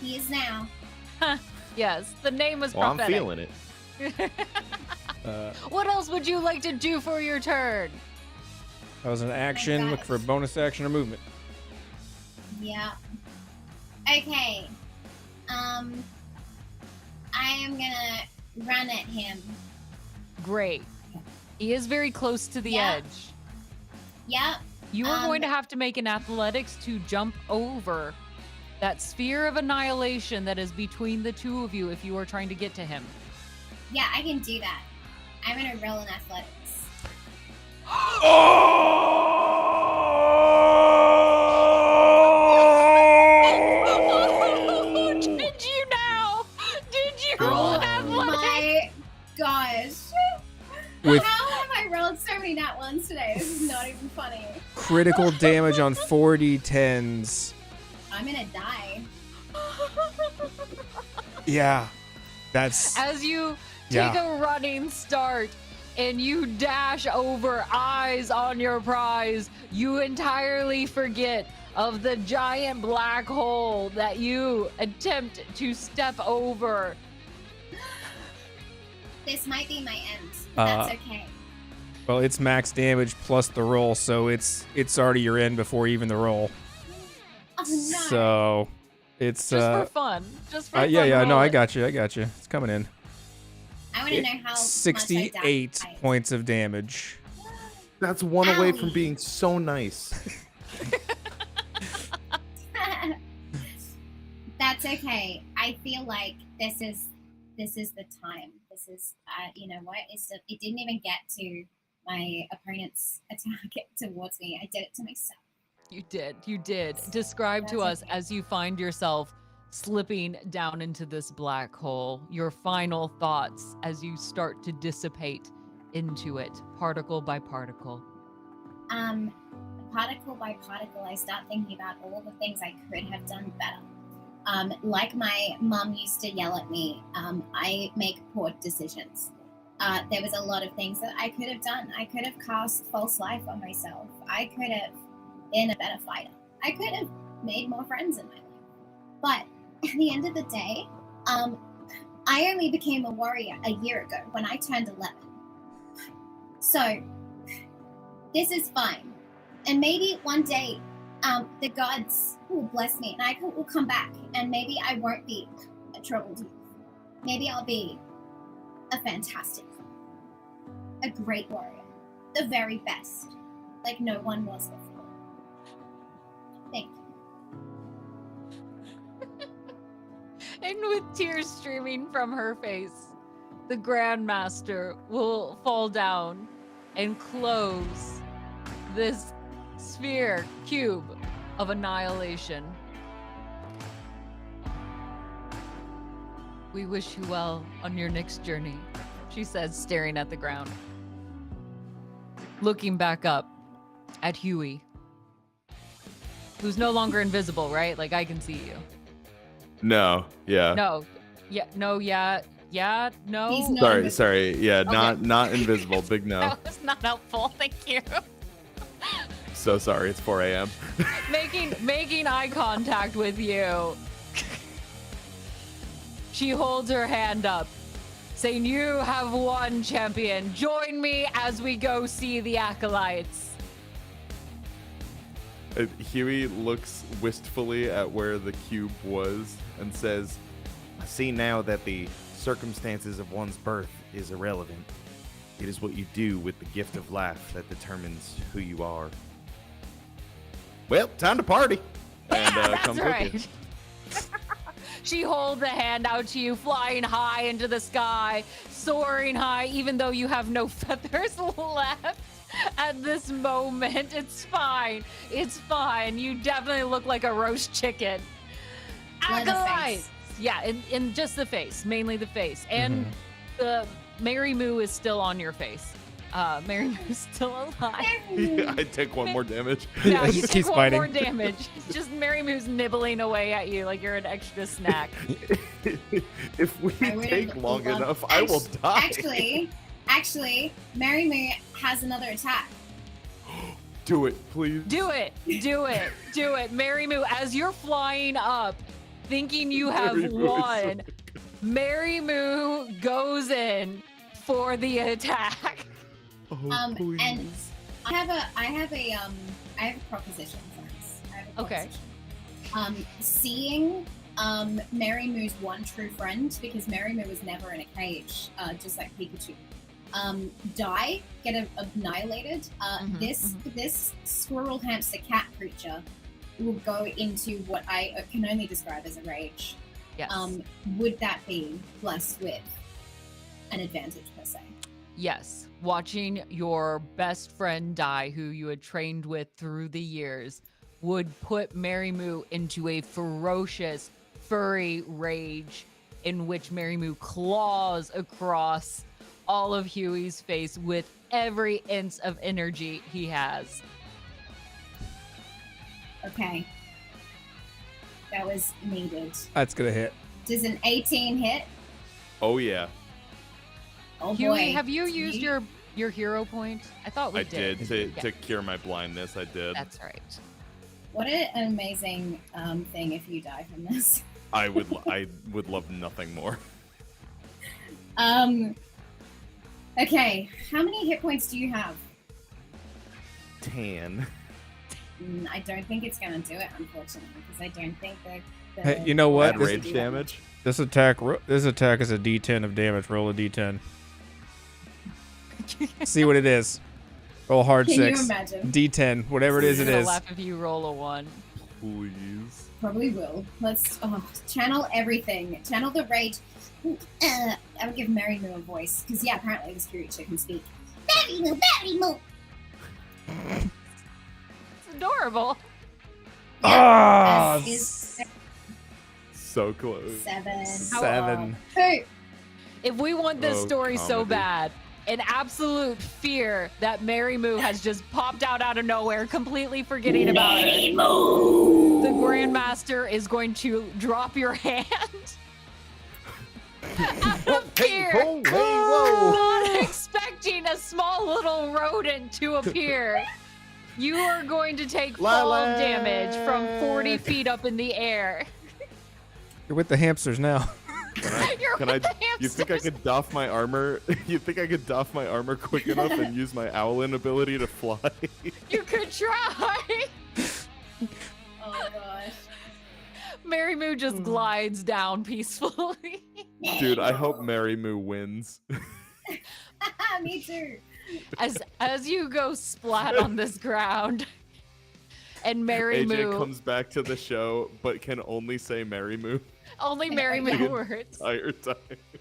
S4: he is now.
S2: Yes, the name was
S3: Well, I'm
S2: prophetic.
S3: feeling it.
S2: What else would you like to do for your turn?
S1: That was an action.
S4: God.
S1: Look for a bonus action or movement.
S4: Yeah. Okay. I am gonna run at him.
S2: Great. He is very close to the
S4: Yeah.
S2: edge.
S4: Yep.
S2: You are going to have to make an athletics to jump over that sphere of annihilation that is between the two of you if you are trying to get to him.
S4: Yeah, I can do that. I'm gonna roll in athletics.
S2: Did you now? Did you roll
S4: Oh
S2: an athletics?
S4: my gosh.
S1: With
S4: How have I rolled so many nat ones today? This is not even funny.
S1: critical damage on 4d10s.
S4: I'm gonna die.
S1: Yeah. That's
S2: As you take a running start and you dash over, eyes on your prize, you entirely forget of the giant black hole that you attempt to step over.
S4: This might be my end. But that's okay.
S1: well, it's max damage plus the roll, so it's already your end before even the roll.
S4: Oh no.
S1: So it's
S2: Just for fun. Just for fun.
S1: yeah, no,
S2: roll
S1: I
S2: it.
S1: got you. It's coming in.
S4: I want to know how
S1: 68
S4: much I died.
S1: points of damage.
S3: That's one away from
S4: Owie.
S3: being so nice.
S4: That's okay. I feel like this is the time. This is you know what? It didn't even get to my opponent's attack towards me. I did it to myself.
S2: You did. Describe to
S4: That's
S2: us as you find yourself slipping down into this black hole, your final thoughts as you start to dissipate into it, particle by particle.
S4: Particle by particle, I start thinking about all the things I could have done better. Like my mum used to yell at me, I make poor decisions. There was a lot of things that I could have done. I could have cast false life on myself. I could have been a better fighter. I could have made more friends in my life. But at the end of the day, I only became a warrior a year ago when I turned 11. So this is fine. And maybe one day the gods will bless me and I will come back and maybe I won't be a troubled youth. Maybe I'll be a fantastic, a great warrior, the very best, like no one was before. Thank you.
S2: And with tears streaming from her face, the Grandmaster will fall down and close this sphere cube of annihilation. We wish you well on your next journey, she says, staring at the ground. Looking back up at Huey, who's no longer invisible, right? Like, I can see you.
S3: No, yeah.
S2: No. Yeah, no, yeah, no.
S4: He's not
S3: Sorry. Yeah,
S2: Okay.
S3: not invisible. Big no.
S2: That was not helpful. Thank you.
S3: So sorry. It's 4 a.m.
S2: making eye contact with you. She holds her hand up, saying, "You have won, champion. Join me as we go see the Acolytes."
S3: Huey looks wistfully at where the cube was and says, "I see now that the circumstances of one's birth is irrelevant. It is what you do with the gift of life that determines who you are. Well, time to party." And
S2: That's
S3: come
S2: right.
S3: cooking.
S2: She holds a hand out to you, flying high into the sky, soaring high, even though you have no feathers left at this moment. It's fine. It's fine. You definitely look like a roast chicken.
S4: Blood the
S2: Acolytes!
S4: face.
S2: Yeah, in just the face, mainly the face. And the Mary Moo is still on your face. Mary Moo's still alive.
S3: I take one more damage.
S2: Yeah, you
S1: Just
S2: take
S1: keeps
S2: one
S1: fighting.
S2: more damage. Just Mary Moo's nibbling away at you like you're an extra snack.
S3: If we
S4: I would've
S3: take long
S4: loved-
S3: enough, I will die.
S4: Actually, Mary Moo has another attack.
S3: Do it, please.
S2: Do it. Do it. Do it. Mary Moo, as you're flying up, thinking you have
S3: Mary Moo is
S2: won, Mary Moo goes in for the attack.
S3: Oh, please.
S4: And I have a proposition, friends. I have a
S2: Okay.
S4: proposition. Seeing Mary Moo's one true friend, because Mary Moo was never in a cage, just like Pikachu. Get annihilated. This squirrel hamster cat creature will go into what I can only describe as a rage.
S2: Yes.
S4: Would that be blessed with an advantage per se?
S2: Yes. Watching your best friend die, who you had trained with through the years, would put Mary Moo into a ferocious, furry rage in which Mary Moo claws across all of Huey's face with every inch of energy he has.
S4: Okay. That was needed.
S1: That's gonna hit.
S4: Does an 18 hit?
S3: Oh, yeah.
S4: Oh
S2: Huey,
S4: boy.
S2: have you used your hero point? I thought we
S3: I did. To
S2: Yeah,
S3: cure my blindness, I did.
S2: that's right.
S4: What an amazing thing if you die from this.
S3: I would love nothing more.
S4: Okay, how many hit points do you have?
S3: 10.
S4: I don't think it's gonna do it, unfortunately, because I don't think the
S1: Hey, you know what?
S3: Add
S1: This,
S3: rage damage.
S1: this attack is a D10 of damage. Roll a D10. See what it is. Roll hard
S4: Can
S1: 6.
S4: you imagine?
S1: D10, whatever it is, it
S2: Gonna
S1: is.
S2: laugh if you roll a 1.
S3: Please.
S4: Probably will. Let's channel everything. Channel the rage. I would give Mary Moo a voice, because yeah, apparently this creature can speak. Mary Moo, Mary Moo.
S2: It's adorable.
S1: Ah,
S4: That is
S3: So close.
S4: 7.
S1: 7.
S4: 2.
S2: If we want this
S3: Oh,
S2: story so
S3: comedy.
S2: bad, in absolute fear that Mary Moo has just popped out of nowhere, completely forgetting about it. The Grandmaster is going to drop your hand. Out of fear, not expecting a small little rodent to appear. You are going to take fall damage from 40 feet up in the air.
S1: You're with the hamsters now.
S10: You think I could doff my armor? You think I could doff my armor quick enough and use my owlin ability to fly?
S2: You could try.
S4: Oh gosh.
S2: Mary Moo just glides down peacefully.
S10: Dude, I hope Mary Moo wins.
S4: Me too.
S2: As you go splat on this ground, and Mary
S10: AJ
S2: Moo
S10: comes back to the show, but can only say Mary Moo.
S2: Only Mary Moo words.
S10: Entire time.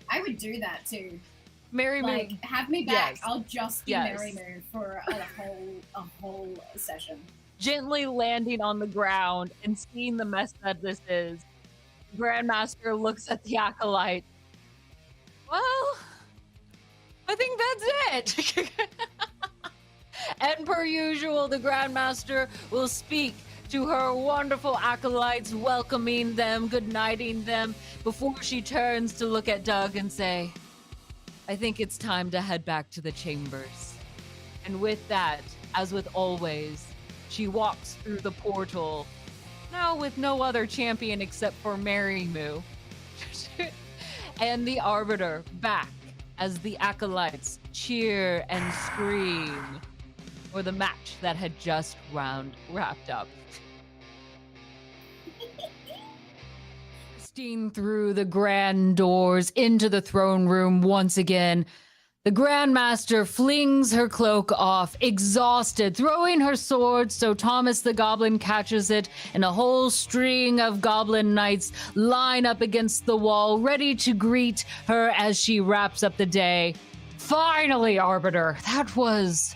S4: I would do that too.
S2: Mary Moo,
S4: like, have me back.
S2: yes.
S4: I'll just be
S2: Yes.
S4: Mary Moo for a whole session.
S2: gently landing on the ground and seeing the mess that this is. Grandmaster looks at the Acolyte. Well, I think that's it. And per usual, the Grandmaster will speak to her wonderful acolytes, welcoming them, good-nighting them, before she turns to look at Doug and say, I think it's time to head back to the chambers. And with that, as with always, she walks through the portal, now with no other champion except for Mary Moo, and the Arbiter back as the acolytes cheer and scream for the match that had just wrapped up. Bursting through the grand doors into the throne room once again, the Grandmaster flings her cloak off, exhausted, throwing her sword so Thomas the Goblin catches it, and a whole string of goblin knights line up against the wall, ready to greet her as she wraps up the day. Finally, Arbiter, that was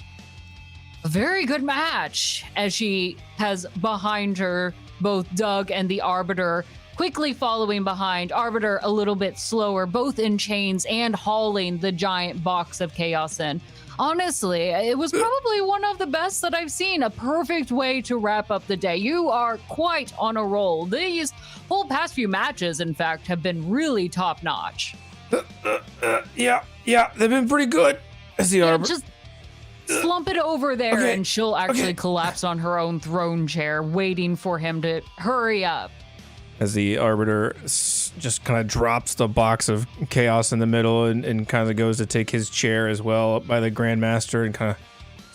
S2: a very good match, as she has behind her both Doug and the Arbiter, quickly following behind. Arbiter a little bit slower, both in chains and hauling the giant box of chaos in. Honestly, it was probably one of the best that I've seen. A perfect way to wrap up the day. You are quite on a roll. These whole past few matches, in fact, have been really top-notch.
S1: Yeah, they've been pretty good. As the Arbiter.
S2: Just slump it over there, and she'll actually collapse on her own throne chair, waiting for him to hurry up.
S1: As the Arbiter just kind of drops the box of chaos in the middle and kind of goes to take his chair as well up by the Grandmaster and kind of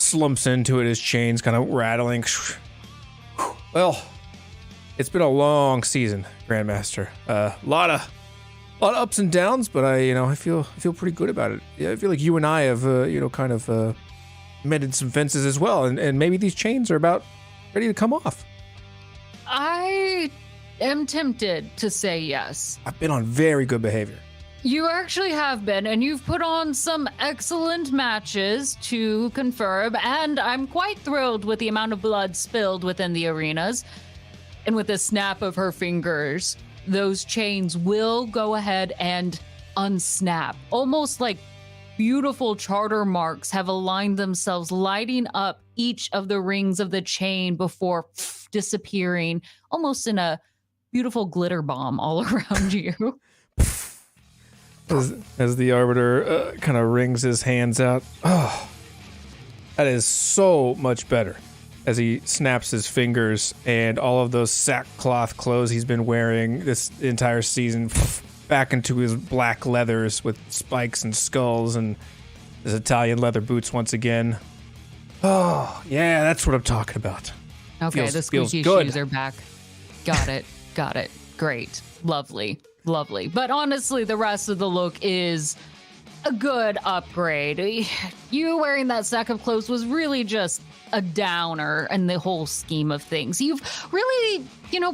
S1: slumps into it, his chains kind of rattling. Well, it's been a long season, Grandmaster. A lot of ups and downs, but I feel pretty good about it. Yeah, I feel like you and I have kind of mended some fences as well, and maybe these chains are about ready to come off.
S2: I am tempted to say yes.
S1: I've been on very good behavior.
S2: You actually have been, and you've put on some excellent matches to confirm, and I'm quite thrilled with the amount of blood spilled within the arenas. And with a snap of her fingers, those chains will go ahead and unsnap. Almost like beautiful charter marks have aligned themselves, lighting up each of the rings of the chain before disappearing, almost in a beautiful glitter bomb all around you.
S1: As the Arbiter kind of wrings his hands out. Oh, that is so much better. As he snaps his fingers and all of those sackcloth clothes he's been wearing this entire season back into his black leathers with spikes and skulls and his Italian leather boots once again. Oh, yeah, that's what I'm talking about.
S2: Okay, the squeaky shoes are back. Got it. Great. Lovely. But honestly, the rest of the look is a good upgrade. You wearing that sack of clothes was really just a downer in the whole scheme of things. You've really,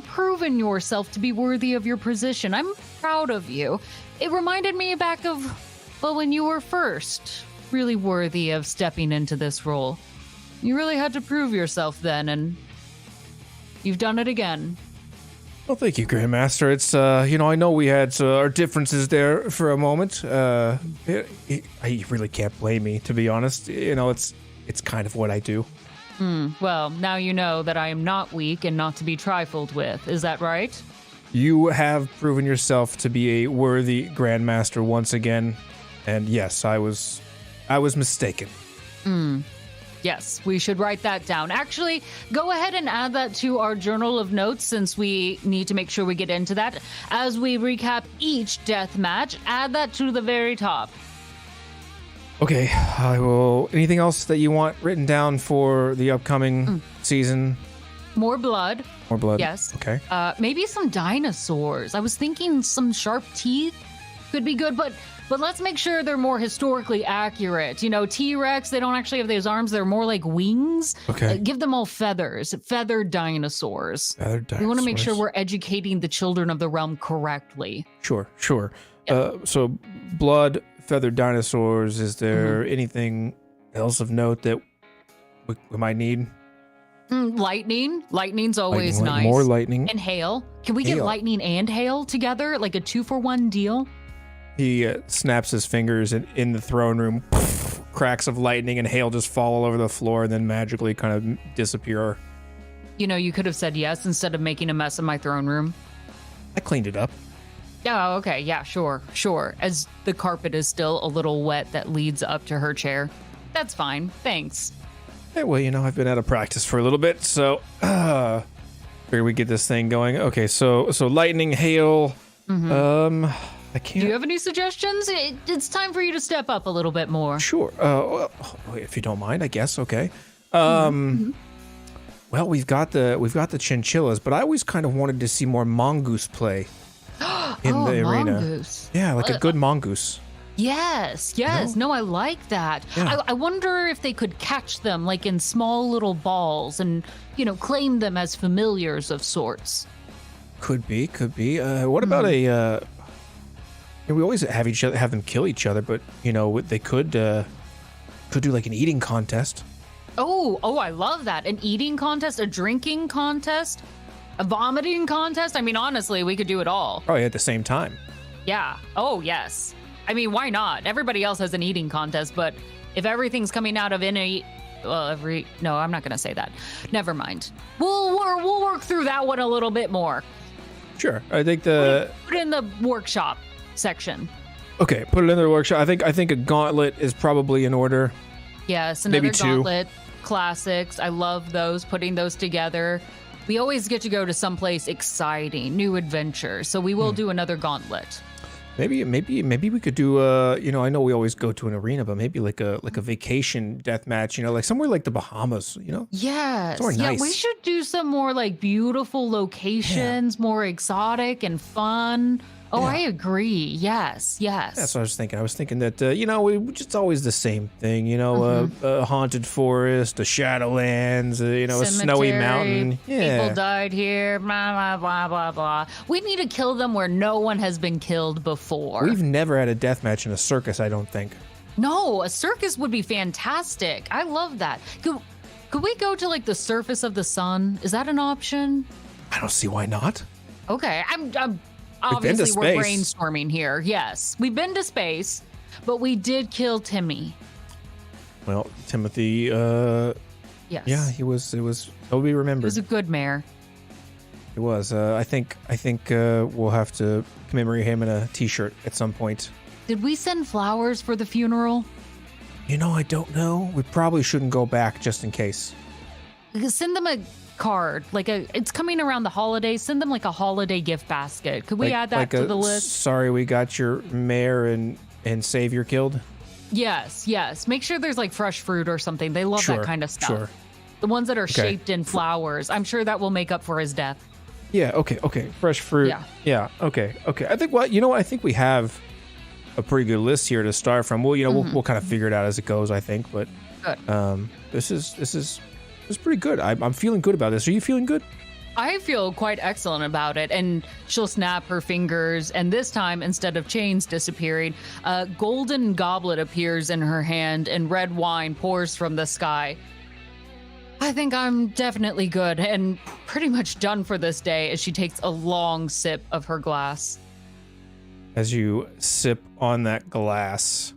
S2: proven yourself to be worthy of your position. I'm proud of you. It reminded me back of, when you were first really worthy of stepping into this role. You really had to prove yourself then, and you've done it again.
S1: Well, thank you, Grandmaster. It's, I know we had our differences there for a moment. I really can't blame me, to be honest. It's kind of what I do.
S2: Well, now you know that I am not weak and not to be trifled with. Is that right?
S1: You have proven yourself to be a worthy Grandmaster once again. And yes, I was mistaken.
S2: Yes, we should write that down. Actually, go ahead and add that to our journal of notes since we need to make sure we get into that. As we recap each death match, add that to the very top.
S1: Okay, I will. Anything else that you want written down for the upcoming season?
S2: More blood.
S1: More blood.
S2: Yes.
S1: Okay.
S2: Maybe some dinosaurs. I was thinking some sharp teeth could be good, but let's make sure they're more historically accurate. T-Rex, they don't actually have those arms. They're more like wings.
S1: Okay.
S2: Give them all feathers. Feathered dinosaurs.
S1: Feathered dinosaurs.
S2: We want to make sure we're educating the children of the realm correctly.
S1: Sure.
S2: Yep.
S1: So, blood, feathered dinosaurs. Is there anything else of note that we might need?
S2: Lightning. Lightning's always
S1: Lightning,
S2: nice.
S1: more lightning.
S2: And hail. Can we get lightning and hail together? Like a 2-for-1 deal?
S1: He snaps his fingers, and in the throne room, cracks of lightning and hail just fall all over the floor and then magically kind of disappear.
S2: You could have said yes instead of making a mess in my throne room.
S1: I cleaned it up.
S2: Oh, okay. Yeah, sure. As the carpet is still a little wet that leads up to her chair. That's fine. Thanks.
S1: Hey, well, I've been out of practice for a little bit, so figure we get this thing going. Okay, so lightning, hail. I can't.
S2: Do you have any suggestions? It's time for you to step up a little bit more.
S1: Sure. Well, if you don't mind, I guess. Okay. Well, we've got the chinchillas, but I always kind of wanted to see more mongoose play in the arena.
S2: Mongoose.
S1: Yeah, like a good mongoose.
S2: Yes. No, I like that.
S1: Yeah.
S2: I wonder if they could catch them like in small little balls and, claim them as familiars of sorts.
S1: Could be. What about a? We always have them kill each other, but they could do like an eating contest.
S2: Oh, I love that. An eating contest, a drinking contest, a vomiting contest. I mean, honestly, we could do it all.
S1: Probably at the same time.
S2: Yeah. Oh, yes. I mean, why not? Everybody else has an eating contest, but if everything's coming out of no, I'm not going to say that. Never mind. We'll work through that one a little bit more.
S1: Sure. I think
S2: Put it in the workshop section.
S1: Okay, put it in the workshop. I think a gauntlet is probably in order.
S2: Yes, another
S1: Maybe 2.
S2: gauntlet. Classics. I love those, putting those together. We always get to go to someplace exciting, new adventure. So we will do another gauntlet.
S1: Maybe we could do I know we always go to an arena, but maybe like a vacation death match, like somewhere like the Bahamas,
S2: Yes.
S1: Somewhere nice.
S2: Yeah, we should do some more like beautiful locations, more exotic and fun. Oh,
S1: Yeah.
S2: I agree. Yes.
S1: That's what I was thinking. I was thinking that it's always the same thing, a haunted forest, a Shadowlands, a snowy mountain. Yeah.
S2: People died here, blah, blah, blah, blah, blah. We need to kill them where no one has been killed before.
S1: We've never had a death match in a circus, I don't think.
S2: No, a circus would be fantastic. I love that. Could we go to like the surface of the sun? Is that an option?
S1: I don't see why not.
S2: Okay, I'm
S1: We've been to
S2: obviously we're
S1: space.
S2: brainstorming here. Yes, we've been to space, but we did kill Timmy.
S1: Well, Timothy,
S2: Yes.
S1: yeah, he'll be remembered.
S2: He was a good mayor.
S1: It was. I think we'll have to commemorate him in a T-shirt at some point.
S2: Did we send flowers for the funeral?
S1: I don't know. We probably shouldn't go back just in case.
S2: Send them a card, it's coming around the holidays. Send them like a holiday gift basket. Could we add that to the list?
S1: Sorry, we got your mayor and savior killed.
S2: Yes. Make sure there's like fresh fruit or something. They love that kind of stuff.
S1: Sure.
S2: The ones that are shaped in flowers. I'm sure that will make up for his death.
S1: Yeah. Okay. Fresh fruit. Yeah. Okay. I think I think we have a pretty good list here to start from. Well, we'll kind of figure it out as it goes, I think. But
S2: good.
S1: This is pretty good. I'm feeling good about this. Are you feeling good?
S2: I feel quite excellent about it. And she'll snap her fingers, and this time, instead of chains disappearing, a golden goblet appears in her hand, and red wine pours from the sky. I think I'm definitely good and pretty much done for this day as she takes a long sip of her glass.
S1: As you sip on that glass,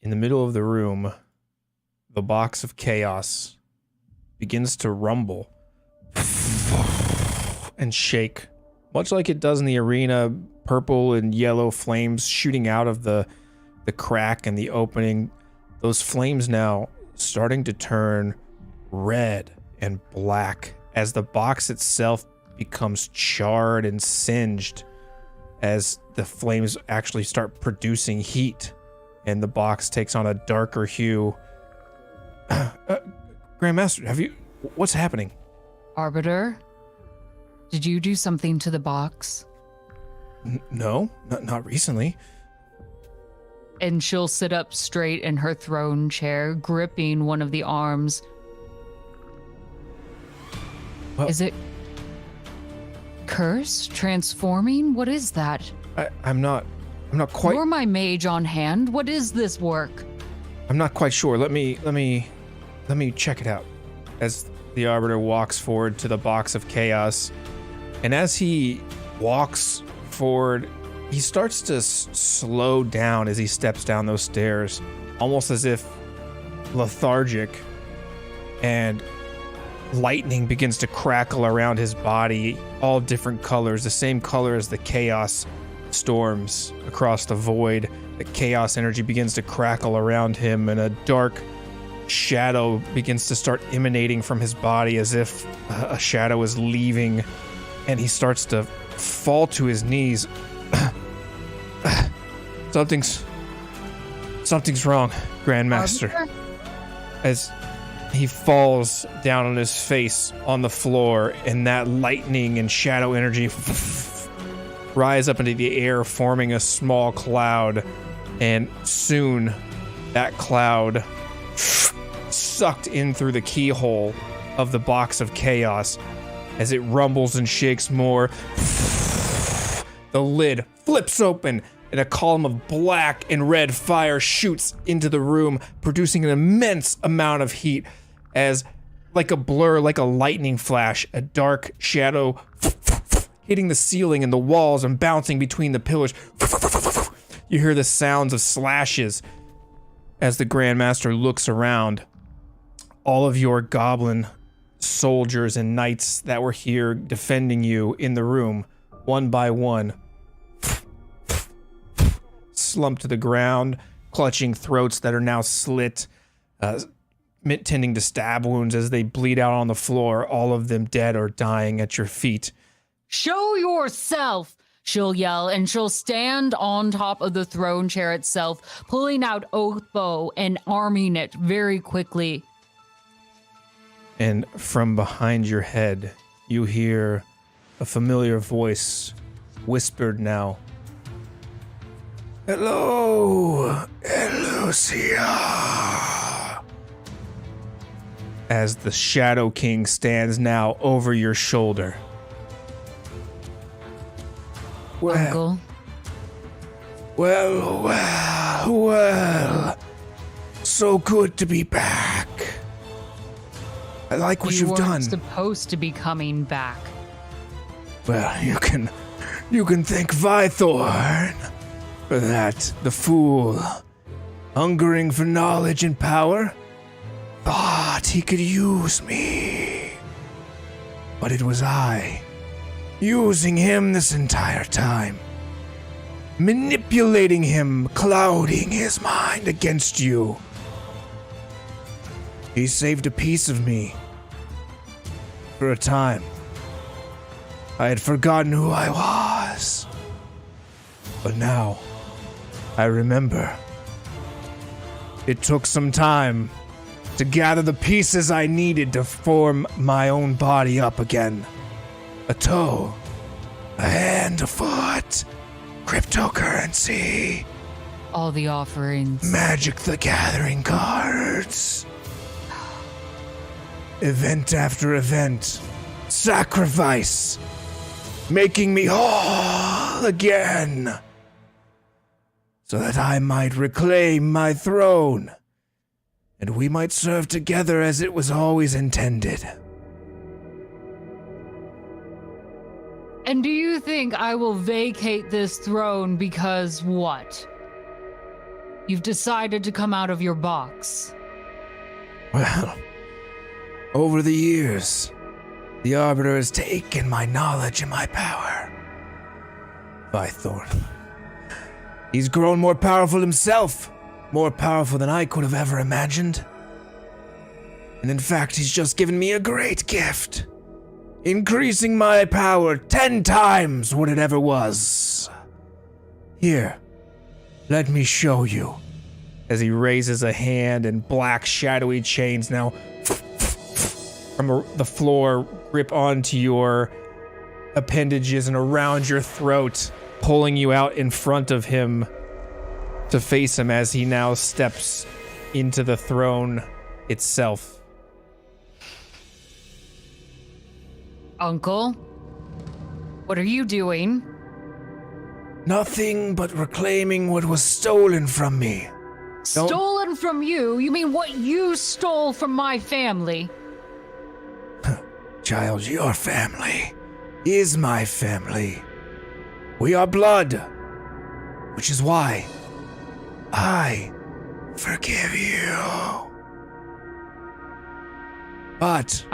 S1: in the middle of the room, the box of chaos begins to rumble and shake, much like it does in the arena. Purple and yellow flames shooting out of the crack and the opening. Those flames now starting to turn red and black as the box itself becomes charred and singed as the flames actually start producing heat and the box takes on a darker hue. Grandmaster, what's happening?
S2: Arbiter, did you do something to the box?
S1: No, not recently.
S2: And she'll sit up straight in her throne chair, gripping one of the arms.
S1: Well,
S2: is it curse? Transforming? What is that?
S1: I'm not quite.
S2: You're my mage on hand. What is this work?
S1: I'm not quite sure. Let me check it out. As the Arbiter walks forward to the box of chaos, and as he walks forward, he starts to slow down as he steps down those stairs, almost as if lethargic, and lightning begins to crackle around his body, all different colors, the same color as the chaos storms across the void. The chaos energy begins to crackle around him, and a dark shadow begins to start emanating from his body as if a shadow is leaving, and he starts to fall to his knees. Something's wrong, Grandmaster.
S2: Arbiter?
S1: As he falls down on his face on the floor, and that lightning and shadow energy rise up into the air, forming a small cloud, and soon that cloud sucked in through the keyhole of the box of chaos. As it rumbles and shakes more, the lid flips open and a column of black and red fire shoots into the room, producing an immense amount of heat as, like a blur, like a lightning flash, a dark shadow hitting the ceiling and the walls and bouncing between the pillars. You hear the sounds of slashes as the Grandmaster looks around. All of your goblin soldiers and knights that were here defending you in the room, one by one, slump to the ground, clutching throats that are now slit, tending to stab wounds as they bleed out on the floor, all of them dead or dying at your feet.
S2: Show yourself, she'll yell, and she'll stand on top of the throne chair itself, pulling out oath bow and arming it very quickly.
S1: And from behind your head, you hear a familiar voice, whispered now. Hello, Elucia. As the Shadow King stands now over your shoulder.
S2: Uncle.
S1: Well. So good to be back. I like what you've done.
S2: You weren't supposed to be coming back.
S1: Well, you can thank Vythorn for that. The fool, hungering for knowledge and power, thought he could use me. But it was I, using him this entire time, manipulating him, clouding his mind against you. He saved a piece of me. For a time, I had forgotten who I was. But now, I remember. It took some time to gather the pieces I needed to form my own body up again. A toe, a hand, a foot, cryptocurrency.
S2: All the offerings.
S1: Magic the Gathering cards. Event after event. Sacrifice. Making me whole again. So that I might reclaim my throne and we might serve together as it was always intended.
S2: And do you think I will vacate this throne because what? You've decided to come out of your box.
S1: Well, over the years, the Arbiter has taken my knowledge and my power. Bythorn. He's grown more powerful himself, more powerful than I could have ever imagined. And in fact, he's just given me a great gift, increasing my power 10 times what it ever was. Here, let me show you. As he raises a hand and black shadowy chains now from the floor grip onto your appendages and around your throat, pulling you out in front of him to face him as he now steps into the throne itself.
S2: Uncle, what are you doing?
S1: Nothing but reclaiming what was stolen from me.
S2: Stolen from you? You mean what you stole from my family?
S1: Child, your family is my family. We are blood, which is why I forgive you. But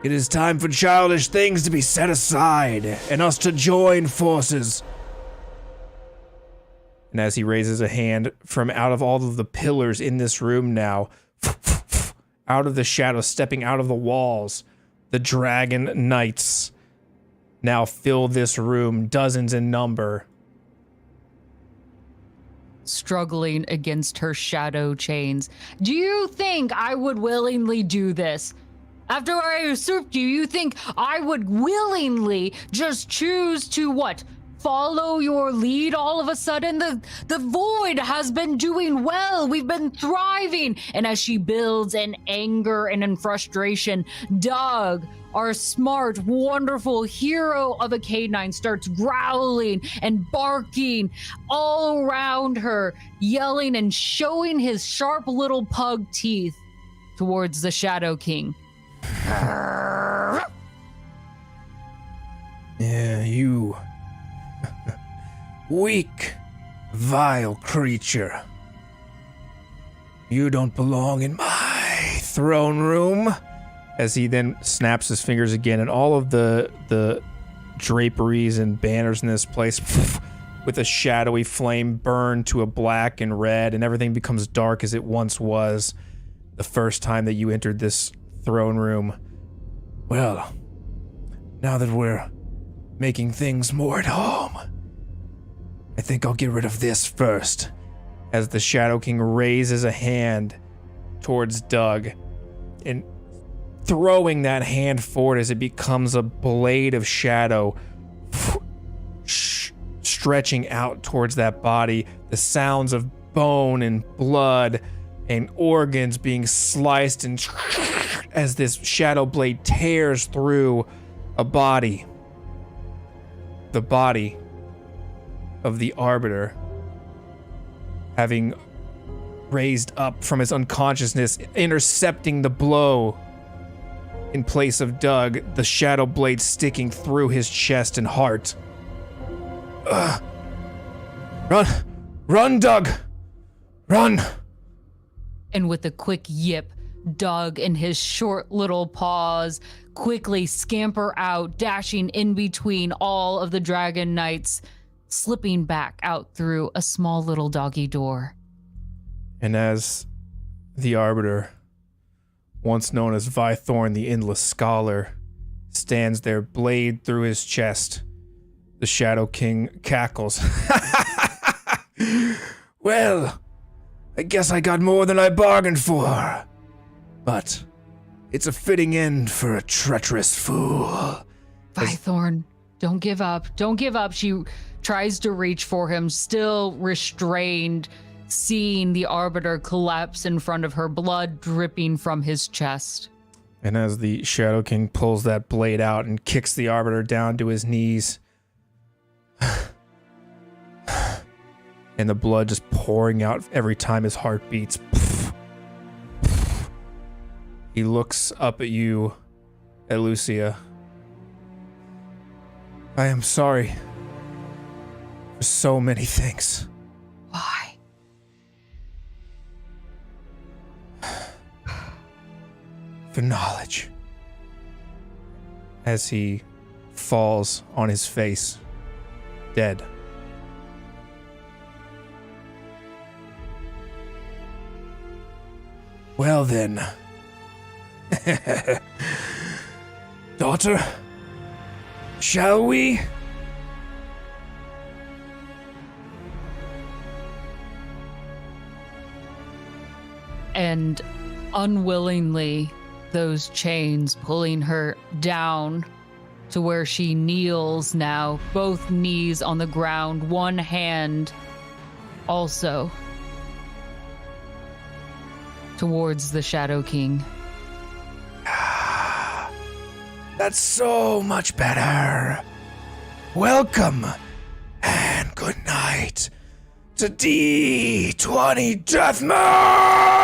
S1: it is time for childish things to be set aside and us to join forces. And as he raises a hand from out of all of the pillars in this room now, out of the shadows, stepping out of the walls, the dragon knights now fill this room, dozens in number.
S2: Struggling against her shadow chains. Do you think I would willingly do this? After I usurped you, you think I would willingly just choose to what? Follow your lead all of a sudden? The void has been doing well. We've been thriving. And as she builds in anger and in frustration, Doug, our smart, wonderful hero of a K9, starts growling and barking all around her, yelling and showing his sharp little pug teeth towards the Shadow King.
S1: Yeah, you weak, vile creature. You don't belong in my throne room. As he then snaps his fingers again, and all of the draperies and banners in this place with a shadowy flame burn to a black and red, and everything becomes dark as it once was the first time that you entered this throne room. Well, now that we're making things more at home, I think I'll get rid of this first. As the Shadow King raises a hand towards Doug and throwing that hand forward as it becomes a blade of shadow stretching out towards that body, the sounds of bone and blood and organs being sliced and as this shadow blade tears through a body. The body of the Arbiter, having raised up from his unconsciousness, intercepting the blow in place of Doug, the shadow blade sticking through his chest and heart. Run, Doug! Run!
S2: And with a quick yip, Doug and his short little paws quickly scamper out, dashing in between all of the dragon knights, slipping back out through a small little doggy door.
S1: And as the Arbiter, once known as Vythorn the Endless Scholar, stands there, blade through his chest, the Shadow King cackles. Well, I guess I got more than I bargained for. But it's a fitting end for a treacherous fool.
S2: Vythorn, don't give up. Don't give up. She tries to reach for him, still restrained, seeing the Arbiter collapse in front of her, blood dripping from his chest.
S1: And as the Shadow King pulls that blade out and kicks the Arbiter down to his knees, and the blood just pouring out every time his heart beats, He looks up at you, at Lucia. I am sorry for so many things.
S2: Why?
S1: For knowledge. As he falls on his face, dead. Well then. Daughter, shall we?
S2: And unwillingly, those chains pulling her down to where she kneels now, both knees on the ground, one hand also towards the Shadow King.
S1: That's so much better. Welcome and good night to D20 Deathmatch!